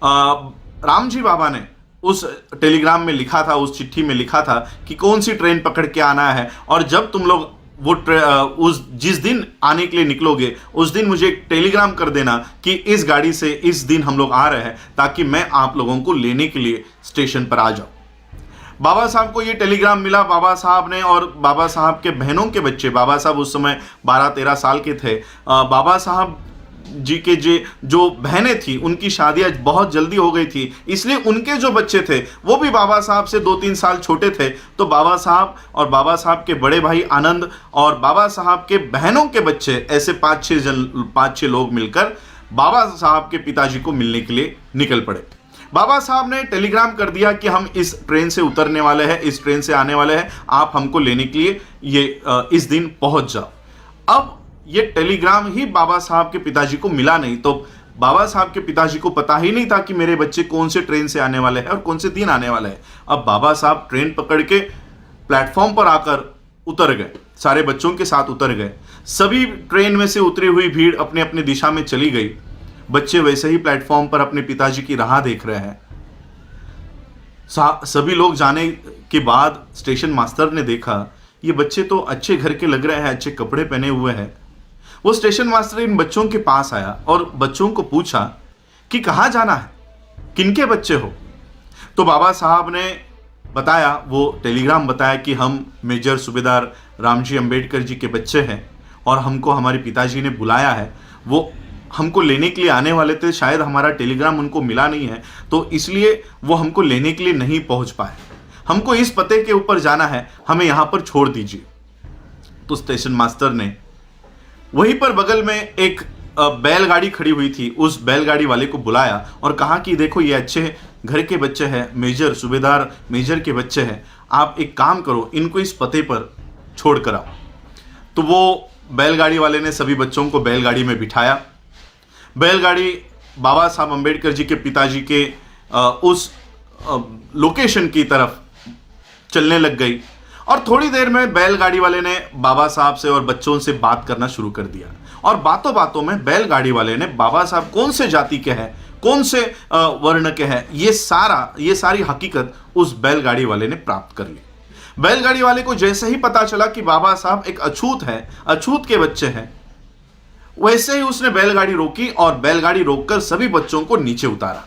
रामजी बाबा ने उस टेलीग्राम में लिखा था, उस चिट्ठी में लिखा था कि कौन सी ट्रेन पकड़ के आना है, और जब तुम लोग वो जिस दिन आने के लिए निकलोगे उस दिन मुझे एक टेलीग्राम कर देना कि इस गाड़ी से इस दिन हम लोग आ रहे हैं, ताकि मैं आप लोगों को लेने के लिए स्टेशन पर आ जाऊं। बाबा साहब को ये टेलीग्राम मिला। बाबा साहब ने और बाबा साहब के बहनों के बच्चे, बाबा साहब उस समय 12-13 साल के थे, बाबा साहब जी के जो बहनें थी उनकी शादियां बहुत जल्दी हो गई थी, इसलिए उनके जो बच्चे थे वो भी बाबा साहब से 2-3 साल छोटे थे। तो बाबा साहब और बाबा साहब के बड़े भाई आनंद और बाबा साहब के बहनों के बच्चे, ऐसे 5-6 लोग मिलकर बाबा साहब के पिताजी को मिलने के लिए निकल पड़े। बाबा साहब ने टेलीग्राम कर दिया कि हम इस ट्रेन से उतरने वाले हैं, इस ट्रेन से आने वाले हैं, आप हमको लेने के लिए इस दिन पहुंच जाओ। अब ये टेलीग्राम ही बाबा साहब के पिताजी को मिला नहीं, तो बाबा साहब के पिताजी को पता ही नहीं था कि मेरे बच्चे कौन से ट्रेन से आने वाले हैं और कौन से दिन आने वाले हैं। अब बाबा साहब ट्रेन पकड़ के प्लेटफॉर्म पर आकर उतर गए, सारे बच्चों के साथ उतर गए। सभी ट्रेन में से उतरी हुई भीड़ अपने अपने दिशा में चली गई। बच्चे वैसे ही प्लेटफॉर्म पर अपने पिताजी की राह देख रहे हैं। सभी लोग जाने के बाद स्टेशन मास्टर ने देखा ये बच्चे तो अच्छे घर के लग रहे हैं, अच्छे कपड़े पहने हुए हैं। वो स्टेशन मास्टर इन बच्चों के पास आया और बच्चों को पूछा कि कहाँ जाना है, किनके बच्चे हो। तो बाबा साहब ने बताया, वो टेलीग्राम बताया कि हम मेजर सूबेदार रामजी अंबेडकर जी के बच्चे हैं और हमको हमारे पिताजी ने बुलाया है। वो हमको लेने के लिए आने वाले थे, शायद हमारा टेलीग्राम उनको मिला नहीं है, तो इसलिए वो हमको लेने के लिए नहीं पहुंच पाए। हमको इस पते के ऊपर जाना है, हमें यहाँ पर छोड़ दीजिए। तो स्टेशन मास्टर ने वहीं पर बगल में एक बैलगाड़ी खड़ी हुई थी, उस बैलगाड़ी वाले को बुलाया और कहा कि देखो ये अच्छे घर के बच्चे हैं, मेजर सूबेदार मेजर के बच्चे हैं, आप एक काम करो, इनको इस पते पर छोड़ कर आओ। तो वो बैलगाड़ी वाले ने सभी बच्चों को बैलगाड़ी में बिठाया। बैलगाड़ी बाबा साहब अंबेडकर जी के पिताजी के उस लोकेशन की तरफ चलने लग गई और थोड़ी देर में बैलगाड़ी वाले ने बाबा साहब से और बच्चों से बात करना शुरू कर दिया। और बातों बातों में बैलगाड़ी वाले ने बाबा साहब कौन से जाति के हैं, कौन से वर्ण के हैं, ये सारी हकीकत उस बैलगाड़ी वाले ने प्राप्त कर ली। बैलगाड़ी वाले को जैसे ही पता चला कि बाबा साहब एक अछूत है, अछूत के बच्चे हैं, वैसे ही उसने बैलगाड़ी रोकी और बैलगाड़ी रोककर सभी बच्चों को नीचे उतारा।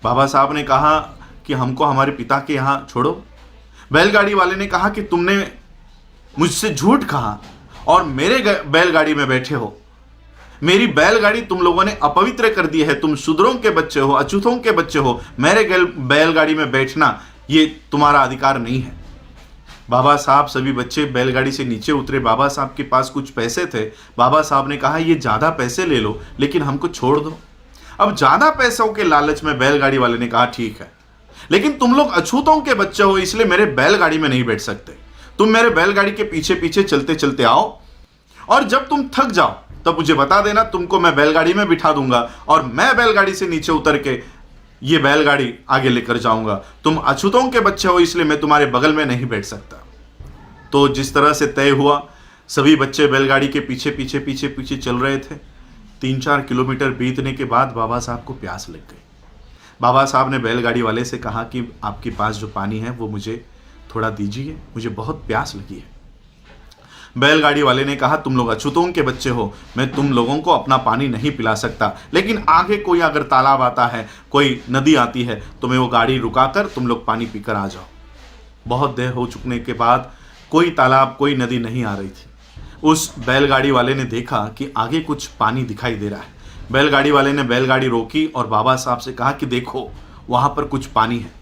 बाबा साहब ने कहा कि हमको हमारे पिता के यहां छोड़ो। बैलगाड़ी वाले ने कहा कि तुमने मुझसे झूठ कहा और मेरे बैलगाड़ी में बैठे हो। मेरी बैलगाड़ी तुम लोगों ने अपवित्र कर दी है, तुम शूद्रों के बच्चे हो, अछूतों के बच्चे हो, मेरे बैलगाड़ी में बैठना ये तुम्हारा अधिकार नहीं है। बाबा साहब सभी बच्चे बैलगाड़ी से नीचे उतरे। बाबा साहब के पास कुछ पैसे थे। बाबा साहब ने कहा ये ज़्यादा पैसे ले लो लेकिन हमको छोड़ दो। अब ज़्यादा पैसों के लालच में बैलगाड़ी वाले ने कहा ठीक है, लेकिन तुम लोग अछूतों के बच्चे हो इसलिए मेरे बैलगाड़ी में नहीं बैठ सकते। तुम मेरे बैलगाड़ी के पीछे पीछे चलते चलते आओ और जब तुम थक जाओ तब मुझे बता देना, तुमको मैं बैलगाड़ी में बिठा दूंगा और मैं बैलगाड़ी से नीचे उतर के ये बैलगाड़ी आगे लेकर जाऊंगा। तुम अछूतों के बच्चे हो इसलिए मैं तुम्हारे बगल में नहीं बैठ सकता। तो जिस तरह से तय हुआ, सभी बच्चे बैलगाड़ी के पीछे पीछे पीछे पीछे चल रहे थे। 3-4 किलोमीटर बीतने के बाद बाबा साहब को प्यास लग गई। बाबा साहब ने बैलगाड़ी वाले से कहा कि आपके पास जो पानी है वो मुझे थोड़ा दीजिए, मुझे बहुत प्यास लगी है। बैलगाड़ी वाले ने कहा तुम लोग अछूतों के बच्चे हो, मैं तुम लोगों को अपना पानी नहीं पिला सकता, लेकिन आगे कोई अगर तालाब आता है, कोई नदी आती है तो मैं वो गाड़ी रुकाकर तुम लोग पानी पीकर आ जाओ। बहुत देर हो चुकने के बाद कोई तालाब कोई नदी नहीं आ रही थी। उस बैलगाड़ी वाले ने देखा कि आगे कुछ पानी दिखाई दे रहा है। बैलगाड़ी वाले ने बैलगाड़ी रोकी और बाबा साहब से कहा कि देखो वहाँ पर कुछ पानी है।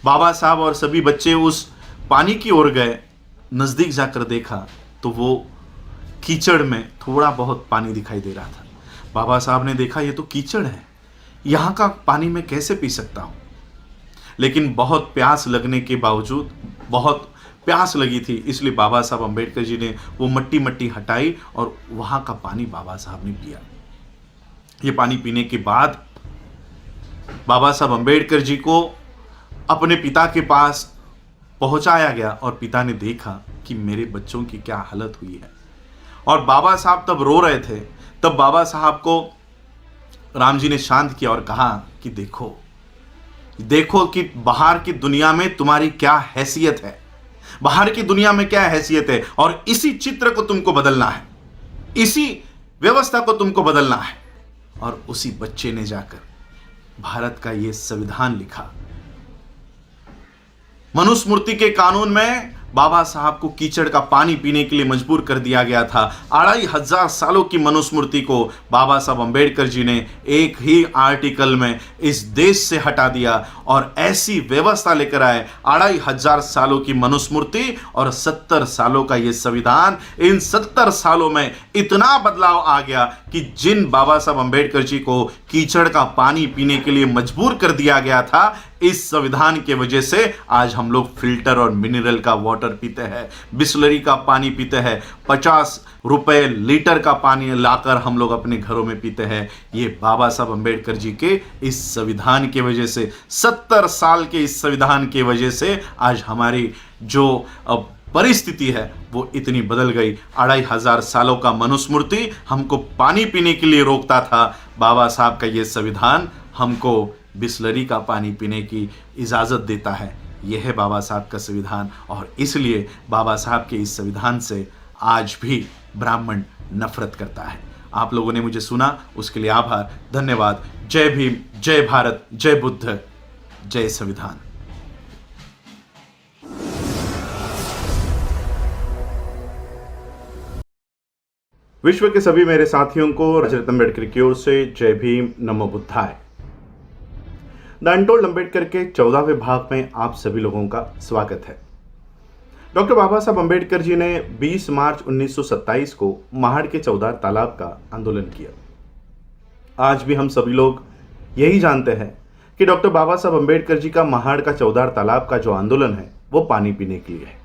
बाबा साहब और सभी बच्चे उस पानी की ओर गए। नज़दीक जाकर देखा तो वो कीचड़ में थोड़ा बहुत पानी दिखाई दे रहा था। बाबा साहब ने देखा ये तो कीचड़ है, यहाँ का पानी मैं कैसे पी सकता हूँ। लेकिन बहुत प्यास लगने के बावजूद, बहुत प्यास लगी थी इसलिए बाबा साहब अम्बेडकर जी ने वो मट्टी हटाई और वहाँ का पानी बाबा साहब ने पिया। ये पानी पीने के बाद बाबा साहब अम्बेडकर जी को अपने पिता के पास पहुंचाया गया और पिता ने देखा कि मेरे बच्चों की क्या हालत हुई है। और बाबा साहब तब रो रहे थे। तब बाबा साहब को राम जी ने शांत किया और कहा कि देखो देखो कि बाहर की दुनिया में तुम्हारी क्या हैसियत है, बाहर की दुनिया में क्या हैसियत है, और इसी चित्र को तुमको बदलना है, इसी व्यवस्था को तुमको बदलना है। और उसी बच्चे ने जाकर भारत का ये संविधान लिखा। मनुस्मृति के कानून में बाबा साहब को कीचड़ का पानी पीने के लिए मजबूर कर दिया गया था। 2500 सालों की मनुस्मृति को बाबा साहब अम्बेडकर जी ने एक ही आर्टिकल में इस देश से हटा दिया और ऐसी व्यवस्था लेकर आए। 2500 सालों की मनुस्मृति और 70 सालों का ये संविधान, इन 70 सालों में इतना बदलाव आ गया कि जिन बाबा साहब अम्बेडकर जी को कीचड़ का पानी पीने के लिए मजबूर कर दिया गया था, इस संविधान के वजह से आज हम लोग फिल्टर और मिनरल का वाटर पीते हैं, बिस्लरी का पानी पीते हैं, 50 रुपए लीटर का पानी लाकर हम लोग अपने घरों में पीते हैं। ये बाबा साहब अम्बेडकर जी के इस संविधान की वजह से, 70 साल के इस संविधान की वजह से आज हमारी जो परिस्थिति है वो इतनी बदल गई। 2500 सालों का मनुस्मृति हमको पानी पीने के लिए रोकता था, बाबा साहब का ये संविधान हमको बिस्लरी का पानी पीने की इजाज़त देता है। यह है बाबा साहब का संविधान, और इसलिए बाबा साहब के इस संविधान से आज भी ब्राह्मण नफरत करता है। आप लोगों ने मुझे सुना, उसके लिए आभार, धन्यवाद। जय भीम, जय भारत, जय बुद्ध, जय संविधान। विश्व के सभी मेरे साथियों को राजरत्न अम्बेडकर की ओर से जय भीम, नमो बुद्धाय। द अनटोल्ड अम्बेडकर के 14वें भाग में आप सभी लोगों का स्वागत है। डॉक्टर बाबा साहब अम्बेडकर जी ने 20 मार्च 1927 को महाड़ के चौधार तालाब का आंदोलन किया। आज भी हम सभी लोग यही जानते हैं कि डॉक्टर बाबा साहब अम्बेडकर जी का महाड़ का चौधार तालाब का जो आंदोलन है वो पानी पीने के लिए है।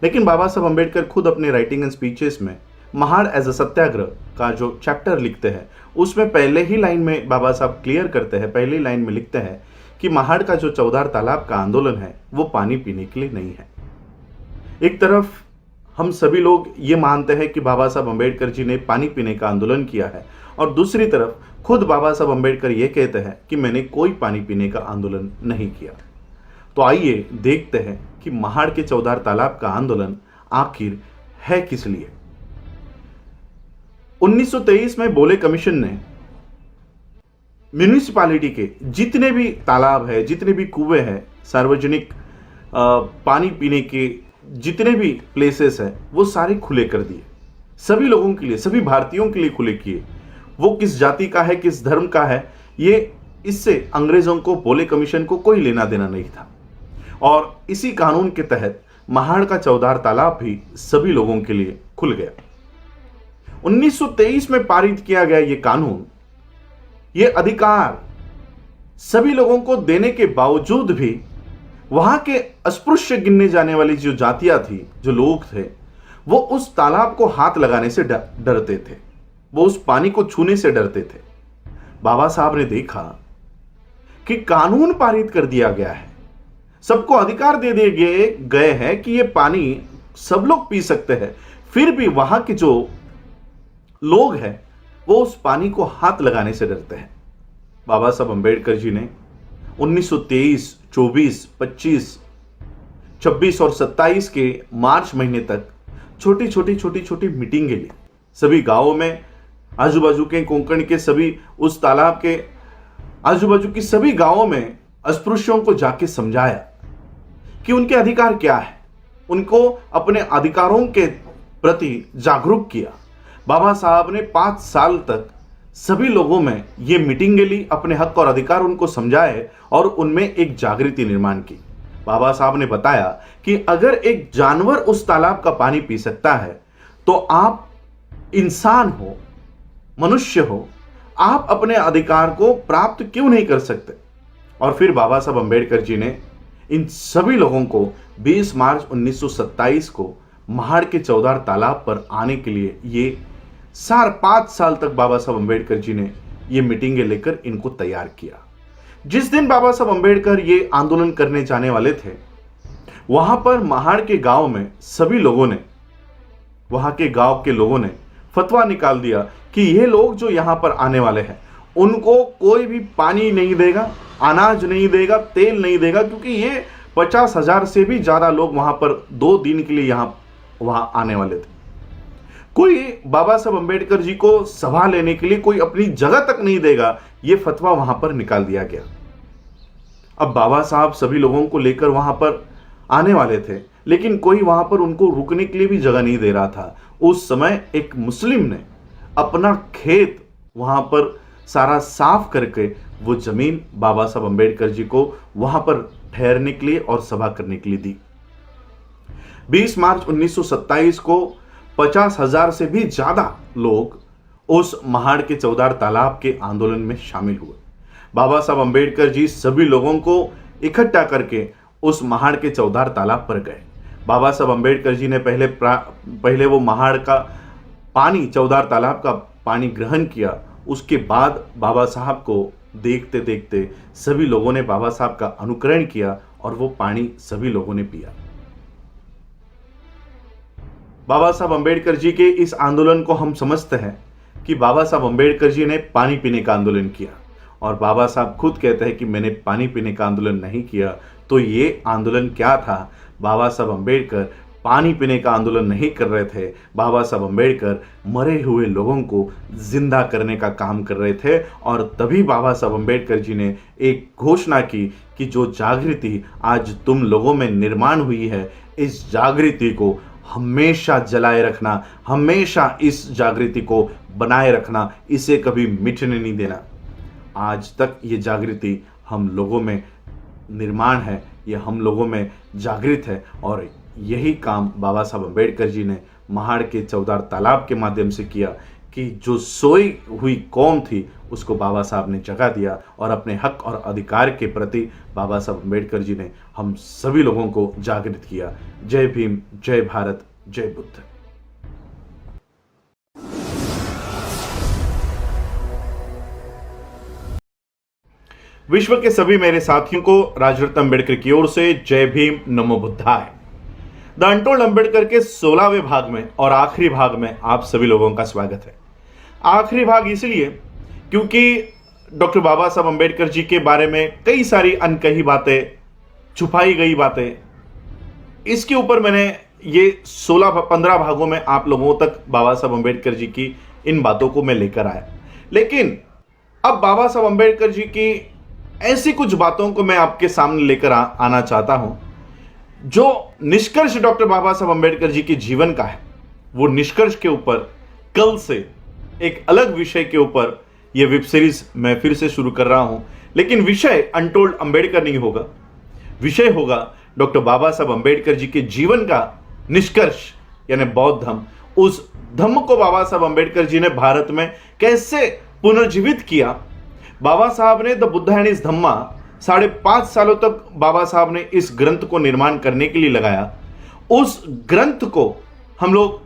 लेकिन बाबा साहब अम्बेडकर खुद अपने राइटिंग एंड स्पीचेस में महाड़ एज अ सत्याग्रह का जो चैप्टर लिखते हैं उसमें पहले ही लाइन में बाबा साहब क्लियर करते हैं, पहली लाइन में लिखते हैं कि महाड़ का जो चौधार तालाब का आंदोलन है वो पानी पीने के लिए नहीं है। एक तरफ हम सभी लोग ये मानते हैं कि बाबा साहब अम्बेडकर जी ने पानी पीने का आंदोलन किया है, और दूसरी तरफ खुद बाबा साहब अम्बेडकर ये कहते हैं कि मैंने कोई पानी पीने का आंदोलन नहीं किया। तो आइए देखते हैं कि महाड़ के चौधार तालाब का आंदोलन आखिर है किस लिए। 1923 में बोले कमीशन ने म्यूनिसिपैलिटी के जितने भी तालाब है, जितने भी कुएं हैं, सार्वजनिक पानी पीने के जितने भी प्लेसेस हैं, वो सारे खुले कर दिए, सभी लोगों के लिए, सभी भारतीयों के लिए खुले किए। वो किस जाति का है, किस धर्म का है, ये इससे अंग्रेजों को, बोले कमीशन को कोई लेना देना नहीं था। और इसी कानून के तहत महाड़ का चौधार तालाब भी सभी लोगों के लिए खुल गया। 1923 में पारित किया गया यह कानून, यह अधिकार सभी लोगों को देने के बावजूद भी वहां के अस्पृश्य गिनने जाने वाली जो जातियां थी, जो लोग थे, वो उस तालाब को हाथ लगाने से डरते थे, वो उस पानी को छूने से डरते थे। बाबा साहब ने देखा कि कानून पारित कर दिया गया है, सबको अधिकार दे दिए गए हैं कि ये पानी सब लोग पी सकते हैं, फिर भी वहां के जो लोग हैं वो उस पानी को हाथ लगाने से डरते हैं। बाबा साहब अंबेडकर जी ने 1923, 24, 25, 26 और 27 के मार्च महीने तक छोटी छोटी मीटिंगें ली। सभी गांवों में, आजू बाजू के कोंकण के सभी, उस तालाब के आजू बाजू की सभी गांवों में अस्पृश्यों को जाके समझाया कि उनके अधिकार क्या है, उनको अपने अधिकारों के प्रति जागरूक किया। बाबा साहब ने 5 साल तक सभी लोगों में ये मीटिंगें ली, अपने हक और अधिकार उनको समझाए और उनमें एक जागृति निर्माण की। बाबा साहब ने बताया कि अगर एक जानवर उस तालाब का पानी पी सकता है तो आप इंसान हो, मनुष्य हो, आप अपने अधिकार को प्राप्त क्यों नहीं कर सकते। और फिर बाबा साहब अंबेडकर जी ने इन सभी लोगों को 20 मार्च 1927 को महाड़ के चौधार तालाब पर आने के लिए, ये 5 साल तक बाबा साहब अंबेडकर जी ने ये मीटिंगें लेकर इनको तैयार किया। जिस दिन बाबा साहब अंबेडकर ये आंदोलन करने जाने वाले थे, वहां पर महाड़ के गांव में सभी लोगों ने, वहां के गांव के लोगों ने फतवा निकाल दिया कि ये लोग जो यहां पर आने वाले हैं उनको कोई भी पानी नहीं देगा, अनाज नहीं देगा, तेल नहीं देगा, क्योंकि ये 50,000 से भी ज्यादा लोग वहां पर 2 दिन के लिए वहां आने वाले थे। कोई बाबा साहब अंबेडकर जी को सभा लेने के लिए कोई अपनी जगह तक नहीं देगा, यह फतवा वहां पर निकाल दिया गया। अब बाबा साहब सभी लोगों को लेकर वहां पर आने वाले थे, लेकिन कोई वहां पर उनको रुकने के लिए भी जगह नहीं दे रहा था। उस समय एक मुस्लिम ने अपना खेत वहां पर सारा साफ करके वो जमीन बाबा साहब अंबेडकर जी को वहां पर ठहरने के लिए और सभा करने के लिए दी। 20 मार्च 1927 को 50,000 से भी ज्यादा लोग उस महाड़ के चौधार तालाब के आंदोलन में शामिल हुए। बाबा साहब अंबेडकर जी सभी लोगों को इकट्ठा करके उस महाड़ के चौधार तालाब पर गए। बाबा साहब अंबेडकर जी ने पहले वो महाड़ का पानी, चौधार तालाब का पानी ग्रहण किया। उसके बाद बाबा साहब को देखते देखते सभी लोगों ने बाबा साहब का अनुकरण किया और वो पानी सभी लोगों ने पिया। बाबा साहब अंबेडकर जी के इस आंदोलन को हम समझते हैं कि बाबा साहब अंबेडकर जी ने पानी पीने का आंदोलन किया, और बाबा साहब खुद कहते हैं कि मैंने पानी पीने का आंदोलन नहीं किया। तो ये आंदोलन क्या था? बाबा साहब अंबेडकर पानी पीने का आंदोलन नहीं कर रहे थे, बाबा साहब अंबेडकर मरे हुए लोगों को जिंदा करने का काम कर रहे थे। और तभी बाबा साहब अंबेडकर जी ने एक घोषणा की कि जो जागृति आज तुम लोगों में निर्माण हुई है, इस जागृति को हमेशा जलाए रखना, हमेशा इस जागृति को बनाए रखना, इसे कभी मिटने नहीं देना। आज तक ये जागृति हम लोगों में निर्माण है, ये हम लोगों में जागृत है, और यही काम बाबा साहब अंबेडकर जी ने महाड़ के चौधार तालाब के माध्यम से किया कि जो सोई हुई कौम थी उसको बाबा साहब ने जगा दिया, और अपने हक और अधिकार के प्रति बाबा साहब अंबेडकर जी ने हम सभी लोगों को जागृत किया। जय भीम, जय भारत, जय बुद्ध। विश्व के सभी मेरे साथियों को राजरत्न अंबेडकर की ओर से जय भीम, नमो बुद्धाय। द अनटोल्ड अंबेडकर के 16वें भाग में और आखिरी भाग में आप सभी लोगों का स्वागत है। आखिरी भाग इसलिए क्योंकि डॉक्टर बाबा साहब अंबेडकर जी के बारे में कई सारी अनकही बातें, छुपाई गई बातें, इसके ऊपर मैंने ये 15 भागों में आप लोगों तक बाबा साहब अंबेडकर जी की इन बातों को मैं लेकर आया। लेकिन अब बाबा साहब अंबेडकर जी की ऐसी कुछ बातों को मैं आपके सामने लेकर आना चाहता हूं जो निष्कर्ष डॉक्टर बाबा साहब अंबेडकर जी के जीवन का है। वो निष्कर्ष के ऊपर कल से एक अलग विषय के ऊपर यह वेब सीरीज मैं फिर से शुरू कर रहा हूं। लेकिन विषय अनटोल्ड अंबेडकर नहीं होगा, विषय होगा डॉक्टर बाबा साहब अंबेडकर जी के जीवन का निष्कर्ष यानी बौद्ध धम्म, उस धम्म को बाबा साहब अंबेडकर जी ने भारत में कैसे पुनर्जीवित किया। बाबा साहब ने द बुद्ध एंड हिज धम्मा 5.5 सालों तक बाबा साहब ने इस ग्रंथ को निर्माण करने के लिए लगाया। उस ग्रंथ को हम लोग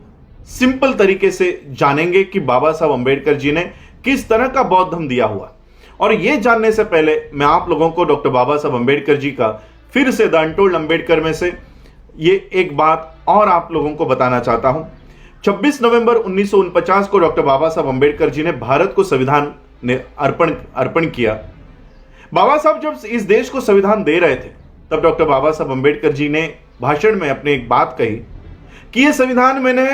सिंपल तरीके से जानेंगे कि बाबा साहब अंबेडकर जी ने किस तरह का बौद्ध धम्म दिया हुआ। और यह जानने से पहले मैं आप लोगों को डॉक्टर बाबा साहब अंबेडकर जी का फिर से द अनटोल्ड अंबेडकर में से ये एक बात और आप लोगों को बताना चाहता हूं। 26 नवंबर 1949 को डॉक्टर बाबा साहब अंबेडकर जी ने भारत को संविधान ने अर्पण किया। बाबा साहब जब इस देश को संविधान दे रहे थे तब डॉक्टर बाबा साहब अंबेडकर जी ने भाषण में अपने एक बात कही कि यह संविधान मैंने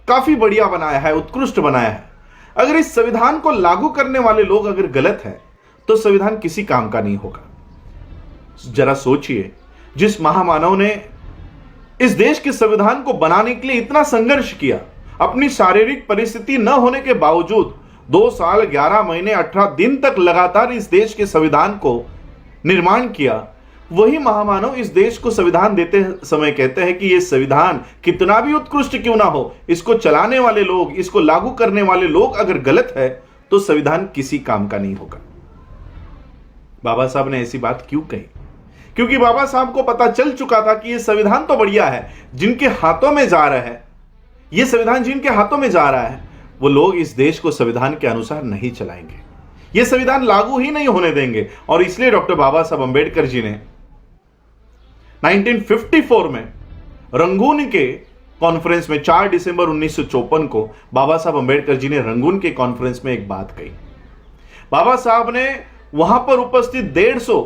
काफी बढ़िया बनाया है, उत्कृष्ट बनाया है। अगर इस संविधान को लागू करने वाले लोग अगर गलत हैं तो संविधान किसी काम का नहीं होगा। जरा सोचिए, जिस महामानव ने इस देश के संविधान को बनाने के लिए इतना संघर्ष किया, अपनी शारीरिक परिस्थिति न होने के बावजूद 2 साल 11 महीने 18 दिन तक लगातार इस देश के संविधान को निर्माण किया, वही महामानव इस देश को संविधान देते समय कहते हैं कि यह संविधान कितना भी उत्कृष्ट क्यों ना हो, इसको चलाने वाले लोग, इसको लागू करने वाले लोग अगर गलत है तो संविधान किसी काम का नहीं होगा। बाबा साहब ने ऐसी बात क्यों कही? क्योंकि बाबा साहब को पता चल चुका था कि यह संविधान तो बढ़िया है, जिनके हाथों में जा रहा है, यह संविधान जिनके हाथों में जा रहा है, वो लोग इस देश को संविधान के अनुसार नहीं चलाएंगे, यह संविधान लागू ही नहीं होने देंगे। और इसलिए डॉक्टर बाबा साहब अंबेडकर जी ने 1954 में रंगून के कॉन्फ्रेंस में 4 दिसंबर 1954 को बाबा साहब अंबेडकर जी ने रंगून के कॉन्फ्रेंस में एक बात कही। बाबा साहब ने वहां पर उपस्थित 150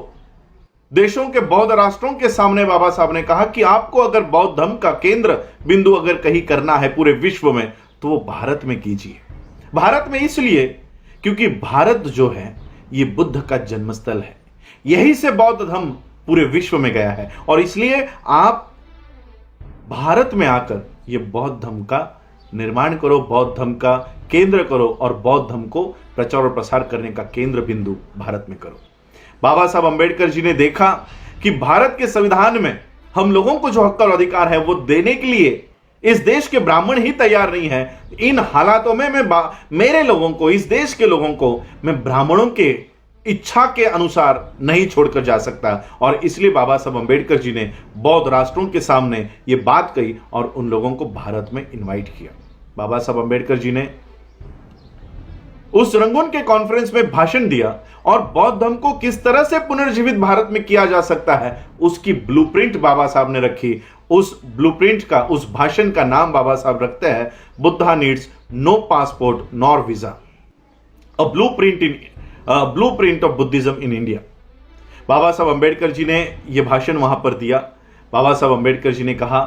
देशों के बौद्ध राष्ट्रों के सामने बाबा साहब ने कहा कि आपको अगर बौद्ध धर्म का केंद्र बिंदु अगर कहीं करना है पूरे विश्व में तो वो भारत में कीजिए। भारत में इसलिए क्योंकि भारत जो है ये बुद्ध का जन्मस्थल है, यहीं से बौद्ध धर्म पूरे विश्व में गया है। और इसलिए आप भारत में आकर ये बौद्ध धर्म का निर्माण करो, बौद्ध धर्म का केंद्र करो और बौद्ध धर्म को प्रचार और प्रसार करने का केंद्र बिंदु भारत में करो। बाबा साहब अंबेडकर जी ने देखा कि भारत के संविधान में हम लोगों को जो हक और अधिकार है वो देने के लिए इस देश के ब्राह्मण ही तैयार नहीं है। इन हालातों में मेरे लोगों को, इस देश के लोगों को मैं ब्राह्मणों के इच्छा के अनुसार नहीं छोड़कर जा सकता। और इसलिए बाबा साहब अंबेडकर जी ने बौद्ध राष्ट्रों के सामने ये बात कही और उन लोगों को भारत में इनवाइट किया। बाबा साहब अंबेडकर जी ने उस रंगून के कॉन्फ्रेंस में भाषण दिया और बौद्ध धर्म को किस तरह से पुनर्जीवित भारत में किया जा सकता है उसकी ब्लूप्रिंट बाबा साहब ने रखी। उस ब्लूप्रिंट का, उस भाषण का नाम बाबा साहब रखते हैं Buddha needs no passport nor visa, a blueprint of Buddhism in India. Baba Saheb Ambedkar जी ने यह भाषण वहां पर दिया। बाबा साहब अंबेडकर जी ने कहा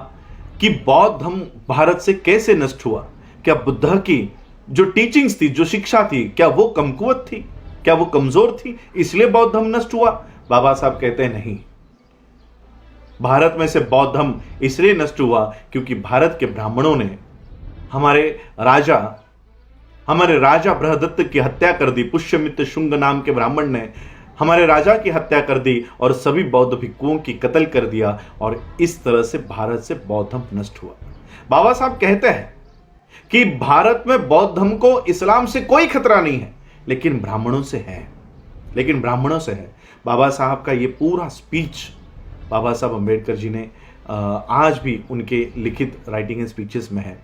कि बौद्ध धर्म भारत से कैसे नष्ट हुआ, क्या बुद्ध की जो टीचिंग्स थी, जो शिक्षा थी, क्या वो कमकुवत थी, क्या वो कमजोर थी, इसलिए बौद्ध धर्म नष्ट हुआ? बाबा साहब कहते हैं नहीं, भारत में से बौद्ध धर्म इसलिए नष्ट हुआ क्योंकि भारत के ब्राह्मणों ने हमारे राजा बृहदत्त की हत्या कर दी। पुष्यमित्र शुंग नाम के ब्राह्मण ने हमारे राजा की हत्या कर दी और सभी बौद्ध भिक्षुओं की कत्ल कर दिया और इस तरह से भारत से बौद्ध धर्म नष्ट हुआ। बाबा साहब कहते हैं कि भारत में बौद्ध धर्म को इस्लाम से कोई खतरा नहीं है, लेकिन ब्राह्मणों से है, बाबा साहब का ये पूरा स्पीच बाबा साहब अंबेडकर जी ने आज भी उनके लिखित राइटिंग एंड स्पीचेस में है।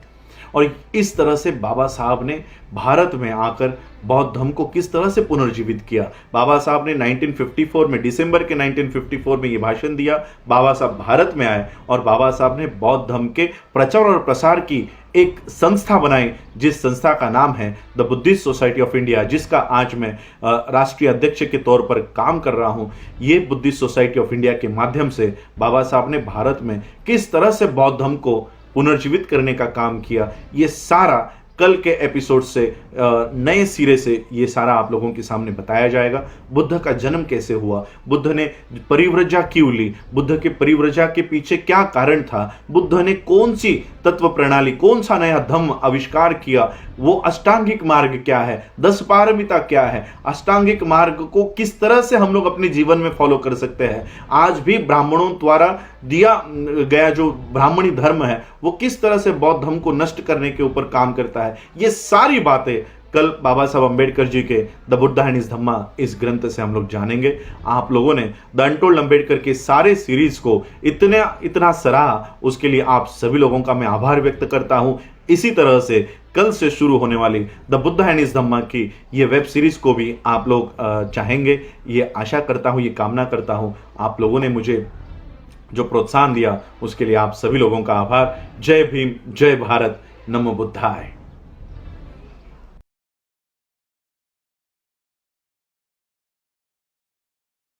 और इस तरह से बाबा साहब ने भारत में आकर बौद्ध धर्म को किस तरह से पुनर्जीवित किया। बाबा साहब ने 1954 में, दिसंबर के 1954 में ये भाषण दिया। बाबा साहब भारत में आए और बाबा साहब ने बौद्ध धर्म के प्रचार और प्रसार की एक संस्था बनाई, जिस संस्था का नाम है the Buddhist society of India, जिसका आज मैं राष्ट्रीय अध्यक्ष के तौर पर काम कर रहा हूं। ये बुद्धिस्ट सोसाइटी ऑफ इंडिया के माध्यम से बाबा साहब ने भारत में किस तरह से बौद्ध धर्म को पुनर्जीवित करने का काम किया, ये सारा कल के एपिसोड से नए सिरे से ये सारा आप लोगों के सामने बताया जाएगा। बुद्ध का जन्म कैसे हुआ, बुद्ध ने परिव्रजा क्यों ली, बुद्ध के परिव्रजा के पीछे क्या कारण था, बुद्ध ने कौन सी तत्व प्रणाली, कौन सा नया धम्म आविष्कार किया, वो अष्टांगिक मार्ग क्या है, 10 पारमिता क्या है, अष्टांगिक मार्ग को किस तरह से हम लोग अपने जीवन में फॉलो कर सकते हैं। आज भी ब्राह्मणों द्वारा दिया गया जो ब्राह्मणी धर्म है वो किस तरह से बौद्ध धर्म को नष्ट करने के ऊपर काम करता है, ये सारी बातें कल बाबा साहब अंबेडकर जी के द बुद्धा एंड हिज धम्मा इस ग्रंथ से हम लोग जानेंगे। आप लोगों ने द अनटोल्ड अंबेडकर के सारे सीरीज को इतना सराहा, उसके लिए आप सभी लोगों का मैं आभार व्यक्त करता हूं। इसी तरह से कल से शुरू होने वाली द बुद्धा एंड हिज धम्मा की ये वेब सीरीज को भी आप लोग चाहेंगे, ये आशा करता हूं, ये कामना करता हूं। आप लोगों ने मुझे जो प्रोत्साहन दिया उसके लिए आप सभी लोगों का आभार। जय भीम, जय भारत, नमो बुद्धाय।